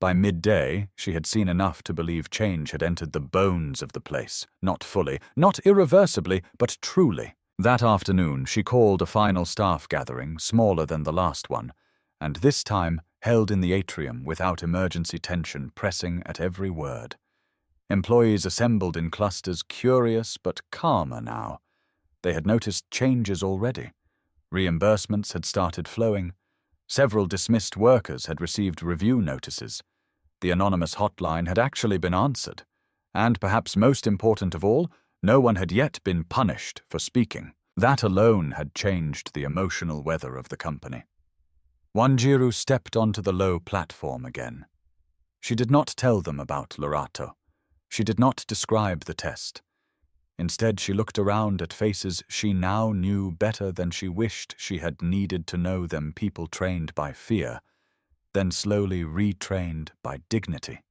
By midday, she had seen enough to believe change had entered the bones of the place, not fully, not irreversibly, but truly. That afternoon, she called a final staff gathering, smaller than the last one, and this time held in the atrium without emergency tension pressing at every word. Employees assembled in clusters, curious but calmer now. They had noticed changes already. Reimbursements had started flowing. Several dismissed workers had received review notices. The anonymous hotline had actually been answered. And perhaps most important of all, no one had yet been punished for speaking. That alone had changed the emotional weather of the company. Wanjiru stepped onto the low platform again. She did not tell them about Lorato. She did not describe the test. Instead, she looked around at faces she now knew better than she wished she had needed to know them, people trained by fear, then slowly retrained by dignity.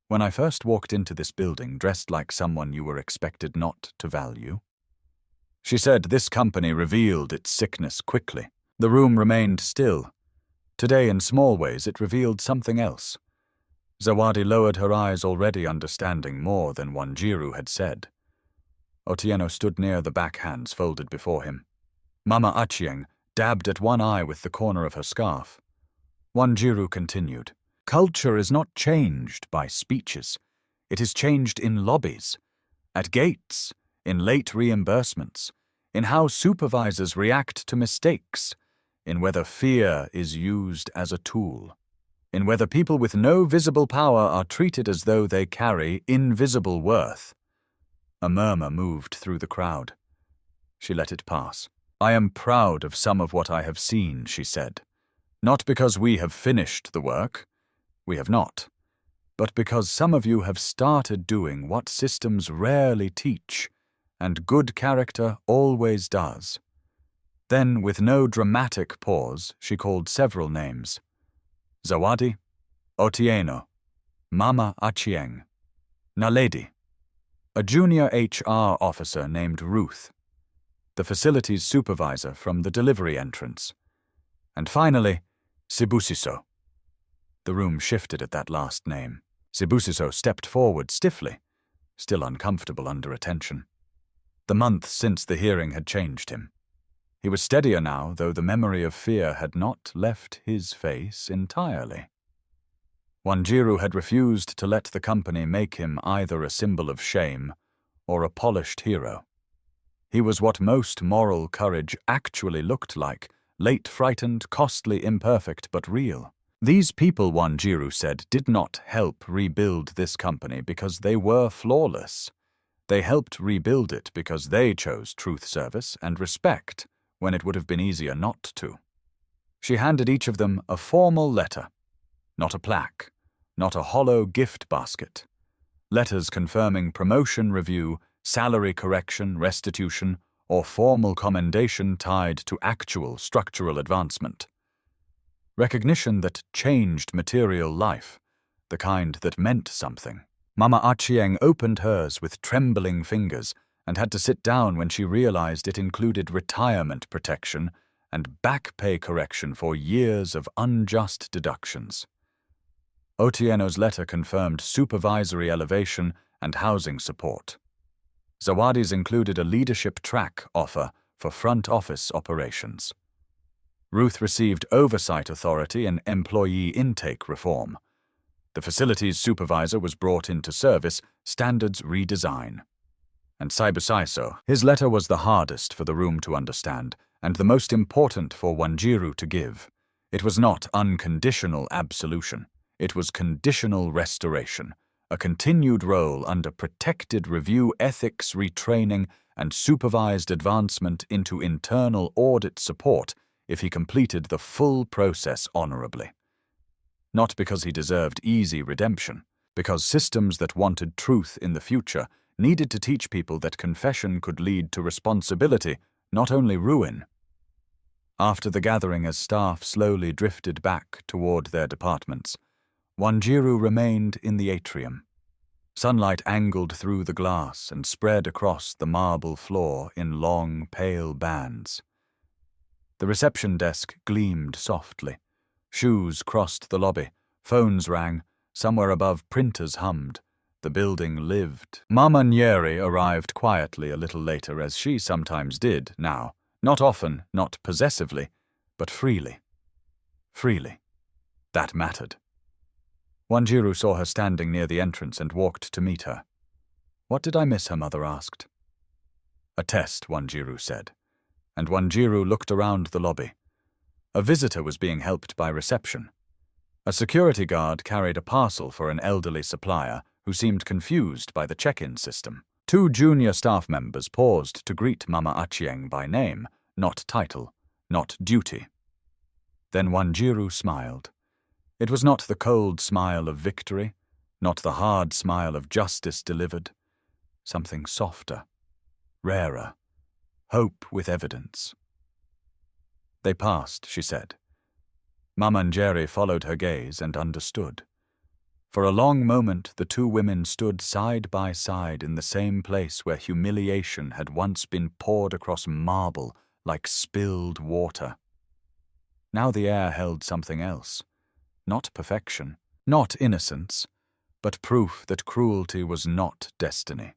When I first walked into this building dressed like someone you were expected not to value, she said, this company revealed its sickness quickly. The room remained still. Today, in small ways, it revealed something else. Zawadi lowered her eyes, already understanding more than Wanjiru had said. Otieno stood near, the backhands folded before him. Mama Achieng dabbed at one eye with the corner of her scarf. Wanjiru continued, "Culture is not changed by speeches. It is changed in lobbies, at gates, in late reimbursements, in how supervisors react to mistakes, in whether fear is used as a tool, in whether people with no visible power are treated as though they carry invisible worth." A murmur moved through the crowd. She let it pass. "I am proud of some of what I have seen," she said. "Not because we have finished the work. We have not. But because some of you have started doing what systems rarely teach, and good character always does." Then, with no dramatic pause, she called several names. Zawadi, Otieno, Mama Achieng, Naledi, a junior HR officer named Ruth. the facility's supervisor from the delivery entrance, and finally, Sibusiso. The room shifted at that last name. Sibusiso stepped forward stiffly, still uncomfortable under attention. The months since the hearing had changed him. He was steadier now, though the memory of fear had not left his face entirely. Wanjiru had refused to let the company make him either a symbol of shame or a polished hero. He was what most moral courage actually looked like, late frightened, costly imperfect, but real. These people, Wanjiru said, did not help rebuild this company because they were flawless. They helped rebuild it because they chose truth service and respect when it would have been easier not to. She handed each of them a formal letter, not a plaque, not a hollow gift basket. Letters confirming promotion review, salary correction, restitution, or formal commendation tied to actual structural advancement. Recognition that changed material life, the kind that meant something. Mama Achieng opened hers with trembling fingers and had to sit down when she realized it included retirement protection and back pay correction for years of unjust deductions. Otieno's letter confirmed supervisory elevation and housing support. Zawadi's included a leadership track offer for front office operations. Ruth received oversight authority and employee intake reform. The facility's supervisor was brought into service, standards redesign. And Saibusaiso, his letter was the hardest for the room to understand, and the most important for Wanjiru to give. It was not unconditional absolution. It was conditional restoration, a continued role under protected review ethics retraining and supervised advancement into internal audit support if he completed the full process honorably. Not because he deserved easy redemption, because systems that wanted truth in the future needed to teach people that confession could lead to responsibility, not only ruin. After the gathering, as staff slowly drifted back toward their departments, Wanjiru remained in the atrium. Sunlight angled through the glass and spread across the marble floor in long, pale bands. The reception desk gleamed softly. Shoes crossed the lobby. Phones rang. Somewhere above, printers hummed. The building lived. Mama Nyeri arrived quietly a little later, as she sometimes did now. Not often, not possessively, but freely. Freely. That mattered. Wanjiru saw her standing near the entrance and walked to meet her. "What did I miss?" her mother asked. "A test," Wanjiru said, and Wanjiru looked around the lobby. A visitor was being helped by reception. A security guard carried a parcel for an elderly supplier who seemed confused by the check-in system. Two junior staff members paused to greet Mama Achieng by name, not title, not duty. Then Wanjiru smiled. It was not the cold smile of victory, not the hard smile of justice delivered. Something softer, rarer, hope with evidence. "They passed," she said. Mama Njeri followed her gaze and understood. For a long moment the two women stood side by side in the same place where humiliation had once been poured across marble like spilled water. Now the air held something else. Not perfection, not innocence, but proof that cruelty was not destiny.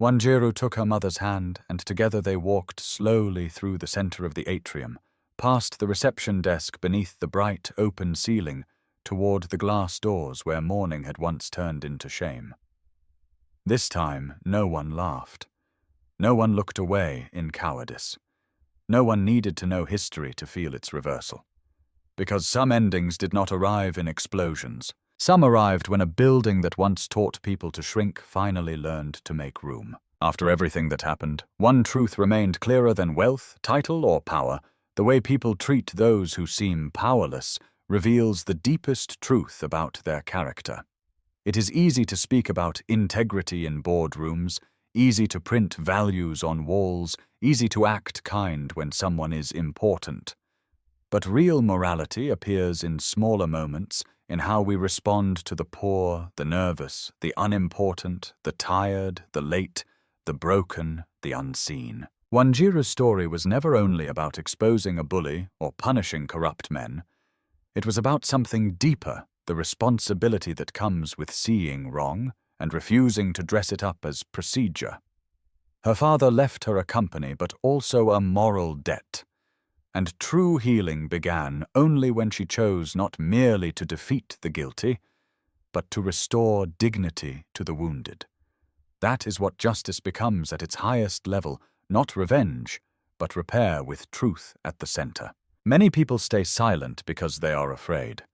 Wanjiru took her mother's hand, and together they walked slowly through the center of the atrium, past the reception desk beneath the bright open ceiling, toward the glass doors where mourning had once turned into shame. This time no one laughed. No one looked away in cowardice. No one needed to know history to feel its reversal. Because some endings did not arrive in explosions. Some arrived when a building that once taught people to shrink finally learned to make room. After everything that happened, one truth remained clearer than wealth, title, or power. The way people treat those who seem powerless reveals the deepest truth about their character. It is easy to speak about integrity in boardrooms, easy to print values on walls, easy to act kind when someone is important. But real morality appears in smaller moments, in how we respond to the poor, the nervous, the unimportant, the tired, the late, the broken, the unseen. Wanjira's story was never only about exposing a bully or punishing corrupt men. It was about something deeper, the responsibility that comes with seeing wrong and refusing to dress it up as procedure. Her father left her a company but also a moral debt. And true healing began only when she chose not merely to defeat the guilty, but to restore dignity to the wounded. That is what justice becomes at its highest level, not revenge, but repair with truth at the center. Many people stay silent because they are afraid.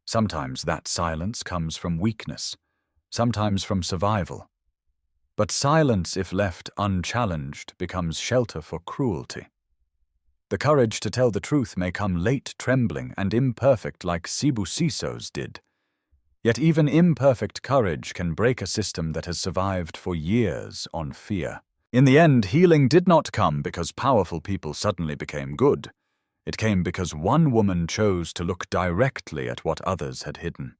Sometimes that silence comes from weakness, sometimes from survival. But silence, if left unchallenged, becomes shelter for cruelty. The courage to tell the truth may come late, trembling, and imperfect like Sibusiso's did. Yet even imperfect courage can break a system that has survived for years on fear. In the end, healing did not come because powerful people suddenly became good. It came because one woman chose to look directly at what others had hidden.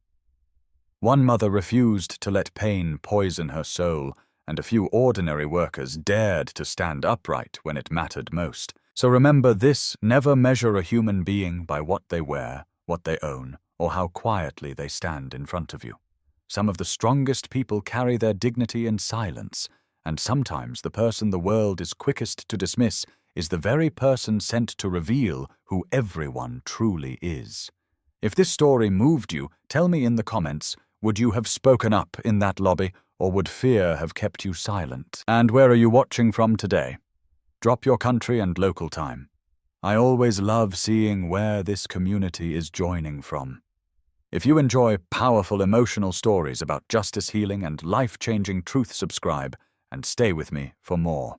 One mother refused to let pain poison her soul, and a few ordinary workers dared to stand upright when it mattered most. So remember this: never measure a human being by what they wear, what they own, or how quietly they stand in front of you. Some of the strongest people carry their dignity in silence, and sometimes the person the world is quickest to dismiss is the very person sent to reveal who everyone truly is. If this story moved you, tell me in the comments, would you have spoken up in that lobby, or would fear have kept you silent? And where are you watching from today? Drop your country and local time. I always love seeing where this community is joining from. If you enjoy powerful emotional stories about justice, healing, and life-changing truth, subscribe and stay with me for more.